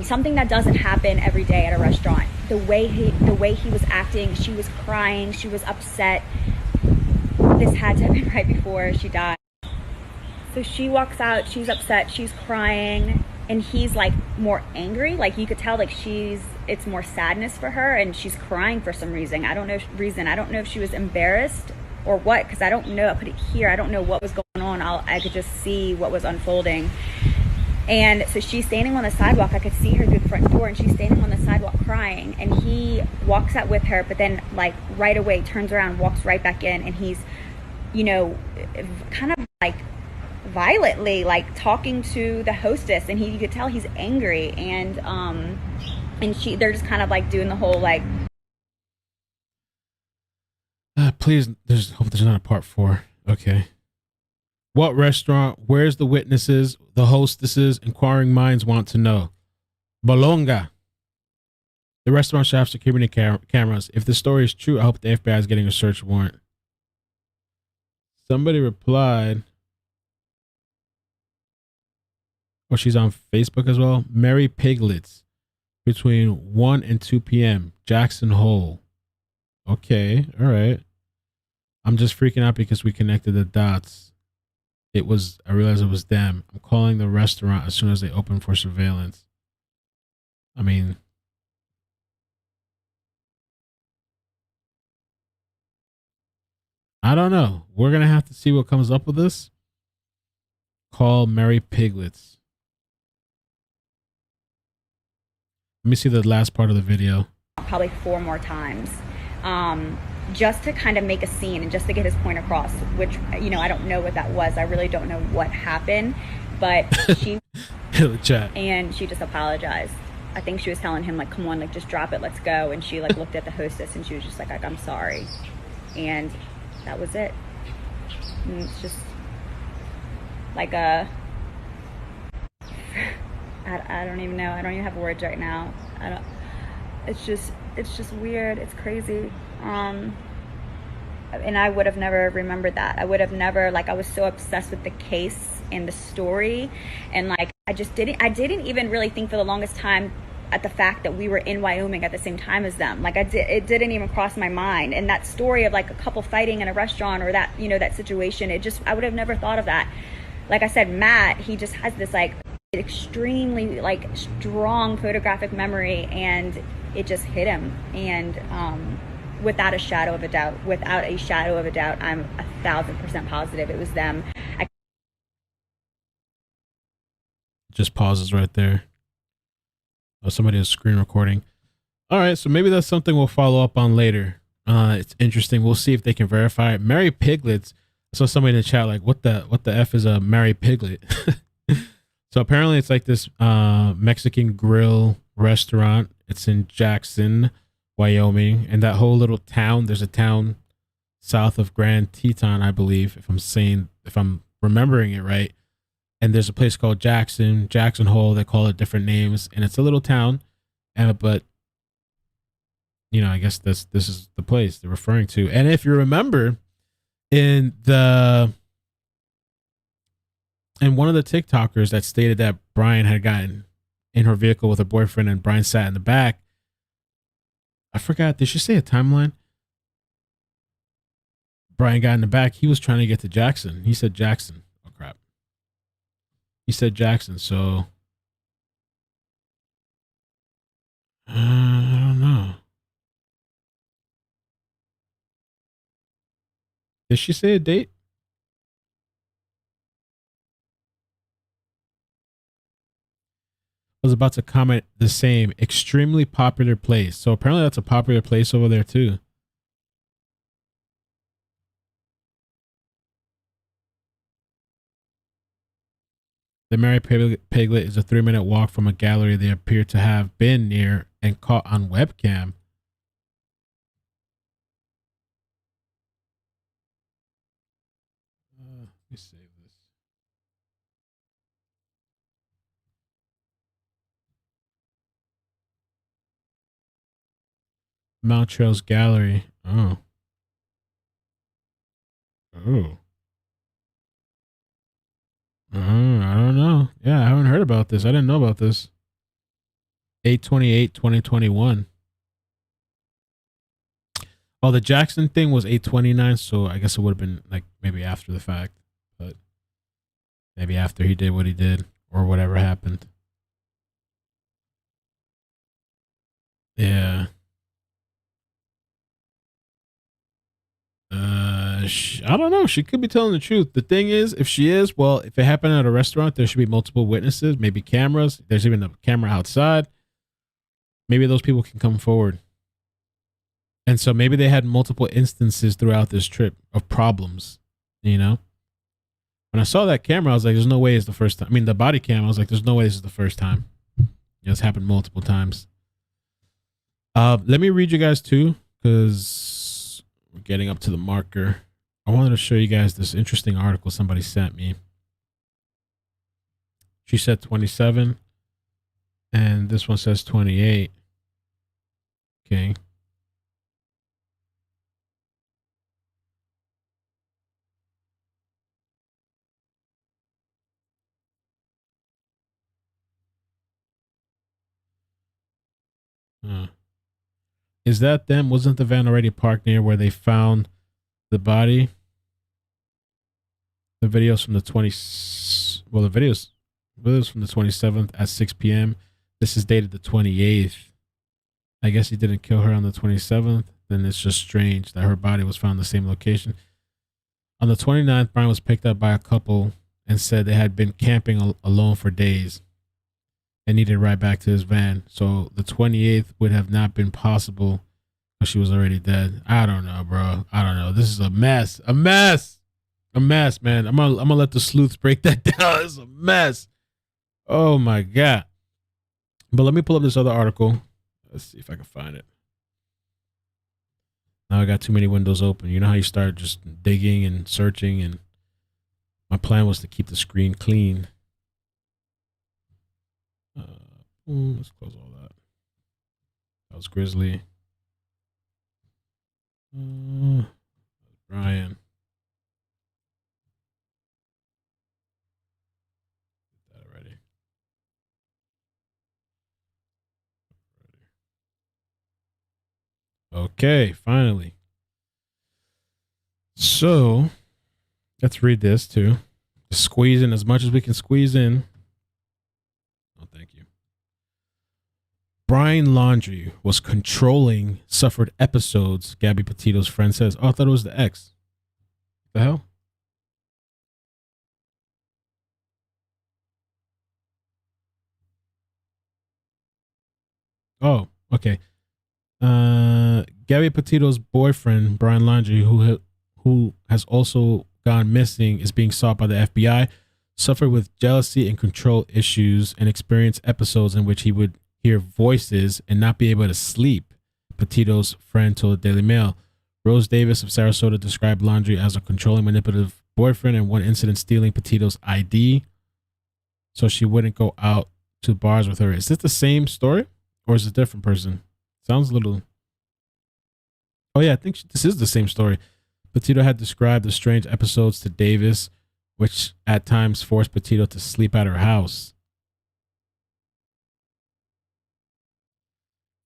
something that doesn't happen every day at a restaurant. The way he was acting, she was crying, she was upset. This had to have been right before she died. So she walks out, she's upset, she's crying, and he's like more angry. Like you could tell like it's more sadness for her, and she's crying for some reason. I don't know if she was embarrassed or what, because I don't know. I couldn't hear. I don't know what was going on. I could just see what was unfolding. And so she's standing on the sidewalk. I could see her through the front door, and she's standing on the sidewalk crying. And he walks out with her, but then like right away turns around, walks right back in, and he's, you know, kind of like violently like talking to the hostess, and you could tell he's angry, and they're just kind of like doing the whole like please hope there's not a part 4. Okay. What restaurant? Where's the witnesses? The hostesses? Inquiring minds want to know. Bolonga. The restaurant should have security cameras. If the story is true, I hope the FBI is getting a search warrant. Somebody replied. Oh, she's on Facebook as well. Mary Piglets. Between 1 and 2 p.m. Jackson Hole. Okay. All right. I'm just freaking out because we connected the dots. I realized it was them. I'm calling the restaurant as soon as they open for surveillance. I mean, I don't know. We're going to have to see what comes up with this. Call Mary Piglets. Let me see the last part of the video. Probably 4 more times. Just to kind of make a scene and just to get his point across, which, you know, I don't know what that was. I really don't know what happened, but she and she just apologized. I think she was telling him like, come on, like just drop it, let's go. And she like looked at the hostess and she was just like I'm sorry. And that was it. And it's just like I don't even know. I don't even have words right now. It's just weird. It's crazy. And I would have never remembered that. I would have never, like, I was so obsessed with the case and the story, and like I didn't even really think for the longest time at the fact that we were in Wyoming at the same time as them. Like it didn't even cross my mind. And that story of like a couple fighting in a restaurant or that, you know, that situation, I would have never thought of that. Like I said, Matt, he just has this like extremely like strong photographic memory, and it just hit him. And without a shadow of a doubt, I'm 1,000% positive it was them. Just pauses right there. Oh, somebody is screen recording. All right, so maybe that's something we'll follow up on later. It's interesting. We'll see if they can verify it. Mary Piglets. I saw somebody in the chat like, what the F is a Mary Piglet? So apparently it's like this Mexican grill restaurant. It's in Jackson, Wyoming. And that whole little town, there's a town south of Grand Teton, I believe, if I'm remembering it right. And there's a place called Jackson Hole. They call it different names, and it's a little town. But you know, I guess this is the place they're referring to. And if you remember, in one of the TikTokers that stated that Brian had gotten in her vehicle with her boyfriend and Brian sat in the back. I forgot. Did she say a timeline? Brian got in the back. He was trying to get to Jackson. He said Jackson. Oh, crap. He said Jackson. So I don't know. Did she say a date? I was about to comment the same. Extremely popular place. So apparently that's a popular place over there too. The Mary Piglet is a 3-minute walk from a gallery they appear to have been near and caught on webcam. Let me save this. Mount Trails Gallery. Oh. Oh. I don't know. Yeah, I haven't heard about this. I didn't know about this. 8/28/2021. Oh, the Jackson thing was 8/29, so I guess it would have been like maybe after the fact, but maybe after he did what he did or whatever happened. Yeah. I don't know. She could be telling the truth. The thing is, if she is, well, if it happened at a restaurant, there should be multiple witnesses, maybe cameras. There's even a camera outside. Maybe those people can come forward. And so maybe they had multiple instances throughout this trip of problems, you know? When I saw that camera, I was like, there's no way it's the first time. I mean, the body cam, I was like, there's no way this is the first time. It's happened multiple times. Let me read you guys too, because we're getting up to the marker. I wanted to show you guys this interesting article somebody sent me. She said 27, and this one says 28. Okay. Is that them? Wasn't the van already parked near where they found the body? The videos from the 20. Well, the videos from the 27th at 6 p.m. This is dated the 28th. I guess he didn't kill her on the 27th. Then it's just strange that her body was found in the same location. On the 29th, Brian was picked up by a couple and said they had been camping alone for days and needed a ride back to his van. So the 28th would have not been possible because she was already dead. I don't know, bro. I don't know. This is a mess. A mess. A mess, man. I'm gonna let the sleuths break that down. It's a mess. Oh my God. But let me pull up this other article. Let's see if I can find it. Now I got too many windows open. You know how you start just digging and searching, and my plan was to keep the screen clean. Let's close all that. That was Grizzly. Brian. Did that already. Okay, finally. So let's read this too. Just squeeze in as much as we can squeeze in. Oh, thank you. Brian Laundrie was controlling suffered episodes, Gabby Petito's friend says. Oh, I thought it was the ex. What the hell? Oh, okay. Gabby Petito's boyfriend, Brian Laundrie, who has also gone missing, is being sought by the FBI, suffered with jealousy and control issues, and experienced episodes in which he would hear voices and not be able to sleep, Petito's friend told the Daily Mail. Rose Davis of Sarasota described Laundrie as a controlling, manipulative boyfriend, and one incident stealing Petito's ID so she wouldn't go out to bars with her. Is this the same story or is it a different person? Sounds a little... Oh, yeah, I think this is the same story. Petito had described the strange episodes to Davis, which at times forced Petito to sleep at her house.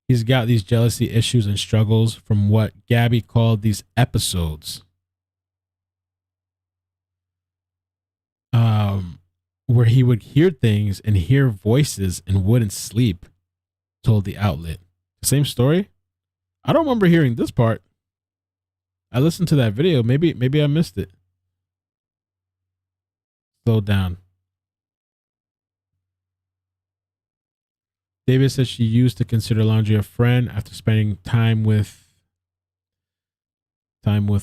He's got these jealousy issues and struggles from what Gabby called these episodes. Where he would hear things and hear voices and wouldn't sleep, told the outlet. Same story? I don't remember hearing this part. I listened to that video. Maybe I missed it. Slow down. David says she used to consider Laundrie a friend after spending time with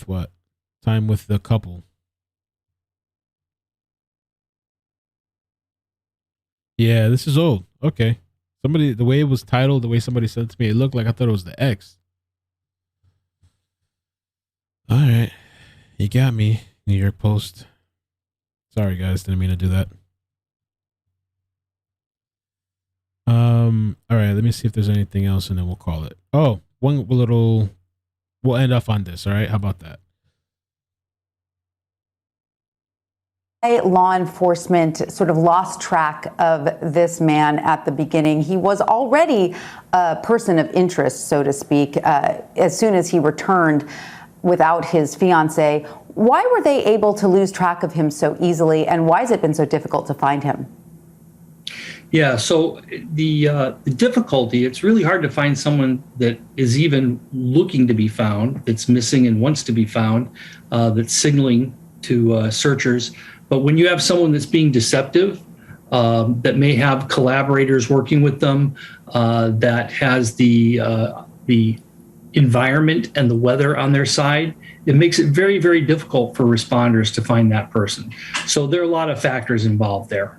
what? Time with the couple. Yeah, this is old. Okay. Somebody, the way it was titled, the way somebody sent it to me, it looked like I thought it was the ex. All right. You got me, New York Post. Sorry, guys. Didn't mean to do that. All right. Let me see if there's anything else, and then we'll call it. Oh, one little... We'll end off on this, all right? How about that? law enforcement sort of lost track of this man at the beginning. He was already a person of interest, so to speak, as soon as he returned without his fiancée. Why were they able to lose track of him so easily, and why has it been so difficult to find him? Yeah, so the difficulty, it's really hard to find someone that is even looking to be found, that's missing and wants to be found, that's signaling to searchers. But when you have someone that's being deceptive, that may have collaborators working with them, that has the environment and the weather on their side, it makes it very, very difficult for responders to find that person. So there are a lot of factors involved there.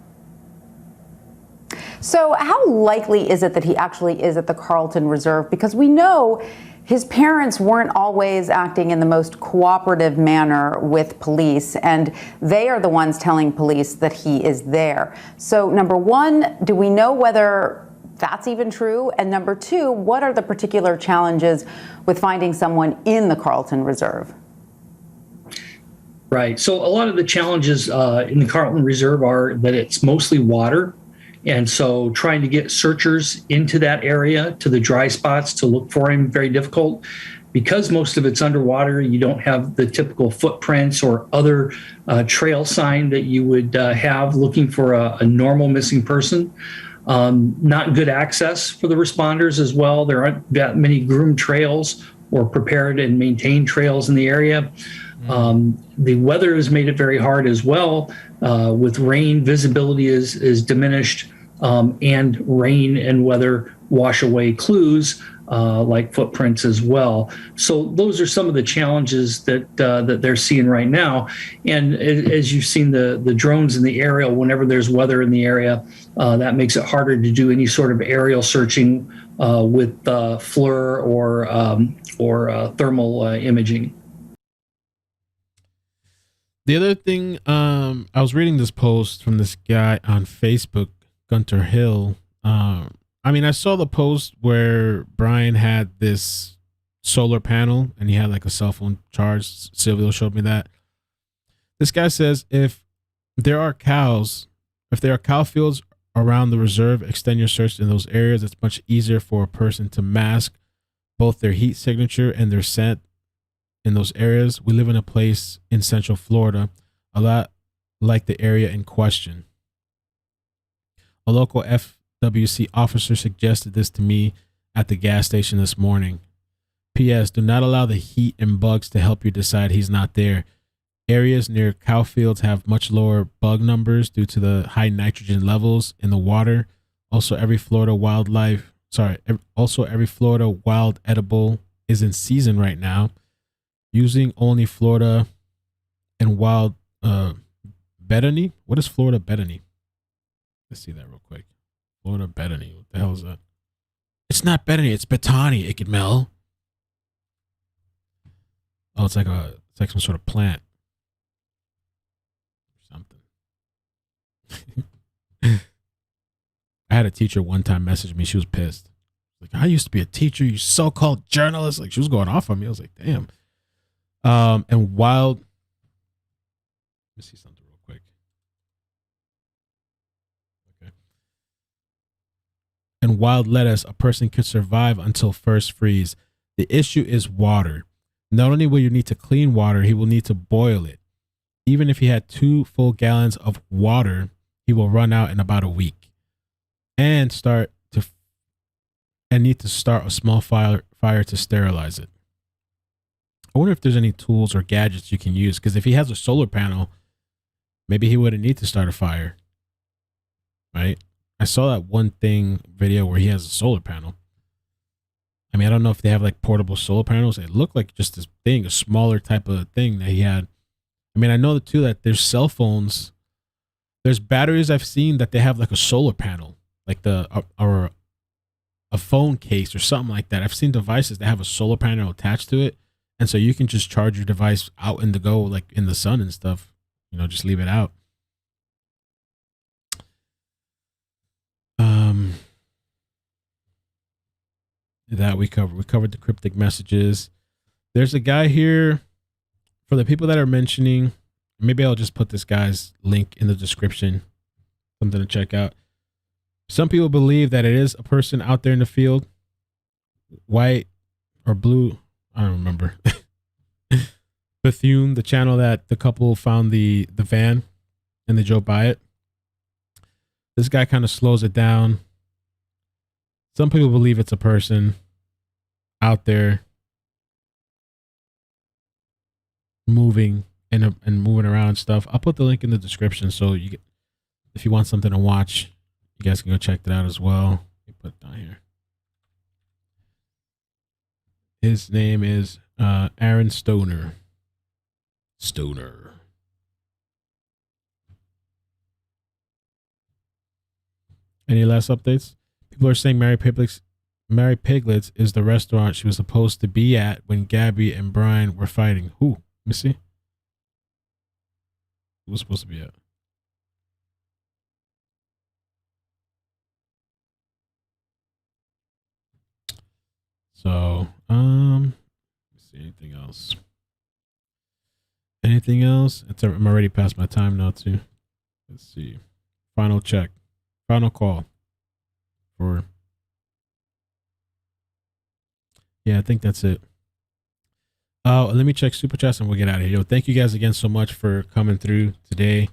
So how likely is it that he actually is at the Carlton Reserve? Because we know his parents weren't always acting in the most cooperative manner with police, and they are the ones telling police that he is there. So number one, do we know whether that's even true? And number two, what are the particular challenges with finding someone in the Carlton Reserve? Right. So a lot of the challenges in the Carlton Reserve are that it's mostly water. And so trying to get searchers into that area, to the dry spots to look for him, very difficult. Because most of it's underwater, you don't have the typical footprints or other trail sign that you would have looking for a normal missing person. Not good access for the responders as well. There aren't that many groomed trails or prepared and maintained trails in the area. The weather has made it very hard as well. With rain, visibility is diminished, and rain and weather wash away clues like footprints as well. So those are some of the challenges that they're seeing right now. And as you've seen the drones in the aerial, whenever there's weather in the area, that makes it harder to do any sort of aerial searching with FLIR or thermal imaging. The other thing, I was reading this post from this guy on Facebook, Gunter Hill. I mean, I saw the post where Brian had this solar panel and he had like a cell phone charge. Silvio showed me that. This guy says if there are cow fields around the reserve, extend your search in those areas. It's much easier for a person to mask both their heat signature and their scent in those areas. We live in a place in Central Florida, a lot like the area in question. A local FWC officer suggested this to me at the gas station this morning. P.S. Do not allow the heat and bugs to help you decide he's not there. Areas near cow fields have much lower bug numbers due to the high nitrogen levels in the water. Also, every Florida wild edible is in season right now. Using only Florida and wild betony. What is Florida betony? Let's see that real quick. Florida betony. What the hell is that? It's not betony. It's betony, iCkEdMeL. Oh, it's like some sort of plant. Something. I had a teacher one time message me. She was pissed. Like, I used to be a teacher, you so-called journalist. Like, she was going off on me. I was like, damn. And wild. Let me see something real quick. Okay. And wild lettuce, a person could survive until first freeze. The issue is water. Not only will you need to clean water, he will need to boil it. Even if he had 2 full gallons of water, he will run out in about a week. And need to start a small fire to sterilize it. I wonder if there's any tools or gadgets you can use, because if he has a solar panel, maybe he wouldn't need to start a fire. Right? I saw that one video where he has a solar panel. I mean, I don't know if they have like portable solar panels. It looked like just this thing, a smaller type of thing that he had. I mean, I know too that there's cell phones. There's batteries I've seen that they have like a solar panel, like or a phone case or something like that. I've seen devices that have a solar panel attached to it. And so you can just charge your device out in the go, like in the sun and stuff, just leave it out. That we covered the cryptic messages. There's a guy here for the people that are mentioning Maybe I'll just put this guy's link in the description. Something to check out. Some people believe that it is a person out there in the field, white or blue. I don't remember. Bethune, the channel that the couple found the van and they drove by it. This guy kind of slows it down. Some people believe it's a person out there moving and moving around and stuff. I'll put the link in the description so you get, if you want something to watch, you guys can go check that out as well. Let me put it down here. His name is Aaron Stoner. Any last updates? People are saying Mary Piglets is the restaurant she was supposed to be at when Gabby and Brian were fighting. Who? Let me see. Who was supposed to be at? So, let's see, anything else? Anything else? I'm already past my time now too. Let's see. Final check. Final call. Yeah, I think that's it. Let me check super chats and we'll get out of here. Yo, thank you guys again so much for coming through today.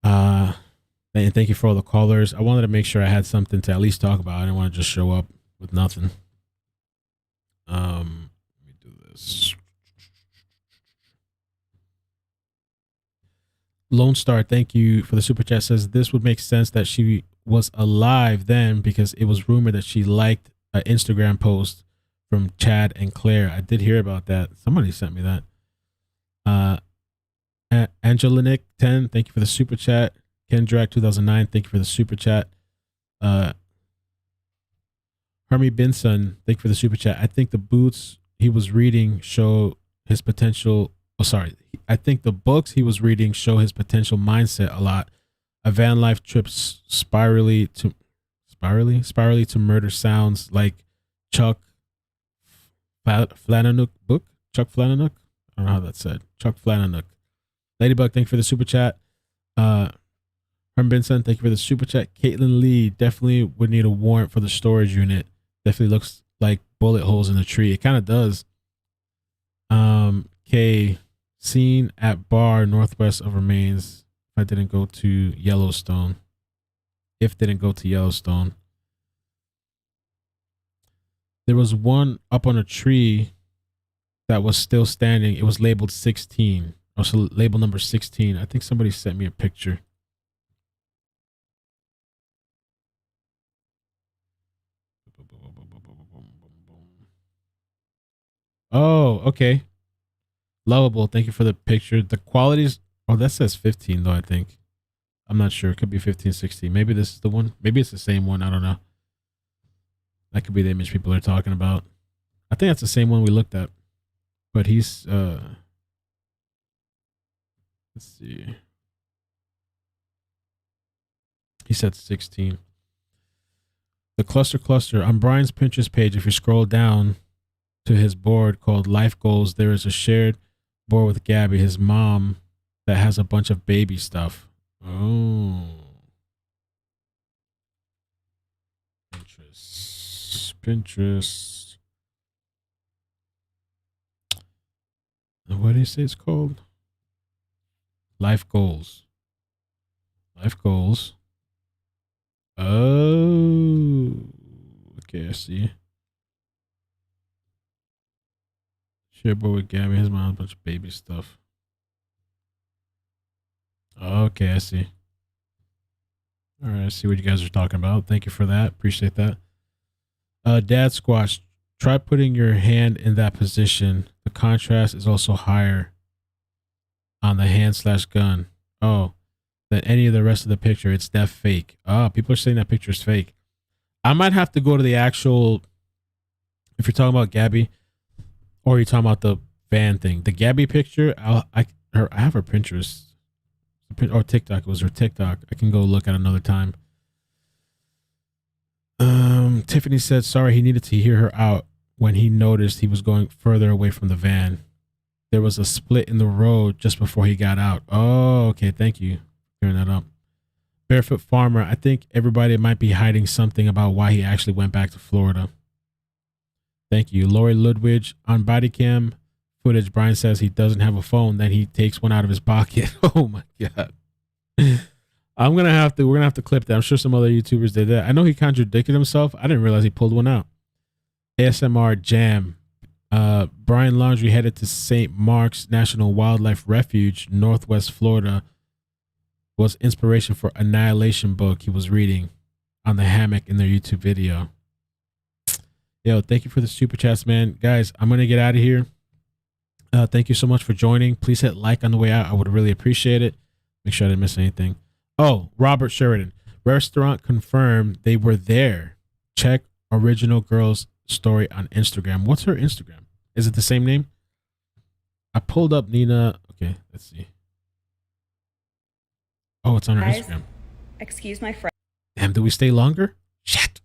And thank you for all the callers. I wanted to make sure I had something to at least talk about. I didn't want to just show up with nothing. Let me do this. Lone Star, thank you for the super chat. Says this would make sense that she was alive then because it was rumored that she liked an Instagram post from Chad and Claire. I did hear about that. Somebody sent me that. Angelinik 10, thank you for the super chat. Kendrak 2009, thank you for the super chat. Hermie Binson, thank you for the super chat. I think the books he was reading show his potential. Oh, sorry. I think the books he was reading show his potential mindset a lot. A van life trip spirally to murder sounds like Chuck Flanagan book. Chuck Flanagan. I don't know how that's said. Chuck Flanagan. Ladybug, thank you for the super chat. Herm Benson, thank you for the super chat. Caitlin Lee, definitely would need a warrant for the storage unit. Definitely looks like bullet holes in the tree. It kind of does. K, seen at bar northwest of remains. If didn't go to Yellowstone. There was one up on a tree that was still standing. It was labeled 16. Also label number 16. I think somebody sent me a picture. Oh, okay. Lovable. Thank you for the picture. The qualities. Oh, that says 15 though, I think. I'm not sure. It could be 15, 16. Maybe this is the one. Maybe it's the same one. I don't know. That could be the image people are talking about. I think that's the same one we looked at. But he's let's see. He said 16. The cluster. On Brian's Pinterest page, if you scroll down to his board called Life Goals, there is a shared board with Gabby, his mom, that has a bunch of baby stuff. Oh. Pinterest. What do you say it's called? Life Goals. Oh. Okay, I see. Share board with Gabby, his mom, a bunch of baby stuff. Okay, I see. All right, I see what you guys are talking about. Thank you for that. Appreciate that. Dad Squash, try putting your hand in that position. The contrast is also higher on the hand/gun. Oh, than any of the rest of the picture. It's that fake. People are saying that picture is fake. I might have to go to the actual, if you're talking about Gabby, or you're talking about the van thing. The Gabby picture, I have her Pinterest. Or TikTok. It was her TikTok. I can go look at another time. Tiffany said, sorry, he needed to hear her out when he noticed he was going further away from the van. there was a split in the road just before he got out. Oh, okay. Thank you for clearing that up. Barefoot Farmer, I think everybody might be hiding something about why he actually went back to Florida. Thank you. Lori Ludwig, on body cam footage, Brian says he doesn't have a phone, then he takes one out of his pocket. Oh my God. we're gonna have to clip that. I'm sure some other YouTubers did that. I know he contradicted himself. I didn't realize he pulled one out. ASMR Jam. Brian Laundrie headed to St. Mark's National Wildlife Refuge, Northwest Florida, was inspiration for Annihilation book he was reading on the hammock in their YouTube video. Yo, thank you for the super chats, man. Guys, I'm going to get out of here. Thank you so much for joining. Please hit like on the way out. I would really appreciate it. Make sure I didn't miss anything. Oh, Robert Sheridan. Restaurant confirmed they were there. Check original girl's story on Instagram. What's her Instagram? Is it the same name? I pulled up Nina. Okay, let's see. Oh, it's on her Instagram. Excuse my friend. Damn, do we stay longer? Shit.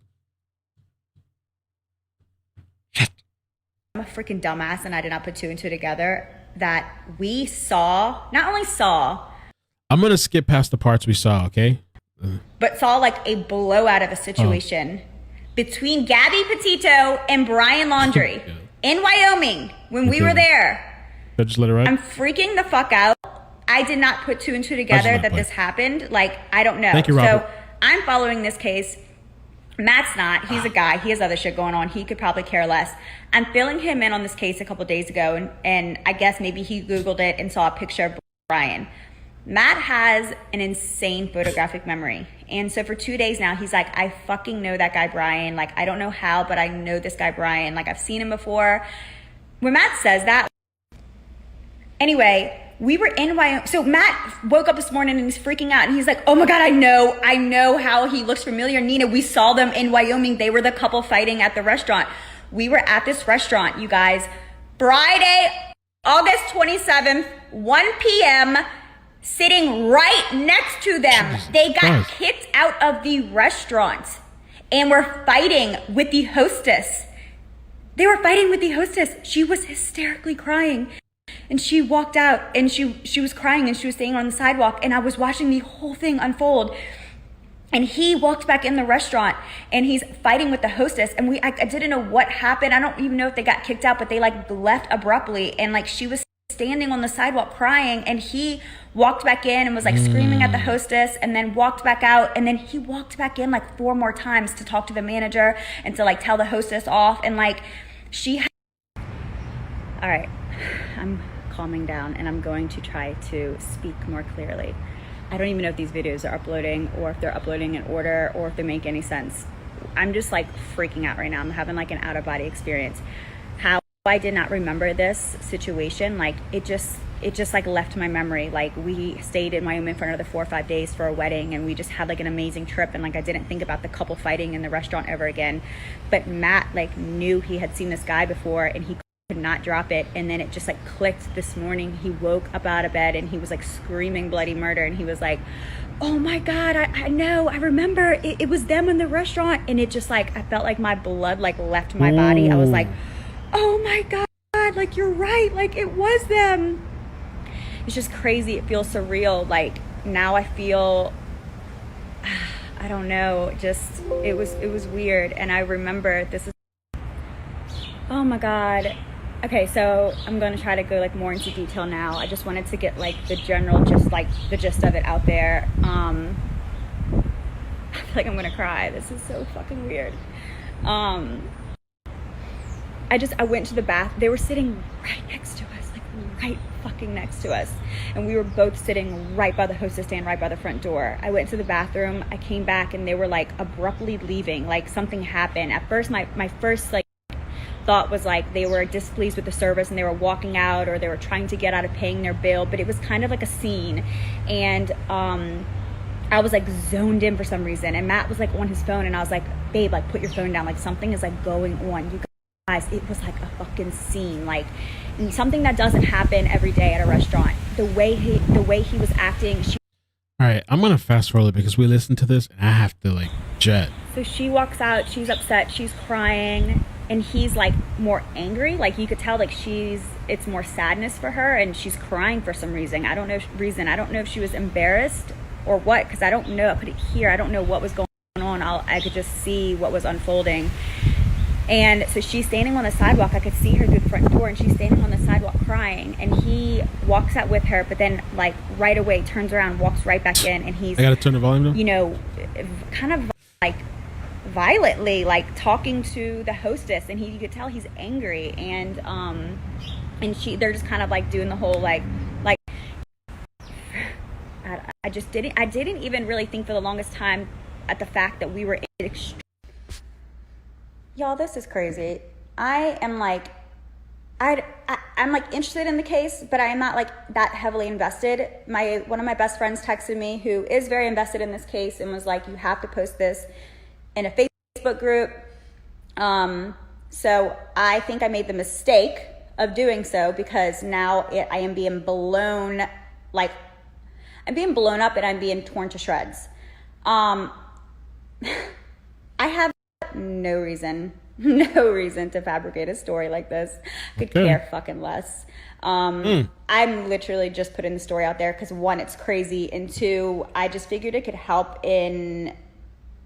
I'm a freaking dumbass and I did not put two and two together that we saw, not only saw, I'm going to skip past the parts we saw, okay? But saw like a blowout of a situation between Gabby Petito and Brian Laundrie in Wyoming when we were there. Did I just let it ride? I'm freaking the fuck out. I did not put two and two together that this happened. Like, I don't know. Thank you, Robert. So I'm following this case. Matt's not. He's a guy. He has other shit going on. He could probably care less. I'm filling him in on this case a couple of days ago, and I guess maybe he Googled it and saw a picture of Brian. Matt has an insane photographic memory. And so for 2 days now, he's like, I fucking know that guy Brian. Like, I don't know how, but I know this guy Brian. Like, I've seen him before. When Matt says that, anyway, we were in Wyoming. So Matt woke up this morning and he's freaking out. And he's like, oh my God, I know how he looks familiar. Nina, we saw them in Wyoming. They were the couple fighting at the restaurant. We were at this restaurant, you guys. Friday, August 27th, 1 p.m., sitting right next to them. Jesus they got Christ. Kicked out of the restaurant and were fighting with the hostess. They were fighting with the hostess. She was hysterically crying. And she walked out and she was crying and she was staying on the sidewalk. And I was watching the whole thing unfold. And he walked back in the restaurant and he's fighting with the hostess. And I didn't know what happened. I don't even know if they got kicked out, but they like left abruptly. And like she was standing on the sidewalk crying and he walked back in and was like screaming at the hostess and then walked back out. And then he walked back in like 4 more times to talk to the manager and to like tell the hostess off. And like all right, I'm calming down and I'm going to try to speak more clearly. I don't even know if these videos are uploading or if they're uploading in order or if they make any sense. I'm just like freaking out right now. I'm having like an out of body experience. How I did not remember this situation, like it just like left my memory. Like we stayed in Wyoming for another 4 or 5 days for a wedding and we just had like an amazing trip and like I didn't think about the couple fighting in the restaurant ever again. But Matt like knew he had seen this guy before and he could not drop it. And then it just like clicked this morning. He woke up out of bed and he was like screaming bloody murder and he was like, oh my God, I know, I remember it was them in the restaurant. And it just like I felt like my blood like left my body. I was like, oh my God, like you're right, like it was them. It's just crazy. It feels surreal. Like now I feel I don't know, just it was weird. And I remember this is oh my God. Okay, so I'm going to try to go like more into detail now. I just wanted to get like the general, just like the gist of it out there. I feel like I'm going to cry. This is so fucking weird. I went to the bath. They were sitting right next to us, like right fucking next to us. And we were both sitting right by the hostess stand, right by the front door. I went to the bathroom. I came back and they were like abruptly leaving. Like something happened. At first, my first like thought was like they were displeased with the service and they were walking out or they were trying to get out of paying their bill, but it was kind of like a scene. And I was like zoned in for some reason and Matt was like on his phone and I was like, babe, like put your phone down, like something is like going on. You guys, it was like a fucking scene, like something that doesn't happen every day at a restaurant. The way he was acting. All right, I'm gonna fast forward because we listened to this and I have to like jet. So she walks out, she's upset, she's crying. and he's like more angry. Like you could tell like it's more sadness for her, and she's crying for some reason. I don't know if she was embarrassed or what, because I don't know. I couldn't hear. I don't know what was going on. I could just see what was unfolding. And so she's standing on the sidewalk. I could see her through the front door, and she's standing on the sidewalk crying. And he walks out with her, but then like right away turns around, walks right back in, and he's, I gotta turn the volume down. you know, kind of like violently like talking to the hostess, and you could tell he's angry. And they're just kind of like doing the whole like I didn't even really think for the longest time at the fact that we were in Y'all, this is crazy. I am like, I'm like interested in the case, but I am not like that heavily invested. One of my best friends texted me, who is very invested in this case, and was like, you have to post this in a Facebook group. So I think I made the mistake of doing so, because now I am being blown, like I'm being blown up and I'm being torn to shreds. I have no reason to fabricate a story like this. Could care fucking less. I'm literally just putting the story out there because, one, it's crazy, and two, I just figured it could help in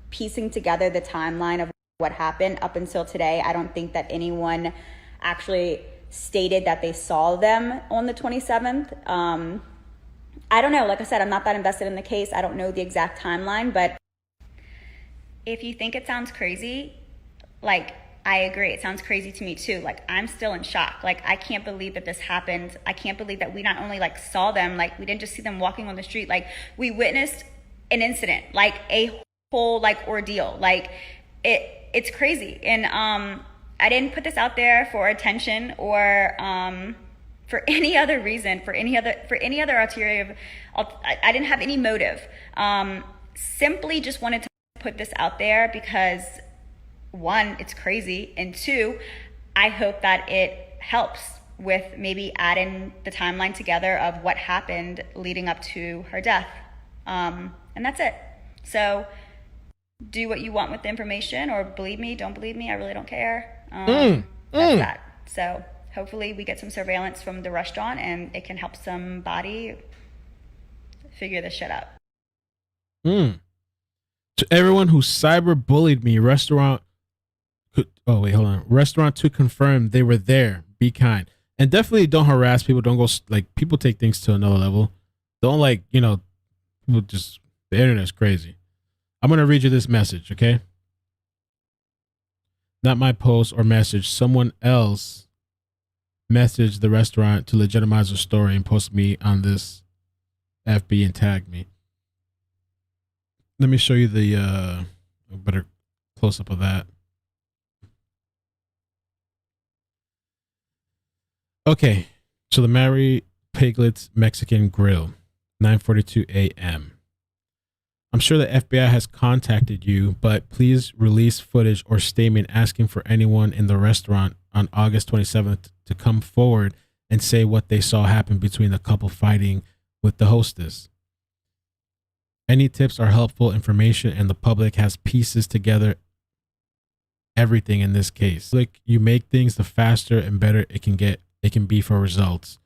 piecing together the timeline of what happened up until today. I don't think that anyone actually stated that they saw them on the 27th. I don't know. Like I said, I'm not that invested in the case. I don't know the exact timeline, but if you think it sounds crazy, like, I agree. It sounds crazy to me too. Like, I'm still in shock. Like, I can't believe that this happened. I can't believe that we not only like saw them, like we didn't just see them walking on the street. Like, we witnessed an incident, like a whole like ordeal. Like, it's crazy. And I didn't put this out there for attention or for any other reason, for any other ulterior. I didn't have any motive. Simply just wanted to put this out there because, one, it's crazy, and two, I hope that it helps with maybe adding the timeline together of what happened leading up to her death. And that's it. So do what you want with the information, or believe me, don't believe me, I really don't care. That's that. So hopefully we get some surveillance from the restaurant and it can help somebody figure this shit out. To everyone who cyber bullied me, restaurant to confirm they were there. Be kind. And definitely don't harass people. Don't go, like, people take things to another level. Don't, like, people just, the internet's crazy. I'm going to read you this message, okay? Not my post or message. Someone else messaged the restaurant to legitimize a story and post me on this FB and tag me. Let me show you the better close up of that. Okay, so the Mary Piglets Mexican Grill, 9:42 a.m. I'm sure the FBI has contacted you, but please release footage or statement asking for anyone in the restaurant on August 27th to come forward and say what they saw happen between the couple fighting with the hostess. Any tips are helpful information, and the public has pieces together everything in this case. Like, you make things, the faster and better it can be for results.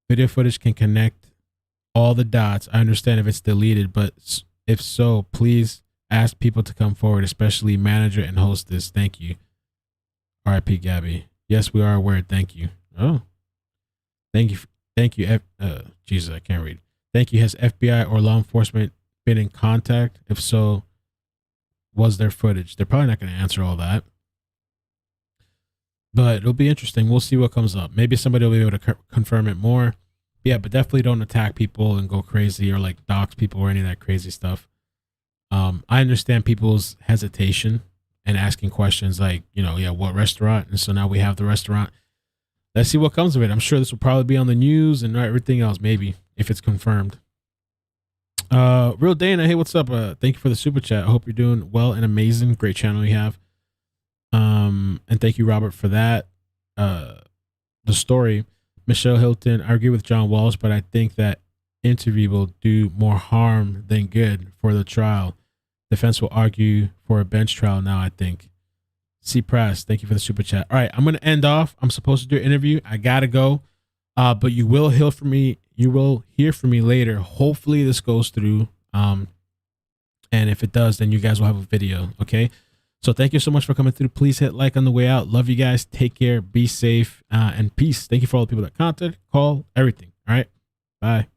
Video footage can connect all the dots. I understand if it's deleted, but if so, please ask people to come forward, especially manager and hostess. Thank you. R.I.P. Gabby. Yes, we are aware. Thank you. Oh, thank you. Thank you. Jesus, I can't read. Thank you. Has FBI or law enforcement been in contact? If so, was there footage? They're probably not going to answer all that, but it'll be interesting. We'll see what comes up. Maybe somebody will be able to confirm it more. Yeah, but definitely don't attack people and go crazy or like dox people or any of that crazy stuff. I understand people's hesitation and asking questions like, what restaurant? And so now we have the restaurant. Let's see what comes of it. I'm sure this will probably be on the news and everything else, maybe, if it's confirmed. Real Dana, hey, what's up? Thank you for the super chat. I hope you're doing well and amazing. Great channel you have. And thank you, Robert, for that. The story. Michelle Hilton, I agree with John Walsh, but I think that interview will do more harm than good for the trial. Defense will argue for a bench trial now, I think. C Press, thank you for the super chat. All right, I'm gonna end off. I'm supposed to do an interview. I gotta go. But you will hear from me. You will hear from me later. Hopefully this goes through. And if it does, then you guys will have a video. Okay. So thank you so much for coming through. Please hit like on the way out. Love you guys. Take care. Be safe. And peace. Thank you for all the people that contacted, call, everything. All right. Bye.